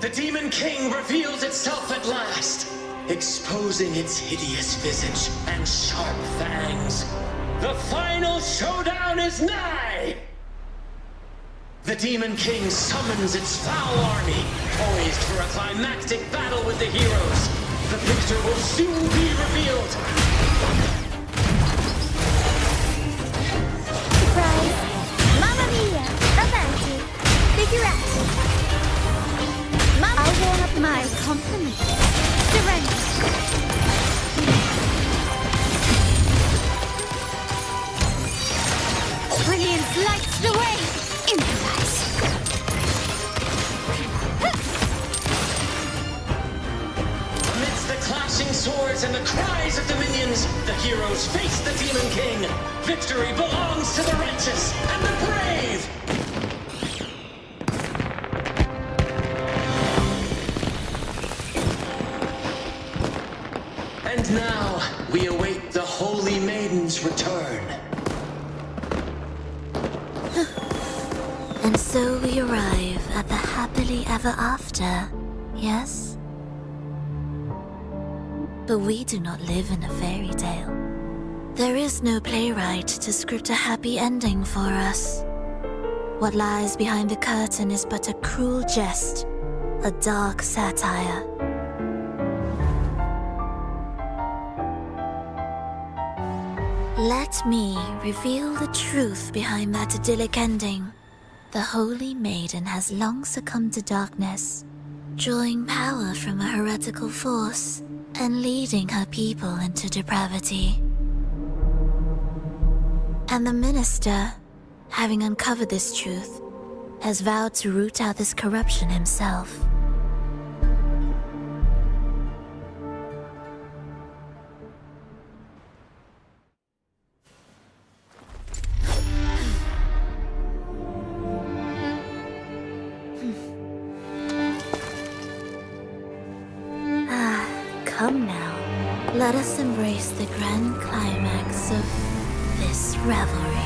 [SPEAKER 6] The Demon King reveals itself at last, exposing its hideous visage and sharp fangs. The final showdown is nigh! The Demon King summons its foul army, poised for a climactic battle with the heroes. The victor will soon be revealed.
[SPEAKER 1] Surprise! Mamma mia! Avanti! Figurati! Mamma!
[SPEAKER 2] I warm up my compliments. Surrender! Brilliance lights the way! Improvise!
[SPEAKER 6] Amidst the clashing swords and the cries of the minions, the heroes face the Demon King. Victory belongs to the righteous and the brave! And now, we await the Holy Maiden's return.
[SPEAKER 13] And so we arrive at the happily ever after, yes? But we do not live in a fairy tale. There is no playwright to script a happy ending for us. What lies behind the curtain is but a cruel jest, a dark satire. Let me reveal the truth behind that idyllic ending. The Holy Maiden has long succumbed to darkness, drawing power from a heretical force and leading her people into depravity. And the minister, having uncovered this truth, has vowed to root out this corruption himself. Come now, let us embrace the grand climax of this revelry.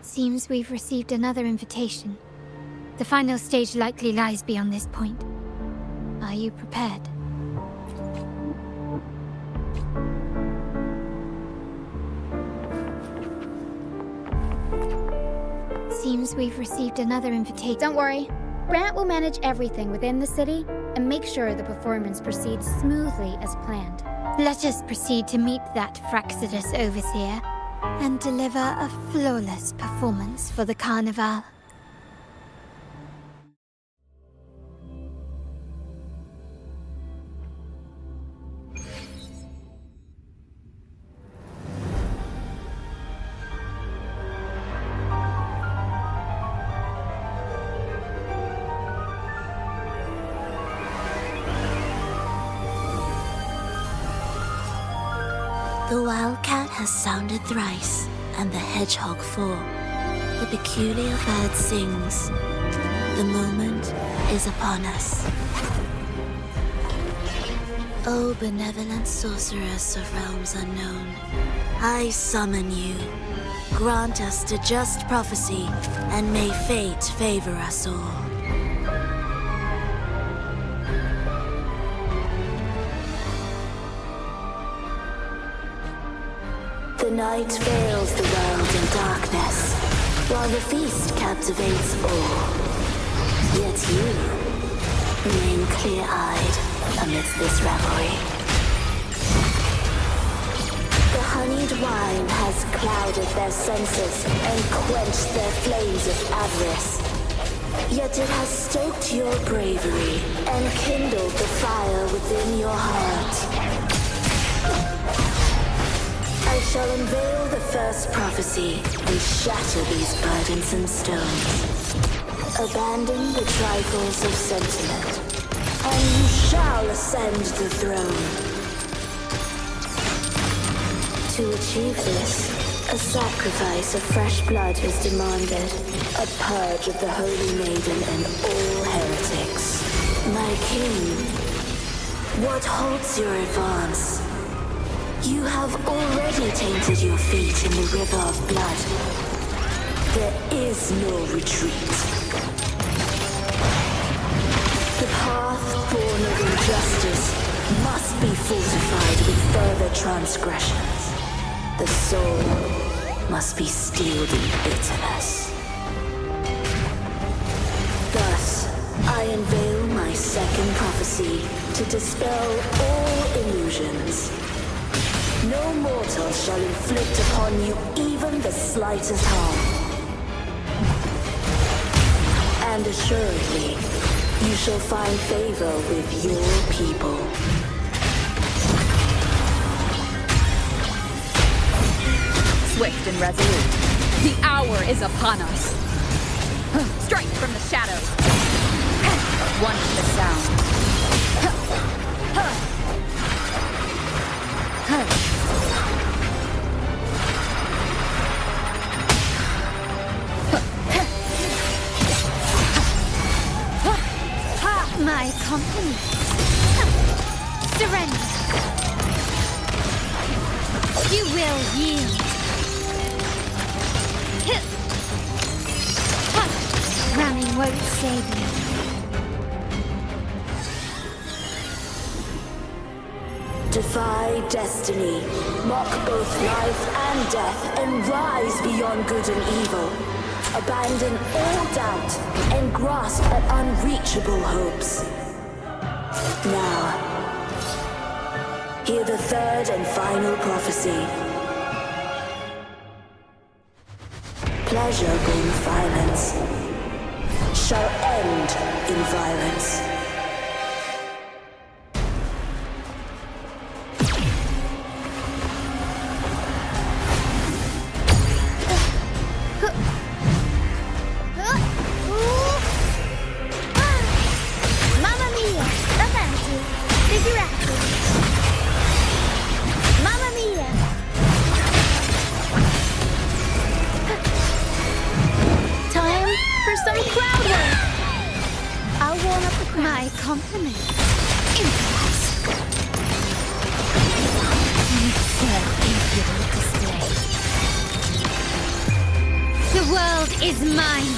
[SPEAKER 2] Seems we've received another invitation. The final stage likely lies beyond this point. Are you prepared? Seems we've received another invitation.
[SPEAKER 1] Don't worry. Brant will manage everything within the city and make sure the performance proceeds smoothly as planned.
[SPEAKER 2] Let us proceed to meet that Fraxidus overseer and deliver a flawless performance for the carnival.
[SPEAKER 13] The wildcat has sounded thrice, and the hedgehog four. The peculiar bird sings. The moment is upon us. O benevolent sorceress of realms unknown, I summon you. Grant us the just prophecy, and may fate favor us all. The night veils the world in darkness, while the feast captivates all. Yet you remain clear-eyed amidst this revelry. The honeyed wine has clouded their senses and quenched their flames of avarice. Yet it has stoked your bravery and kindled the fire within your heart.
[SPEAKER 22] I shall unveil the first prophecy and shatter these burdensome stones. Abandon the trifles of sentiment, and you shall ascend the throne. To achieve this, a sacrifice of fresh blood is demanded. A purge of the Holy Maiden and all heretics. My king, what halts your advance? You have already tainted your feet in the river of blood. There is no retreat. The path born of injustice must be fortified with further transgressions. The soul must be steeled in bitterness. Thus, I unveil my second prophecy to dispel all illusions. No mortal shall inflict upon you even the slightest harm. And assuredly, you shall find favor with your people.
[SPEAKER 14] Swift and resolute, the hour is upon us. Strike from the shadows. One with the sound.
[SPEAKER 2] My company. Surrender. You will yield. Running won't save you.
[SPEAKER 22] Defy destiny, mock both life and death, and rise beyond good and evil. Abandon all doubt and grasp at unreachable hopes. Now, hear the third and final prophecy. Pleasure born of violence shall end in violence.
[SPEAKER 1] Mamma mia! Avanti! Figurati! Mamma mia! Time for some crowd work! I'll warm up the crowd.
[SPEAKER 2] My compliment. Impulse. So impudent to stay. The world is mine.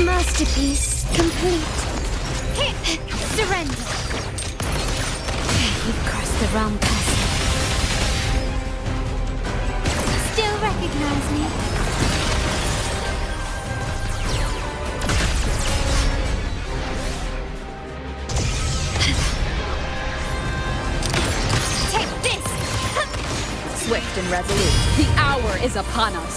[SPEAKER 2] Masterpiece complete. Surrender. You've crossed the wrong person. Still recognize me? Take this!
[SPEAKER 14] Swift and resolute, the hour is upon us.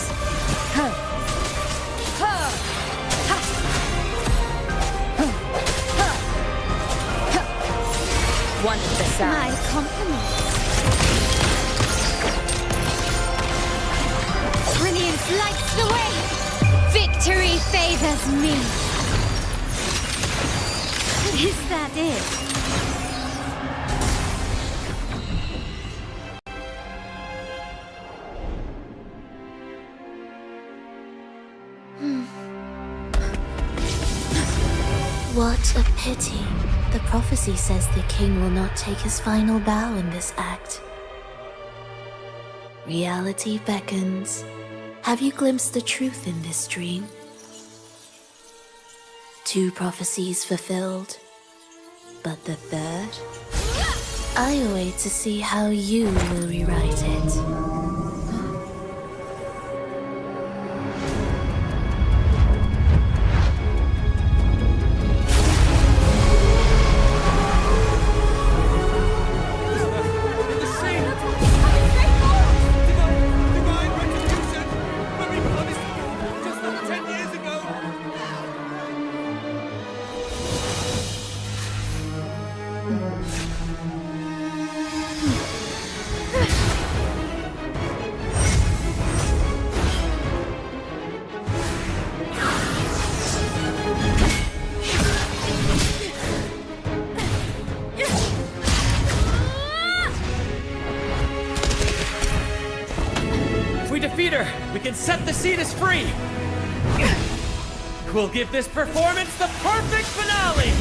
[SPEAKER 14] One with the sound.
[SPEAKER 2] My compliments. Brilliance lights the way. Victory favors me. Is that it?
[SPEAKER 13] What a pity. The prophecy says the king will not take his final bow in this act. Reality beckons. Have you glimpsed the truth in this dream? 2 prophecies fulfilled, but the third? I await to see how you will rewrite it.
[SPEAKER 9] defeat her, we can set the Cetus free! We'll give this performance the perfect finale!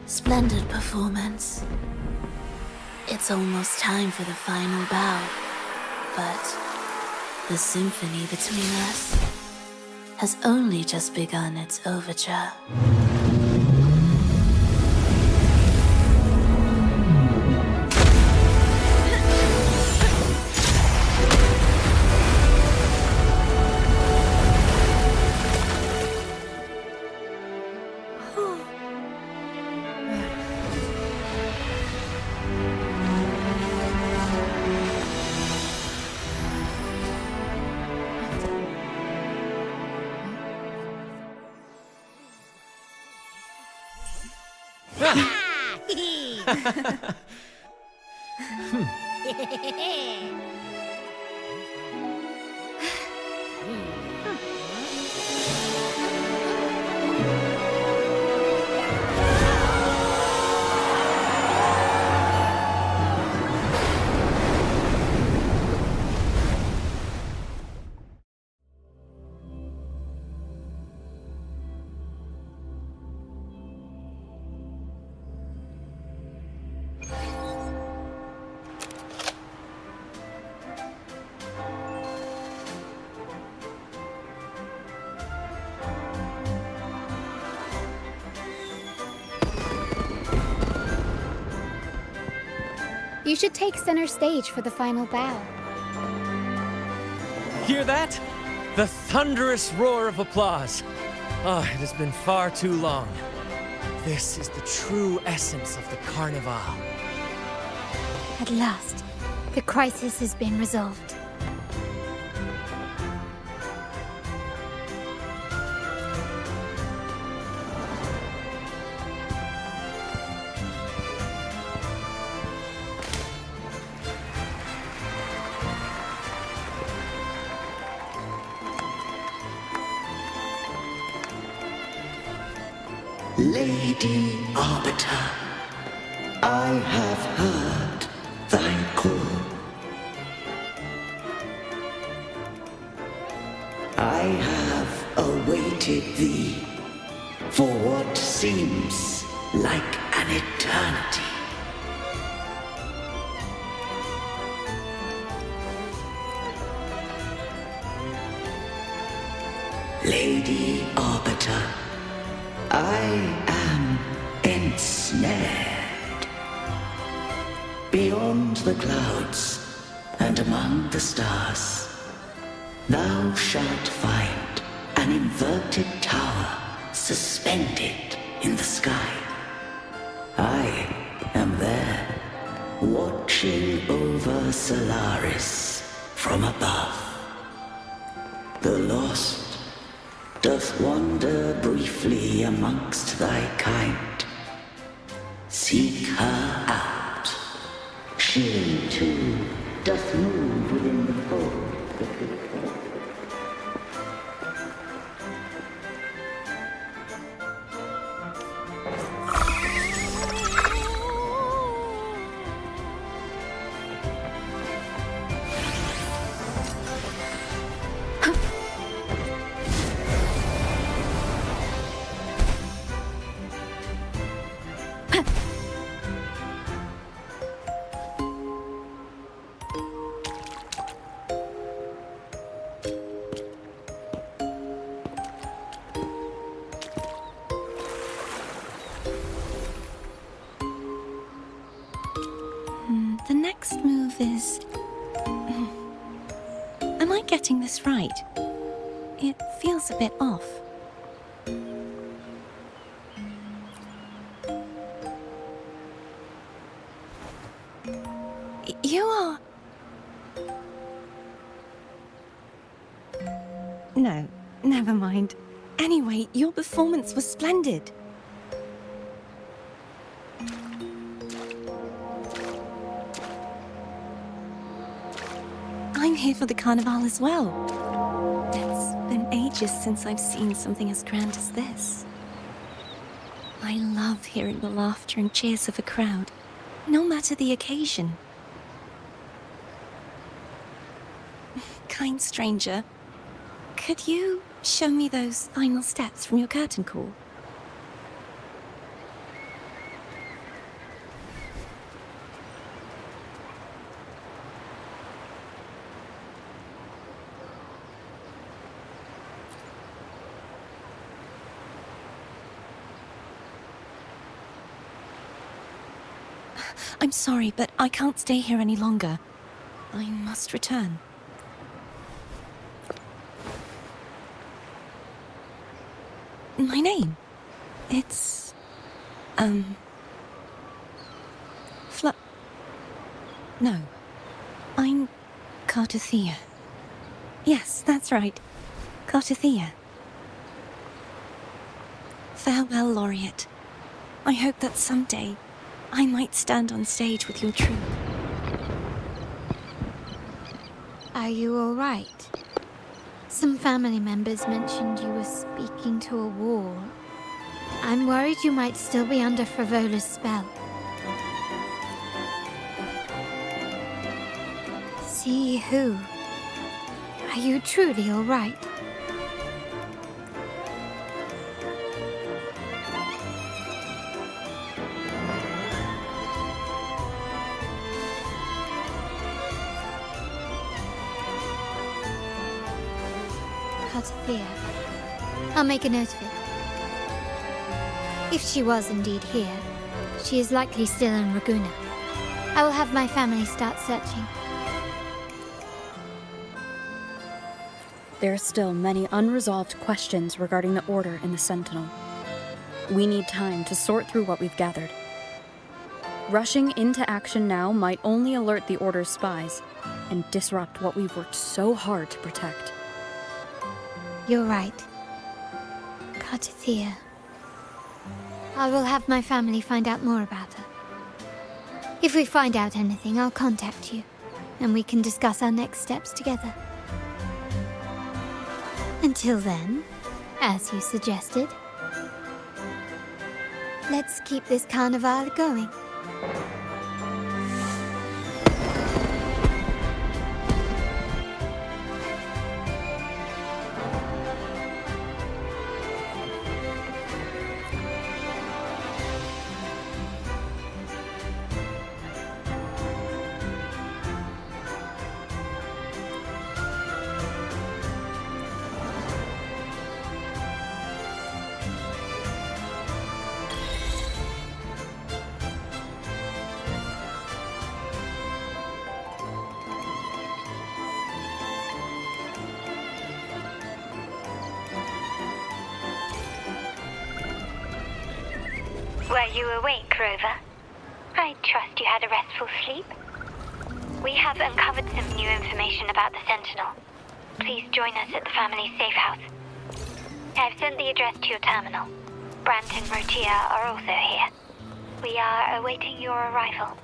[SPEAKER 13] Splendid performance. It's almost time for the final bow, but the symphony between us has only just begun its overture.
[SPEAKER 1] You should take center stage for the final bow.
[SPEAKER 9] Hear that? The thunderous roar of applause. Oh, it has been far too long. This is the true essence of the Carnival.
[SPEAKER 1] At last, the crisis has been resolved.
[SPEAKER 6] Lady Arbiter, I have heard thy call. I have awaited thee for what seems like an eternity. Lady Arbiter, I am ensnared. Beyond the clouds and among the stars, thou shalt find an inverted tower suspended in the sky. I am there, watching over Solaris from above. The lost doth wander briefly amongst thy kind. Seek her out. She, too, doth move within the fold.
[SPEAKER 10] The next move is... Am I getting this right? It feels a bit off. Anyway, your performance was splendid. I'm here for the carnival as well. It's been ages since I've seen something as grand as this. I love hearing the laughter and cheers of a crowd, no matter the occasion. Kind stranger, could you show me those final steps from your curtain call? I'm sorry, but I can't stay here any longer. I must return. My name? It's... No. I'm Cartothea. Yes, that's right. Cartothea. Farewell, Laureate. I hope that someday I might stand on stage with your troupe.
[SPEAKER 2] Are you all right? Some family members mentioned you were speaking to a wall. I'm worried you might still be under Frivola's spell. See who? Are you truly all right? Cartothea. I'll make a note of it. If she was indeed here, she is likely still in Ragusa. I will have my family start searching.
[SPEAKER 16] There are still many unresolved questions regarding the Order and the Sentinel. We need time to sort through what we've gathered. Rushing into action now might only alert the Order's spies and disrupt what we've worked so hard to protect.
[SPEAKER 2] You're right. Cartothea. I will have my family find out more about her. If we find out anything, I'll contact you, and we can discuss our next steps together. Until then, as you suggested, let's keep this carnival going.
[SPEAKER 12] Were you awake, Rover? I trust you had a restful sleep. We have uncovered some new information about the Sentinel. Please join us at the family's safe house. I've sent the address to your terminal. Brant and Rotia are also here. We are awaiting your arrival.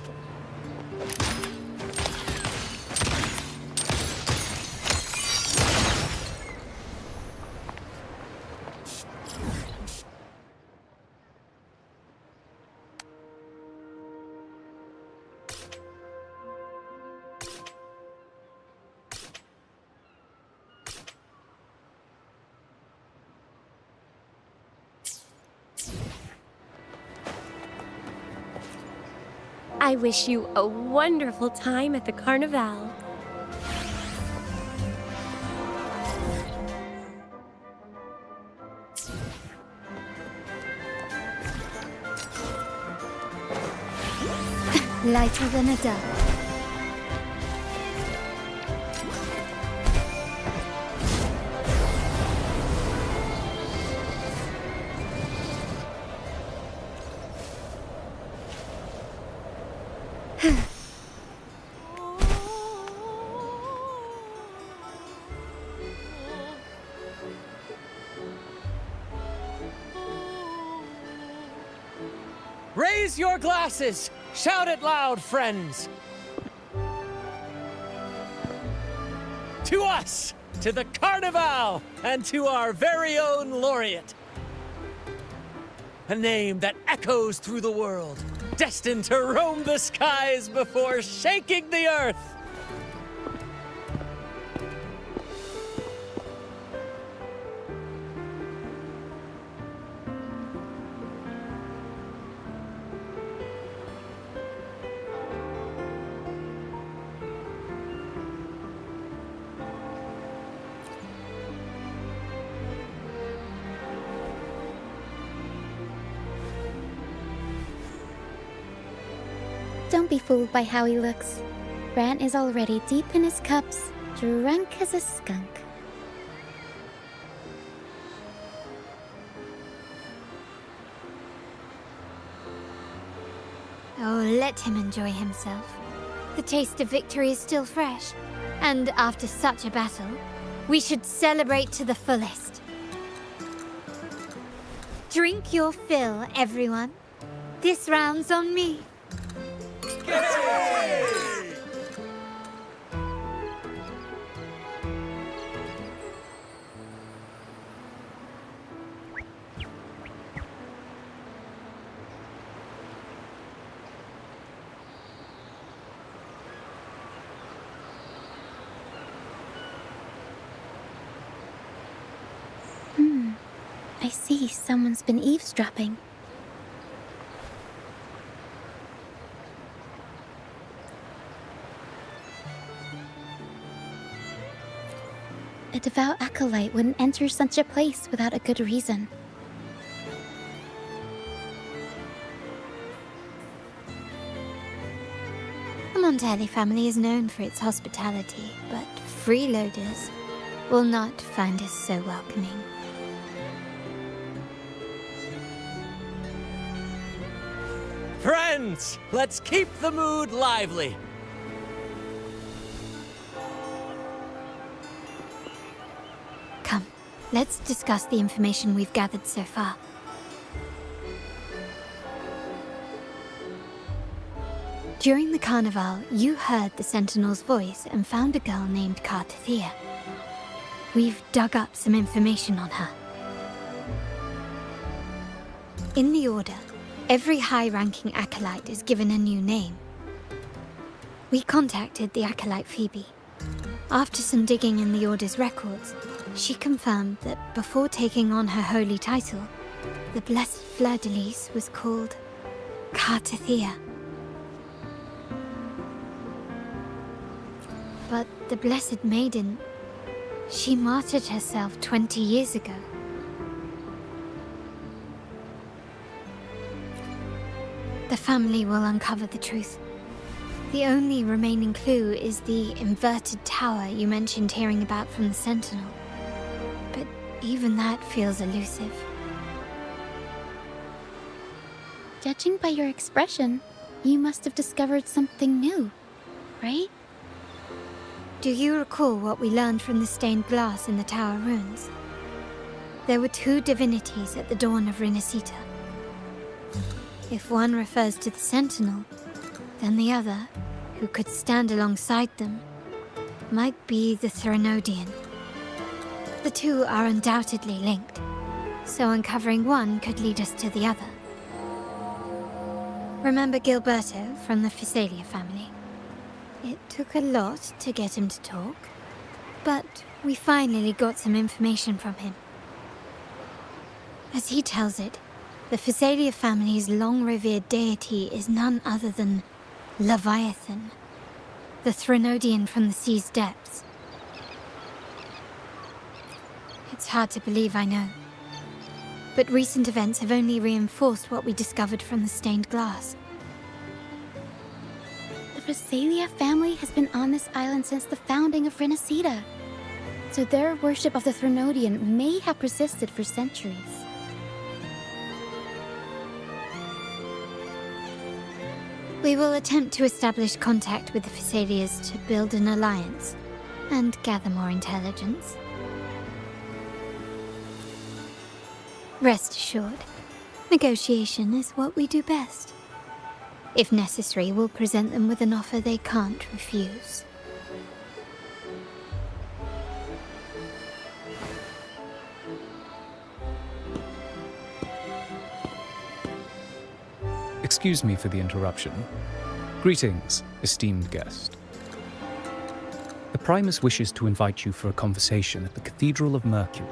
[SPEAKER 20] I wish you a wonderful time at the carnival.
[SPEAKER 2] Lighter than a dove.
[SPEAKER 9] Raise your glasses! Shout it loud, friends! To us! To the Carnival! And to our very own laureate! A name that echoes through the world, destined to roam the skies before shaking the earth!
[SPEAKER 1] Don't be fooled by how he looks. Brant is already deep in his cups, drunk as a skunk.
[SPEAKER 2] Oh, let him enjoy himself. The taste of victory is still fresh, and after such a battle, we should celebrate to the fullest. Drink your fill, everyone. This round's on me.
[SPEAKER 1] I see someone's been eavesdropping. A devout acolyte wouldn't enter such a place without a good reason.
[SPEAKER 2] The Montelli family is known for its hospitality, but freeloaders will not find us so welcoming.
[SPEAKER 9] Friends, let's keep the mood lively.
[SPEAKER 2] Come, let's discuss the information we've gathered so far. During the carnival, you heard the Sentinel's voice and found a girl named Cartathea. We've dug up some information on her. In the Order, every high-ranking acolyte is given a new name. We contacted the acolyte Phoebe. After some digging in the Order's records, she confirmed that before taking on her holy title, the Blessed Fleur-de-Lis was called Cartathea. But the Blessed Maiden, she martyred herself 20 years ago. The family will uncover the truth. The only remaining clue is the inverted tower you mentioned hearing about from the Sentinel. But even that feels elusive.
[SPEAKER 1] Judging by your expression, you must have discovered something new, right?
[SPEAKER 2] Do you recall what we learned from the stained glass in the tower ruins? There were two divinities at the dawn of Rinascita. If one refers to the Sentinel, then the other, who could stand alongside them, might be the Threnodian. The two are undoubtedly linked, so uncovering one could lead us to the other. Remember Gilberto from the Physalia family? It took a lot to get him to talk, but we finally got some information from him. As he tells it, the Physalia family's long-revered deity is none other than Leviathan, the Threnodian from the sea's depths. It's hard to believe, I know. But recent events have only reinforced what we discovered from the stained glass.
[SPEAKER 1] The Physalia family has been on this island since the founding of Rinascita, so their worship of the Threnodian may have persisted for centuries.
[SPEAKER 2] We will attempt to establish contact with the Physalias to build an alliance and gather more intelligence. Rest assured, Negotiation is what we do best. If necessary, we'll present them with an offer they can't refuse.
[SPEAKER 15] Excuse me for the interruption. Greetings, esteemed guest. The Primus wishes to invite you for a conversation at the Cathedral of Mercury.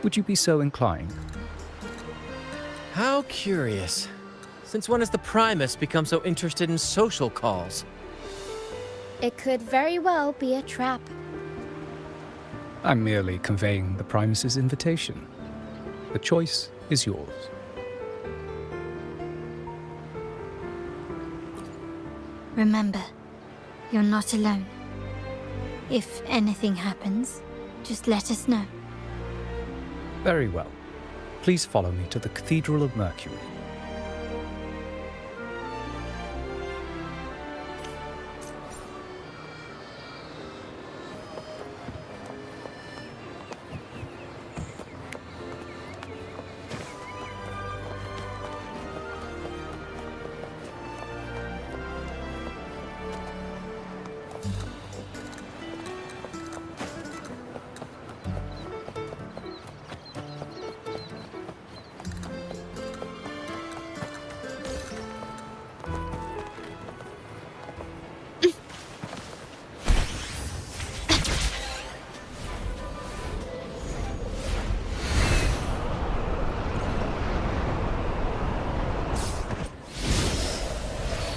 [SPEAKER 15] Would you be so inclined?
[SPEAKER 9] How curious. Since when has the Primus become so interested in social calls?
[SPEAKER 1] It could very well be a trap.
[SPEAKER 15] I'm merely conveying the Primus's invitation. The choice is yours.
[SPEAKER 2] Remember, you're not alone. If anything happens, just let us know.
[SPEAKER 15] Very well. Please follow me to the Cathedral of Mercury.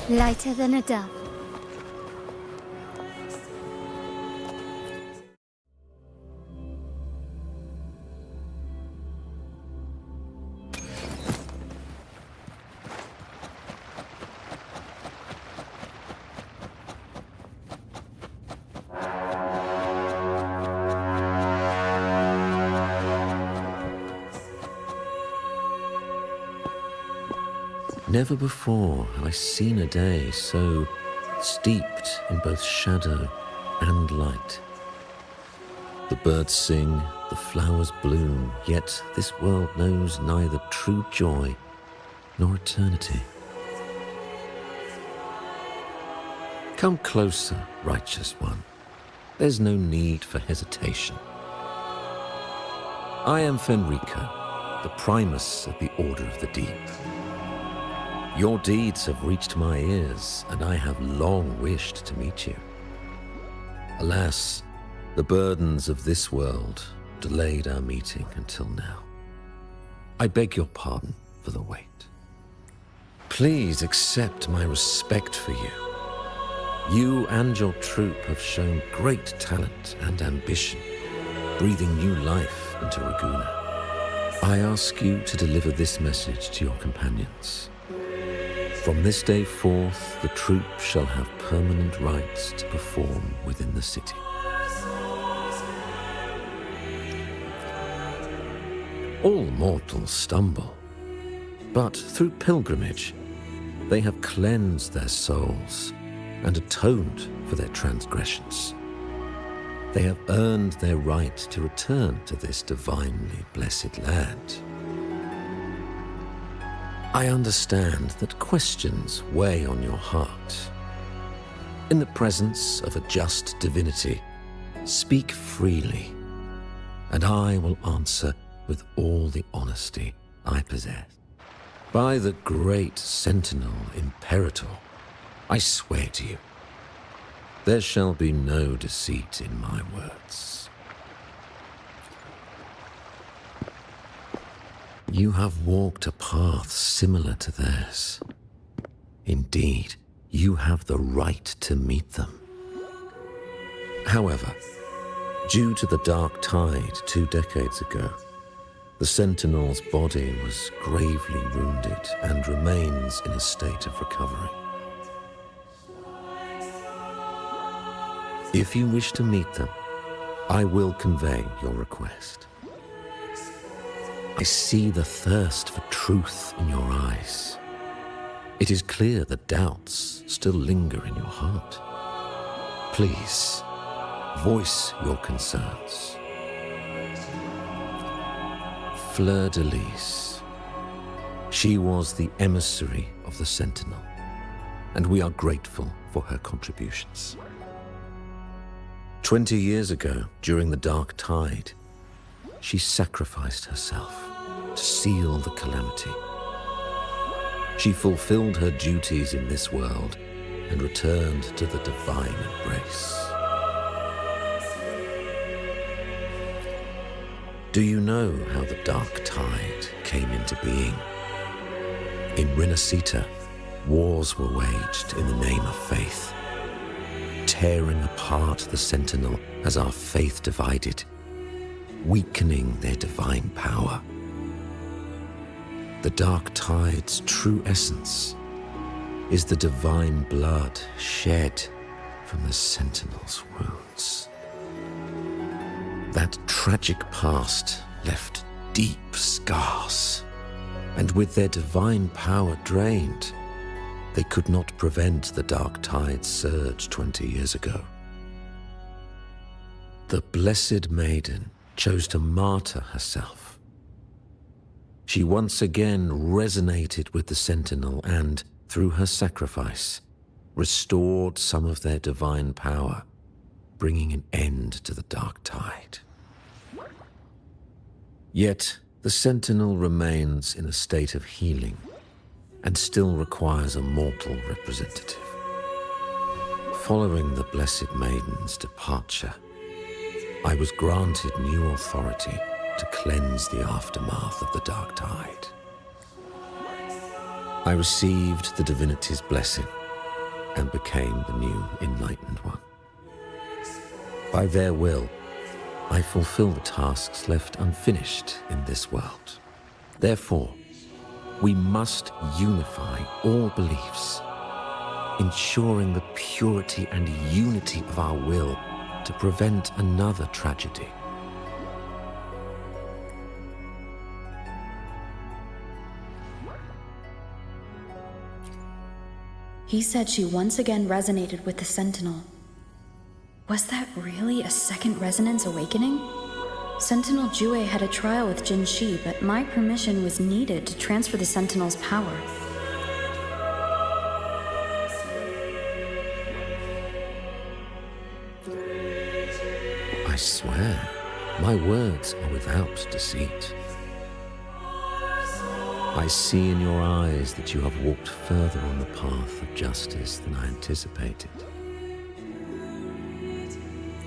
[SPEAKER 2] Lighter than a dove.
[SPEAKER 11] Never before have I seen a day so steeped in both shadow and light. The birds sing, the flowers bloom, yet this world knows neither true joy nor eternity. Come closer, righteous one. There's no need for hesitation. I am Fenrico, the Primus of the Order of the Deep. Your deeds have reached my ears, and I have long wished to meet you. Alas, the burdens of this world delayed our meeting until now. I beg your pardon for the wait. Please accept my respect for you. You and your troop have shown great talent and ambition, breathing new life into Raguna. I ask you to deliver this message to your companions. From this day forth, the troop shall have permanent rights to perform within the city. All mortals stumble, but through pilgrimage, they have cleansed their souls and atoned for their transgressions. They have earned their right to return to this divinely blessed land. I understand that questions weigh on your heart. In the presence of a just divinity, speak freely, and I will answer with all the honesty I possess. By the great Sentinel Imperator, I swear to you, there shall be no deceit in my words. You have walked a path similar to theirs. Indeed, you have the right to meet them. However, due to the dark tide 2 decades ago, the Sentinel's body was gravely wounded and remains in a state of recovery. If you wish to meet them, I will convey your request. I see the thirst for truth in your eyes. It is clear that doubts still linger in your heart. Please, voice your concerns. Fleur-de-lis, She was the emissary of the Sentinel, and we are grateful for her contributions. 20 years ago, during the Dark Tide, she sacrificed herself to seal the calamity. She fulfilled her duties in this world and returned to the divine embrace. Do you know how the Dark Tide came into being? In Rinascita, wars were waged in the name of faith, tearing apart the Sentinel as our faith divided, weakening their divine power. The Dark Tide's true essence is the divine blood shed from the Sentinel's wounds. That tragic past left deep scars, and with their divine power drained, they could not prevent the Dark Tide's surge 20 years ago. The Blessed Maiden chose to martyr herself. She once again resonated with the Sentinel and, through her sacrifice, restored some of their divine power, bringing an end to the Dark Tide. Yet, the Sentinel remains in a state of healing and still requires a mortal representative. Following the Blessed Maiden's departure, I was granted new authority to cleanse the aftermath of the Dark Tide. I received the divinity's blessing and became the new Enlightened One. By their will, I fulfill the tasks left unfinished in this world. Therefore, we must unify all beliefs, ensuring the purity and unity of our will to prevent another tragedy.
[SPEAKER 16] He said she once again resonated with the Sentinel. Was that really a second resonance awakening? Sentinel Jue had a trial with Jin Shi, but my permission was needed to transfer the Sentinel's power.
[SPEAKER 11] I swear, my words are without deceit. I see in your eyes that you have walked further on the path of justice than I anticipated.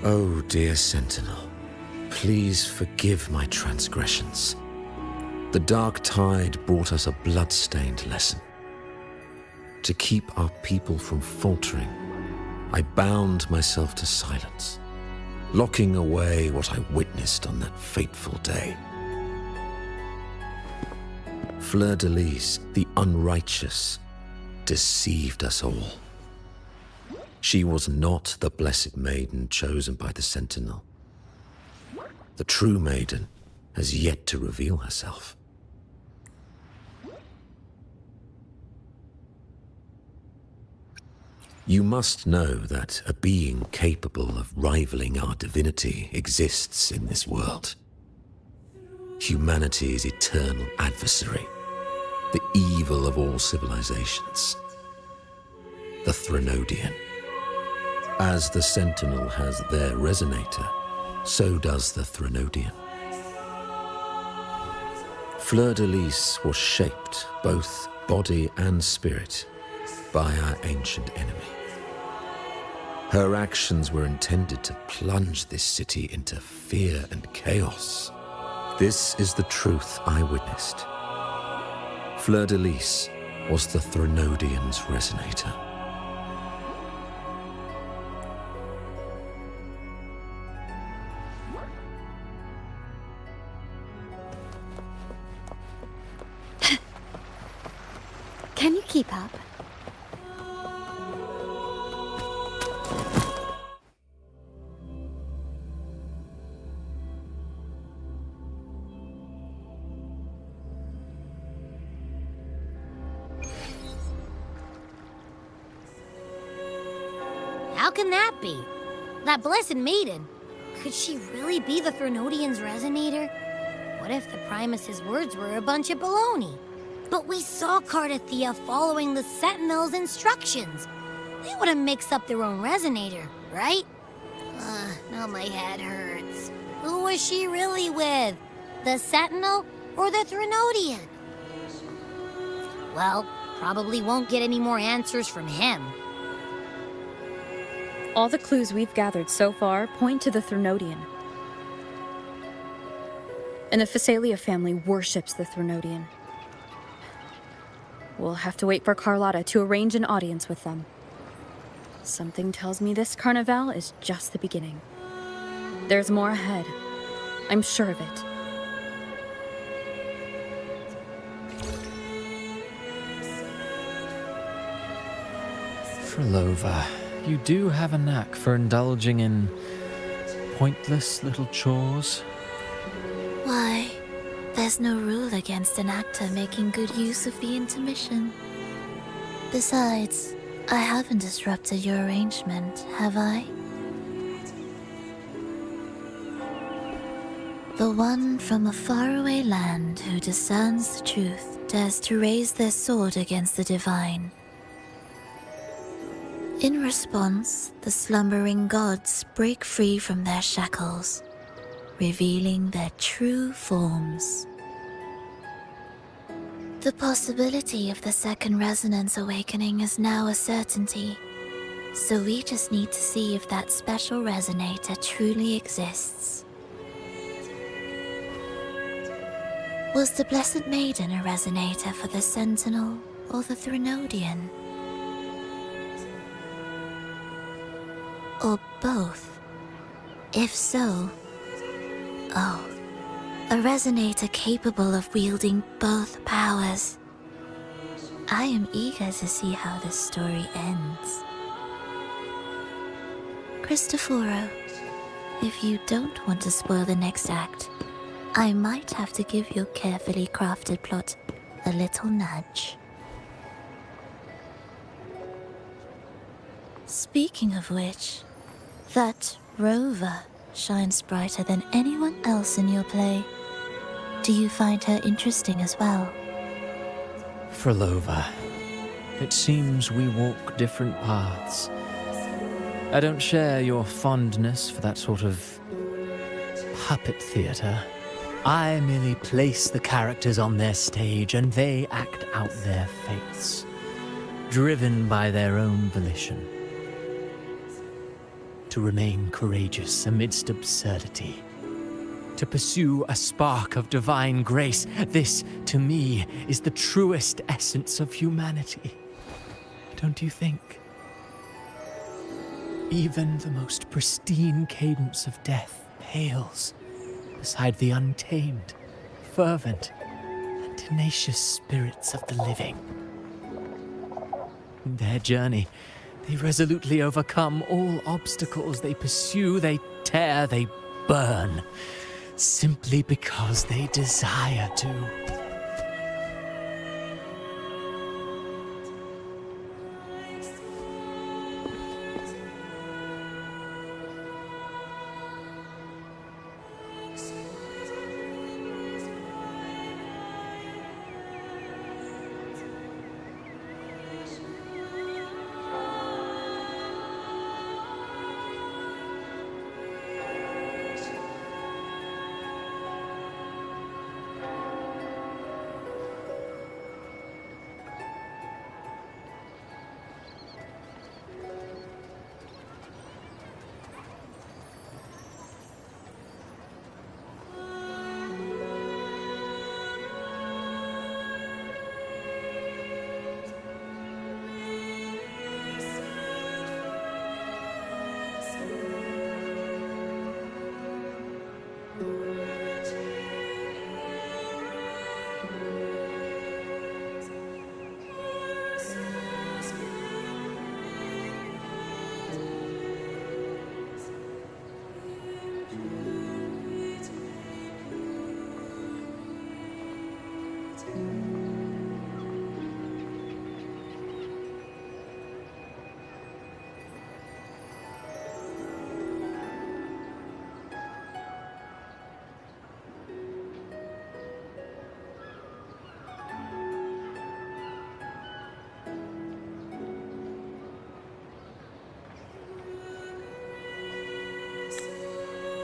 [SPEAKER 11] Oh, dear Sentinel, please forgive my transgressions. The Dark Tide brought us a blood-stained lesson. To keep our people from faltering, I bound myself to silence, locking away what I witnessed on that fateful day. Fleur-de-Lis, the unrighteous, deceived us all. She was not the Blessed Maiden chosen by the Sentinel. The true Maiden has yet to reveal herself. You must know that a being capable of rivaling our divinity exists in this world. Humanity's eternal adversary, the evil of all civilizations, the Threnodian. As the Sentinel has their resonator, so does the Threnodian. Fleur-de-Lis was shaped, both body and spirit, by our ancient enemy. Her actions were intended to plunge this city into fear and chaos. This is the truth I witnessed. Fleur-de-Lis was the Threnodian's resonator.
[SPEAKER 2] Can you keep up?
[SPEAKER 3] How can that be? That Blessed Maiden. Could she really be the Threnodian's resonator? What if the Primus's words were a bunch of baloney? But we saw Cardathea following the Sentinel's instructions. They wouldn't mix up their own resonator, right? Now my head hurts. Who was she really with? The Sentinel or the Threnodian? Well, probably won't get any more answers from him.
[SPEAKER 16] All the clues we've gathered so far point to the Threnodian. And the Phasalia family worships the Threnodian. We'll have to wait for Carlotta to arrange an audience with them. Something tells me this carnival is just the beginning. There's more ahead. I'm sure of it.
[SPEAKER 9] Frolova, you do have a knack for indulging in pointless little chores.
[SPEAKER 13] Why, there's no rule against an actor making good use of the intermission. Besides, I haven't disrupted your arrangement, have I? The one from a faraway land who discerns the truth dares to raise their sword against the divine. In response, the slumbering gods break free from their shackles, revealing their true forms. The possibility of the second resonance awakening is now a certainty, so we just need to see if that special resonator truly exists. Was the Blessed Maiden a resonator for the Sentinel or the Threnodian? Or both? If so, oh, a resonator capable of wielding both powers. I am eager to see how this story ends. Cristoforo, if you don't want to spoil the next act, I might have to give your carefully crafted plot a little nudge. Speaking of which, that rover shines brighter than anyone else in your play. Do you find her interesting as well?
[SPEAKER 9] Frolova, it seems we walk different paths. I don't share your fondness for that sort of puppet theater. I merely place the characters on their stage and they act out their fates, driven by their own volition. To remain courageous amidst absurdity. To pursue a spark of divine grace. This, to me, is the truest essence of humanity. Don't you think? Even the most pristine cadence of death pales beside the untamed, fervent, and tenacious spirits of the living. In their journey, they resolutely overcome all obstacles. They pursue, they tear, they burn, simply because they desire to.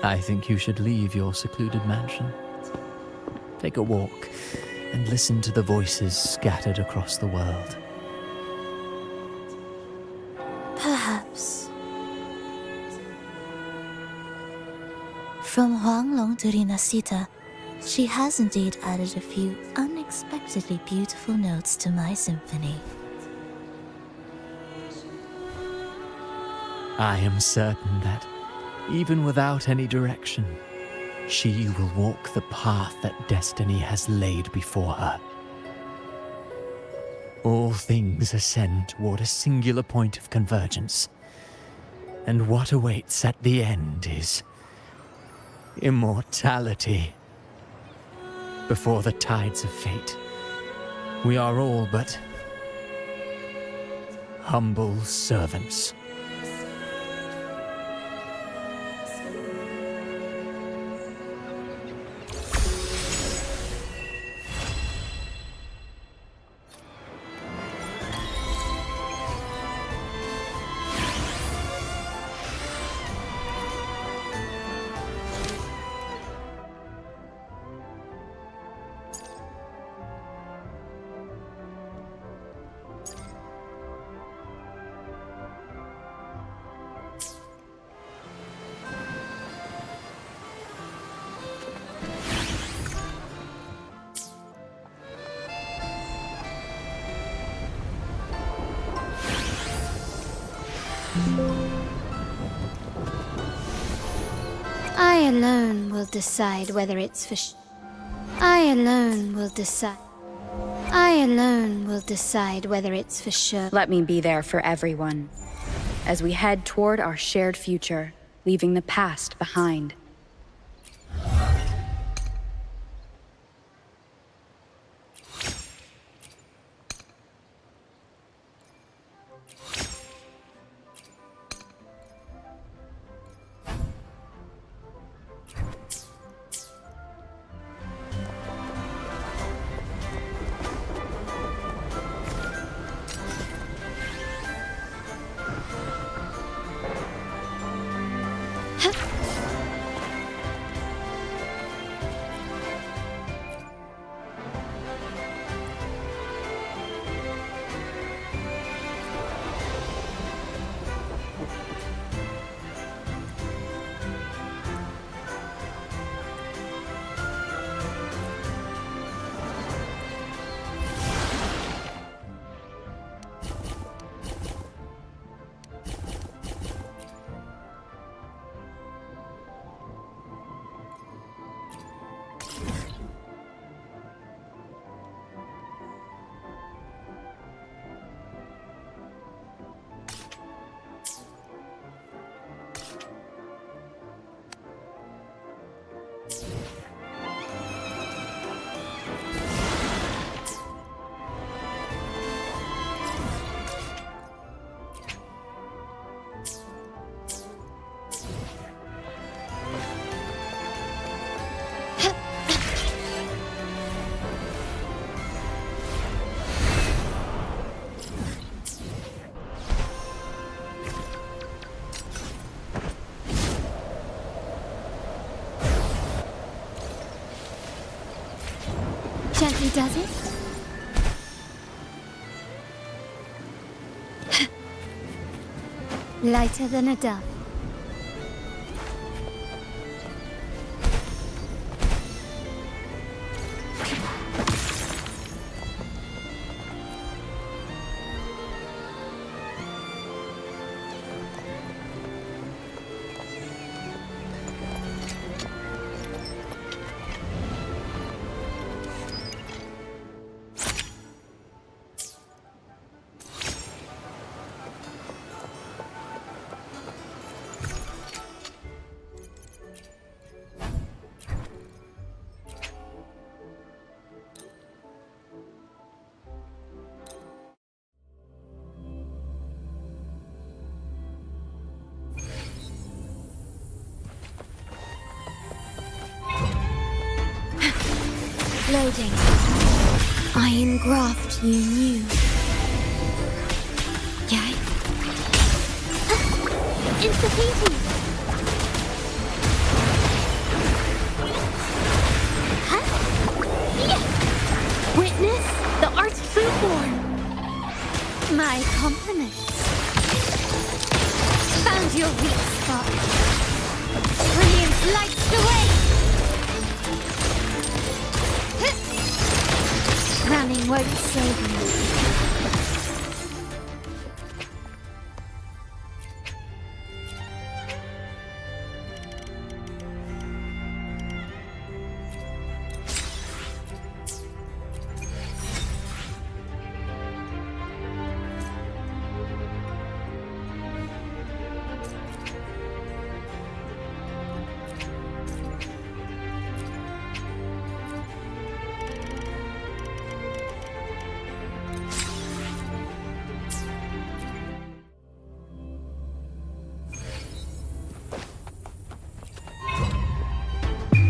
[SPEAKER 9] I think you should leave your secluded mansion. Take a walk and listen to the voices scattered across the world.
[SPEAKER 13] Perhaps. From Huanglong to Rinasita, she has indeed added a few unexpectedly beautiful notes to my symphony.
[SPEAKER 9] I am certain that, even without any direction, she will walk the path that destiny has laid before her. All things ascend toward a singular point of convergence, and what awaits at the end is immortality. Before the tides of fate, we are all but humble servants.
[SPEAKER 2] I alone will decide whether it's for I alone will decide. I alone will decide whether it's for sure.
[SPEAKER 16] Let me be there for everyone, as we head toward our shared future, leaving the past behind.
[SPEAKER 2] Gently does it? Lighter than a dove. Loading. I engraft you new. Yay. Instability.
[SPEAKER 20] the art true form.
[SPEAKER 2] My compliments. Found your weak spot. Brilliance lights the way. Running won't save me.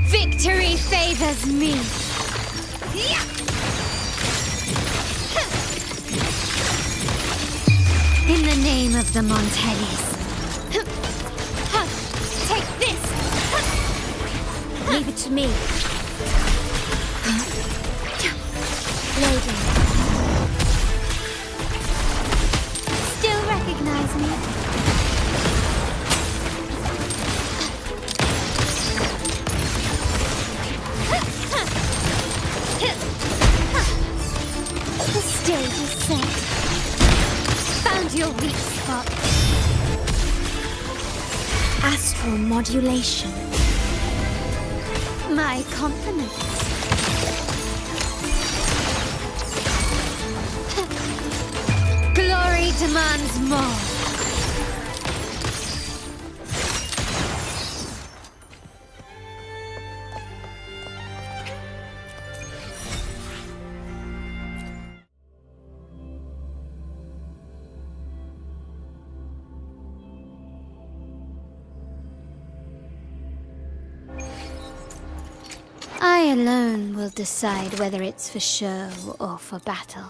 [SPEAKER 2] Victory favors me. In the name of the Montellis. Take this!
[SPEAKER 20] Leave it to me.
[SPEAKER 2] Loading. Still recognize me? The stage is set. Found your weak spot.
[SPEAKER 7] Astral modulation.
[SPEAKER 2] My compliments. Glory demands more. I alone will decide whether it's for show or for battle.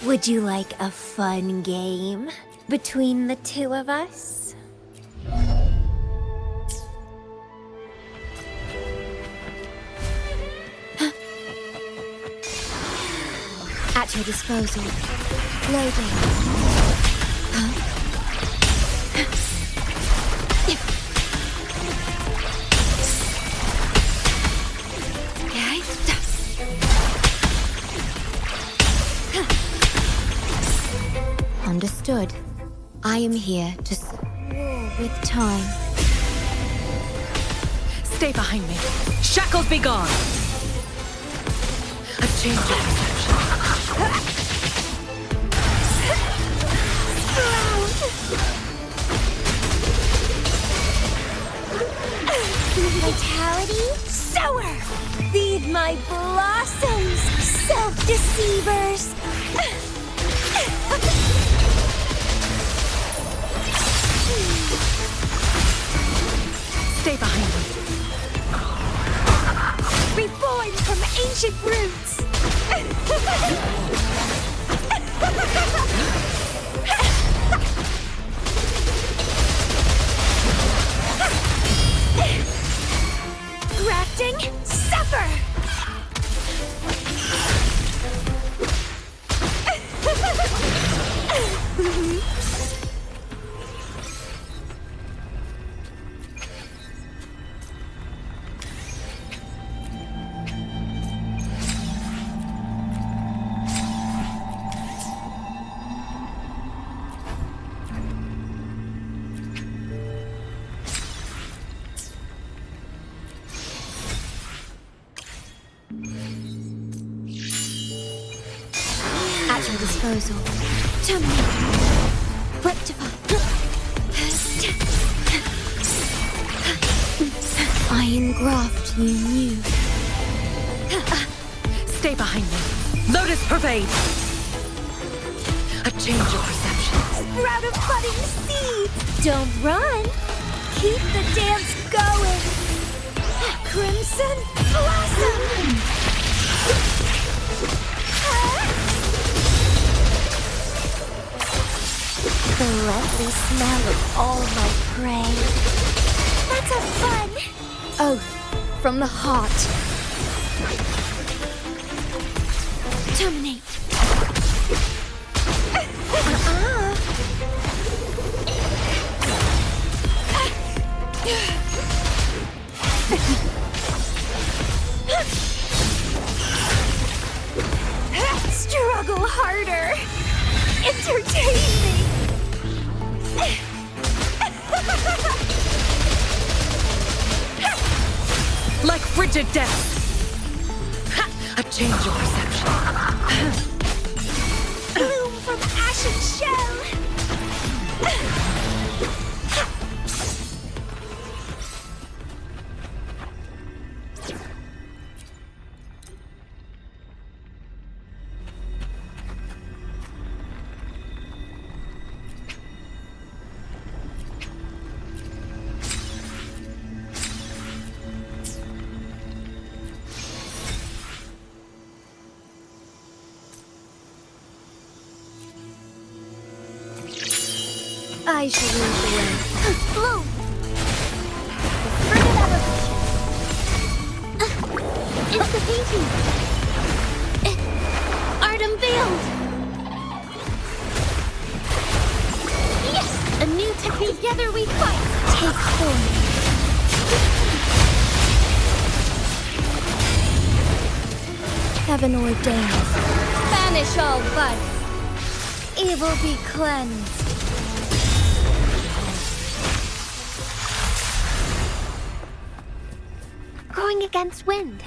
[SPEAKER 20] Would you like a fun game between the two of us?
[SPEAKER 2] At your disposal. Loading.
[SPEAKER 20] Understood. I am here to war with time.
[SPEAKER 14] Stay behind me. Shackles be gone. I've changed your perception.
[SPEAKER 7] Vitality, sower! Feed my blossoms, self-deceivers!
[SPEAKER 14] Stay behind me.
[SPEAKER 7] Reborn from ancient roots! Grafting, suffer!
[SPEAKER 2] At your disposal. Terminate. Rectify. Iron graft you knew.
[SPEAKER 14] Stay behind me. Lotus pervade. A change of perception.
[SPEAKER 7] Sprout of budding seeds! Don't run! Keep the dance going! Crimson blossom! The lovely smell of all my prey. That's a fun!
[SPEAKER 2] Oath from the heart. Terminate.
[SPEAKER 7] Struggle harder! Entertain me!
[SPEAKER 14] Like frigid death. A change of perception.
[SPEAKER 7] Bloom from ashen shell!
[SPEAKER 2] I shall lead the way.
[SPEAKER 7] Bloom! Further evolution!
[SPEAKER 2] It's the painting! Art unveiled! Yes! A new technique. Together we fight! Take form. Heaven ordained. Banish all vice. Evil be cleansed.
[SPEAKER 7] Going against wind.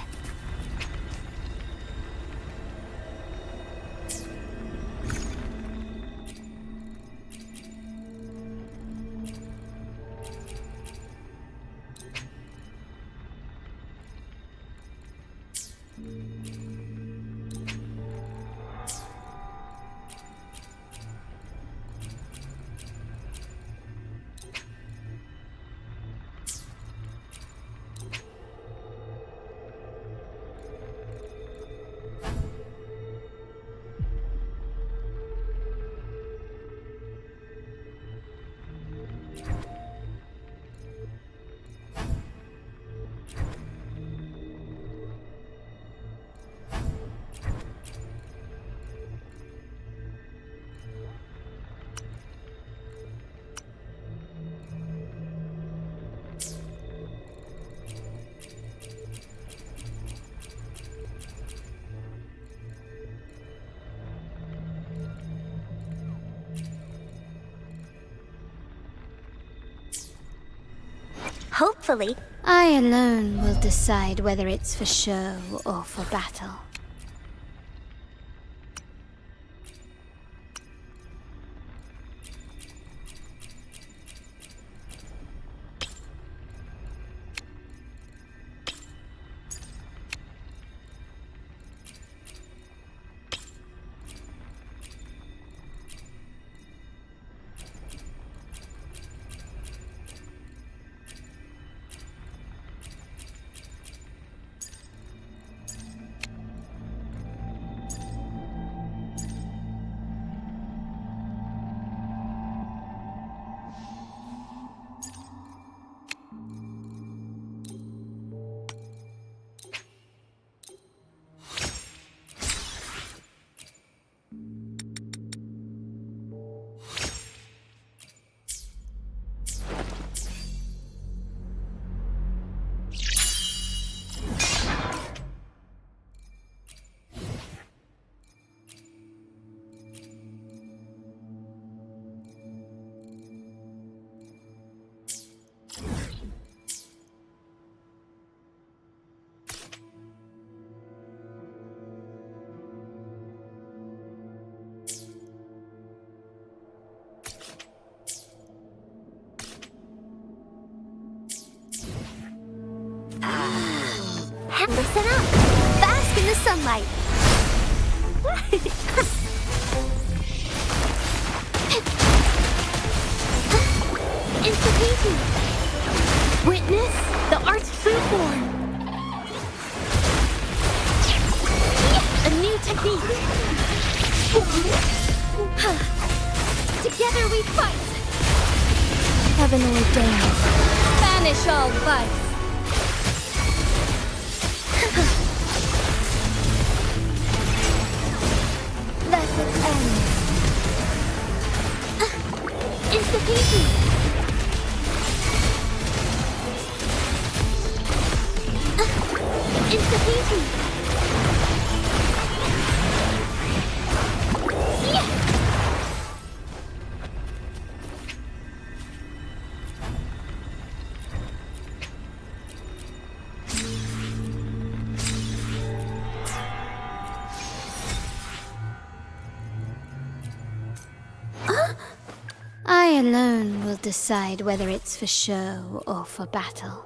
[SPEAKER 7] Hopefully.
[SPEAKER 2] I alone will decide whether it's for show or for battle.
[SPEAKER 12] Listen up! Bask in the sunlight! Insta-painting! Witness the art's true form! A new technique! Together we fight!
[SPEAKER 20] Heaven ordained.
[SPEAKER 12] Banish all vice! Let it end! Insta-painting! Insta-painting!
[SPEAKER 2] I alone will decide whether it's for show or for battle.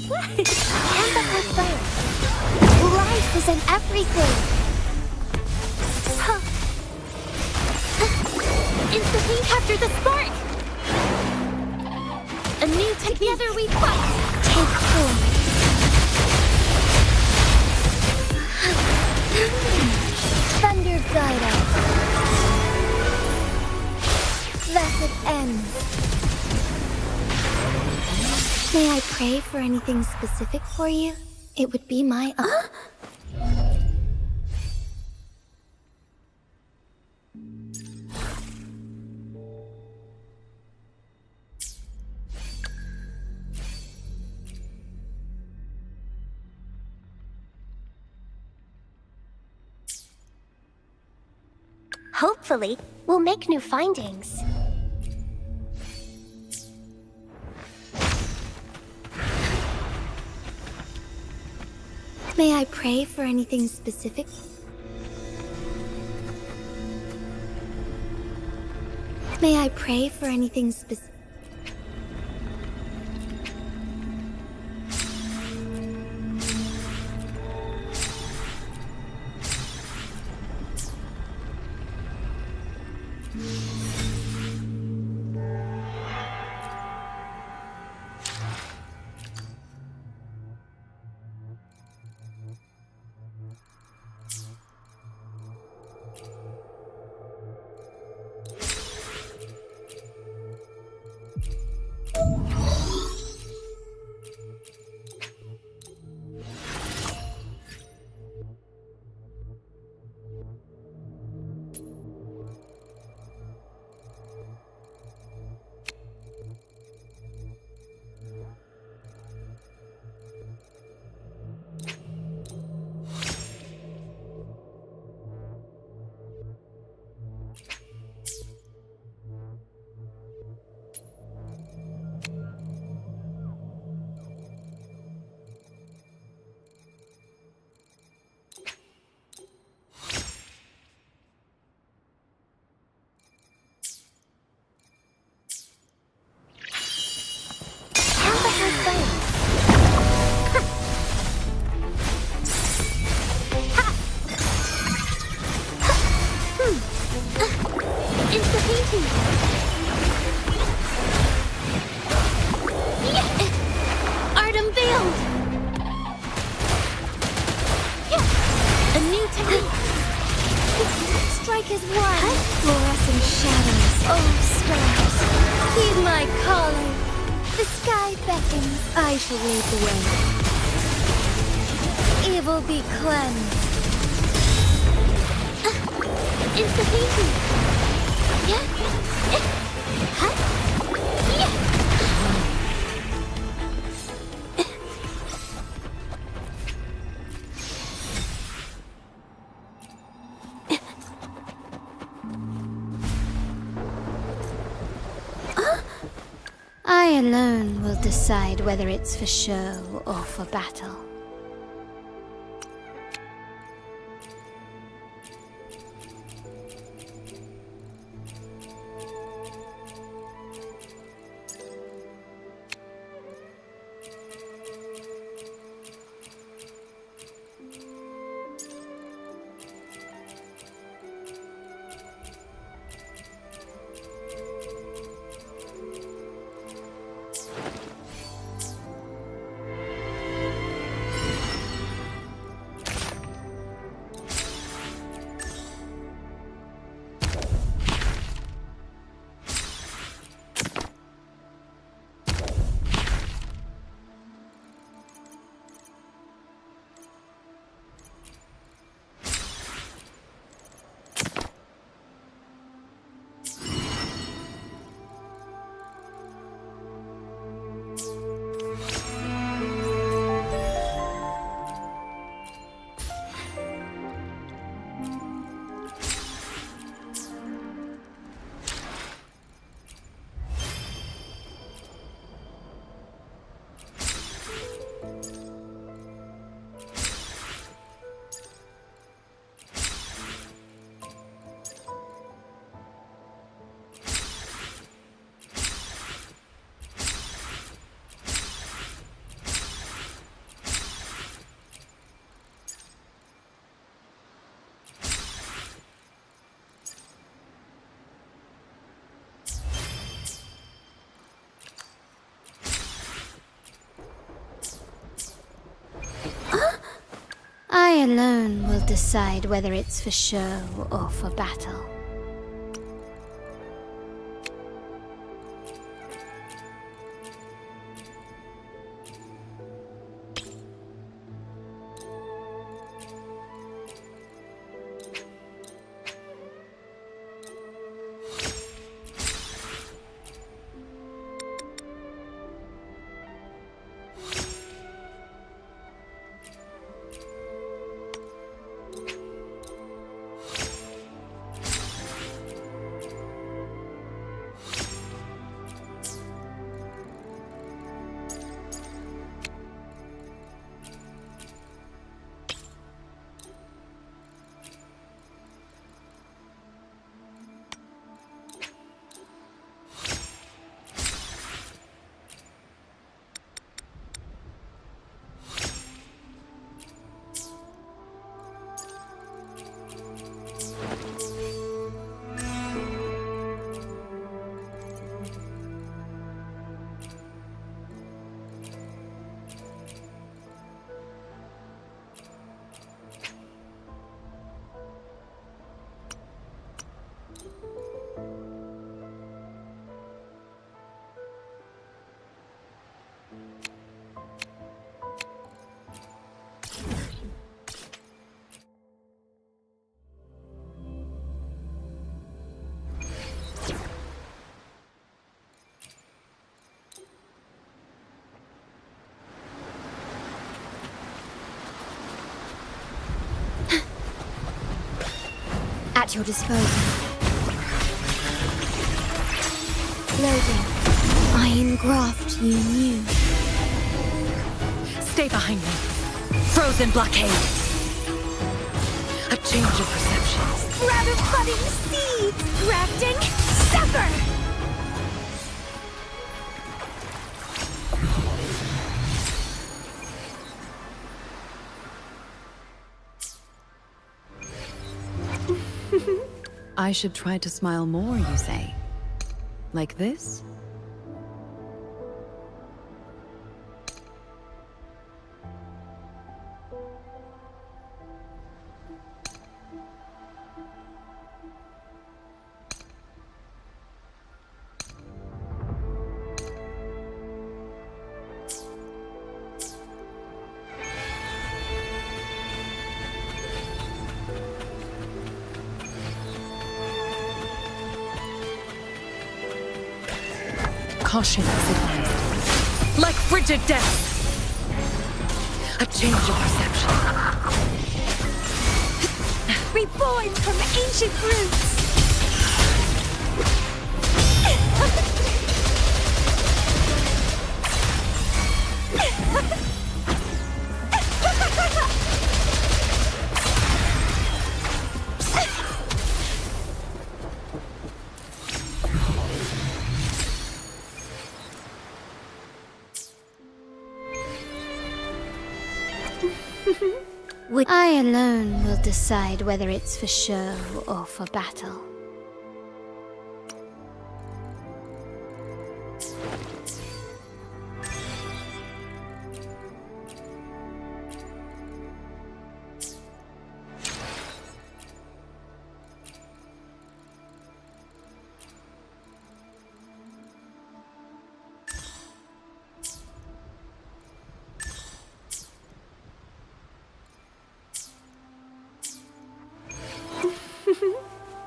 [SPEAKER 1] Hands up her fire. Life is in everything. Huh. Instantly capture the spark. A new technique. Together we fight. Take form. Thunder guide us. Thus it ends. May I pray for anything specific for you? It would be my honor.
[SPEAKER 18] Hopefully, we'll make new findings.
[SPEAKER 1] May I pray for anything specific? May I pray for anything specific? I shall lead the way. Evil be cleansed. Instigating. Yeah. Huh? Yeah. I alone will decide whether it's for show or for battle.
[SPEAKER 2] alone will decide whether it's for show or for battle. At your disposal. Loading. I engraft you new.
[SPEAKER 19] Stay behind me. Frozen blockade. A change of perceptions.
[SPEAKER 20] Sprout of budding seeds! Grafting, sever!
[SPEAKER 16] I should try to smile more, you say? Like this?
[SPEAKER 19] Caution is advised. Like frigid death. A change of perception.
[SPEAKER 20] Reborn from ancient roots!
[SPEAKER 2] I alone will decide whether it's for show or for battle.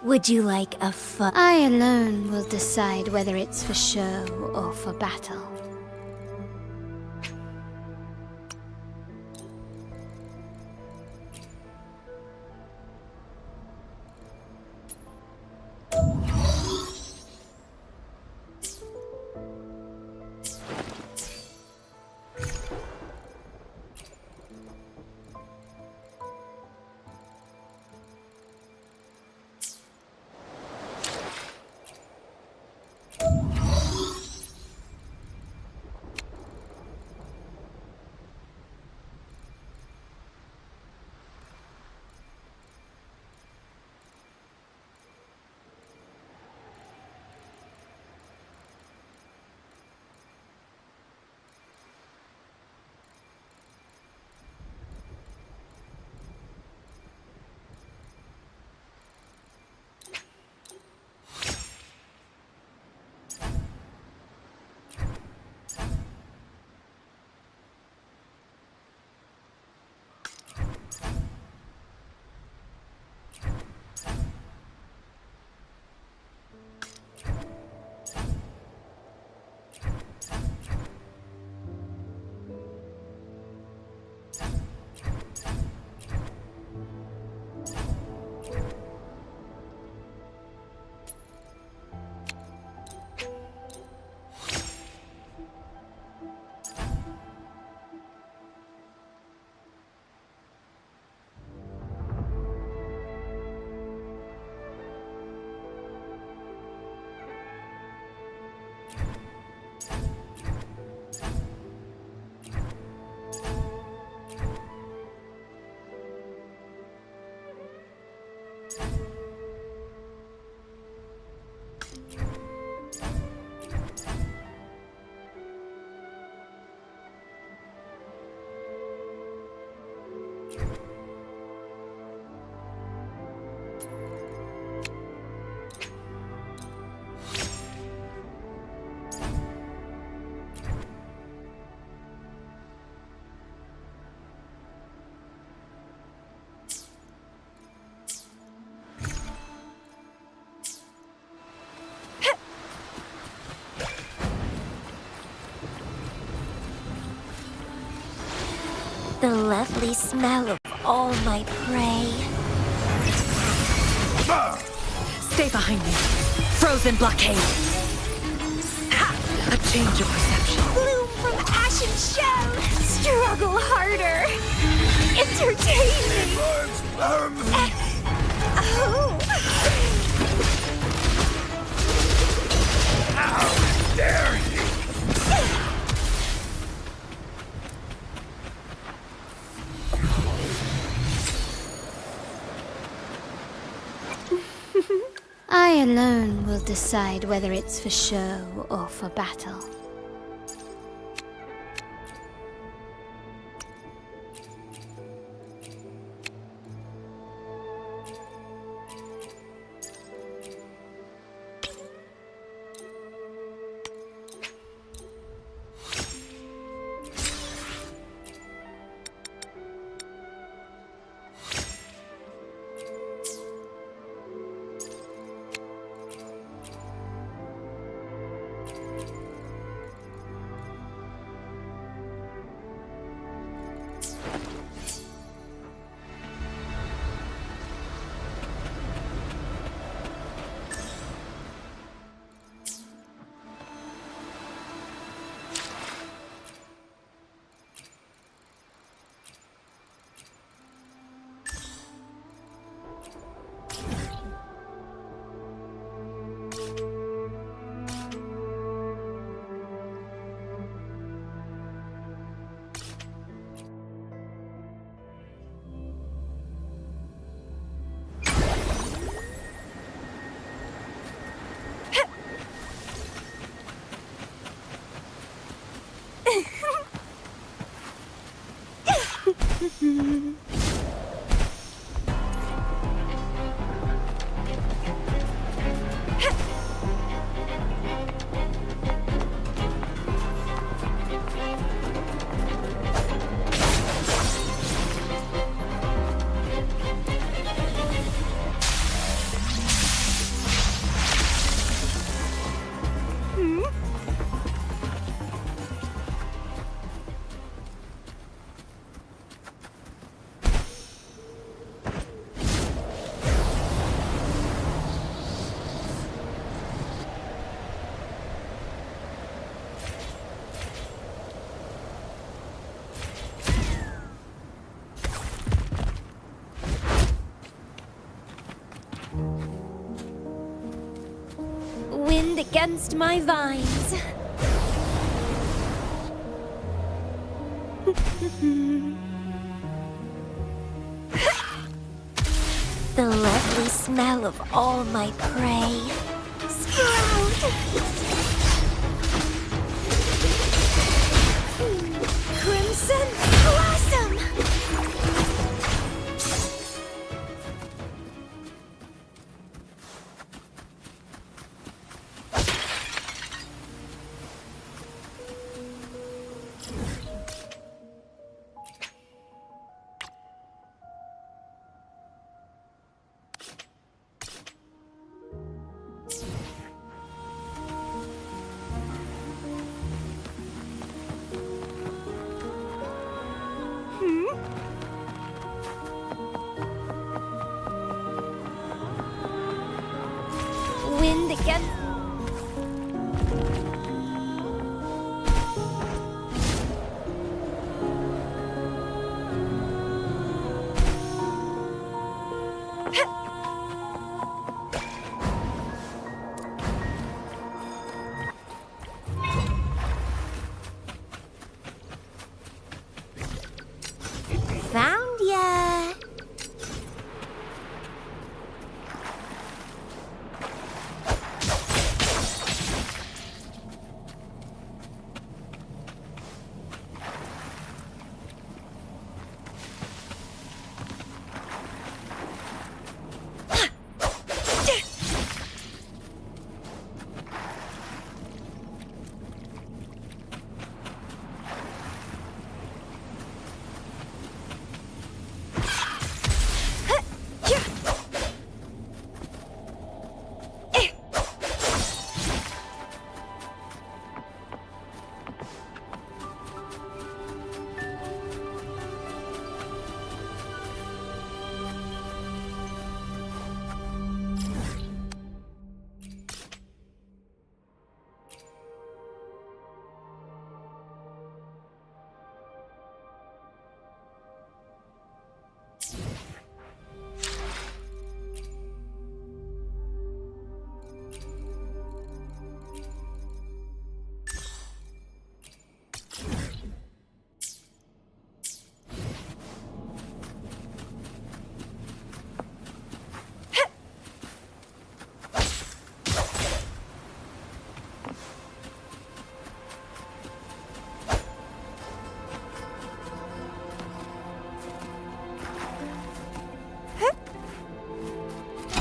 [SPEAKER 7] Would you like a fun?
[SPEAKER 2] I alone will decide whether it's for show or for battle.
[SPEAKER 18] The lovely smell of all my prey.
[SPEAKER 19] Stay behind me. Frozen blockade. Ha! A change of perception.
[SPEAKER 7] Bloom from ashen shell. Struggle harder. Entertain me. Oh.
[SPEAKER 4] How dare you!
[SPEAKER 2] I alone will decide whether it's for show or for battle.
[SPEAKER 20] Wind against my vines.
[SPEAKER 18] The lovely smell of all my prey.
[SPEAKER 7] Sprout. Crimson blossom.
[SPEAKER 20] against...
[SPEAKER 18] Found ya!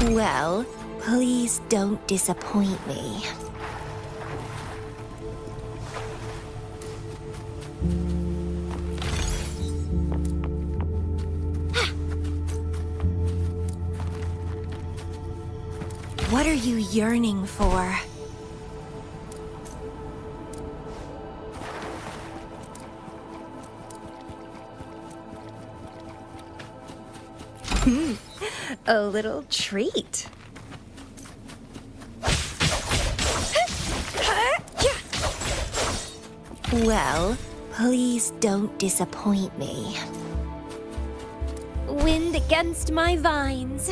[SPEAKER 18] Well, please don't disappoint me. What are you yearning for?
[SPEAKER 10] A little treat.
[SPEAKER 18] Well, please don't disappoint me.
[SPEAKER 20] Wind against my vines.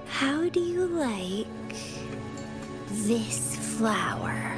[SPEAKER 18] How do you like this flower?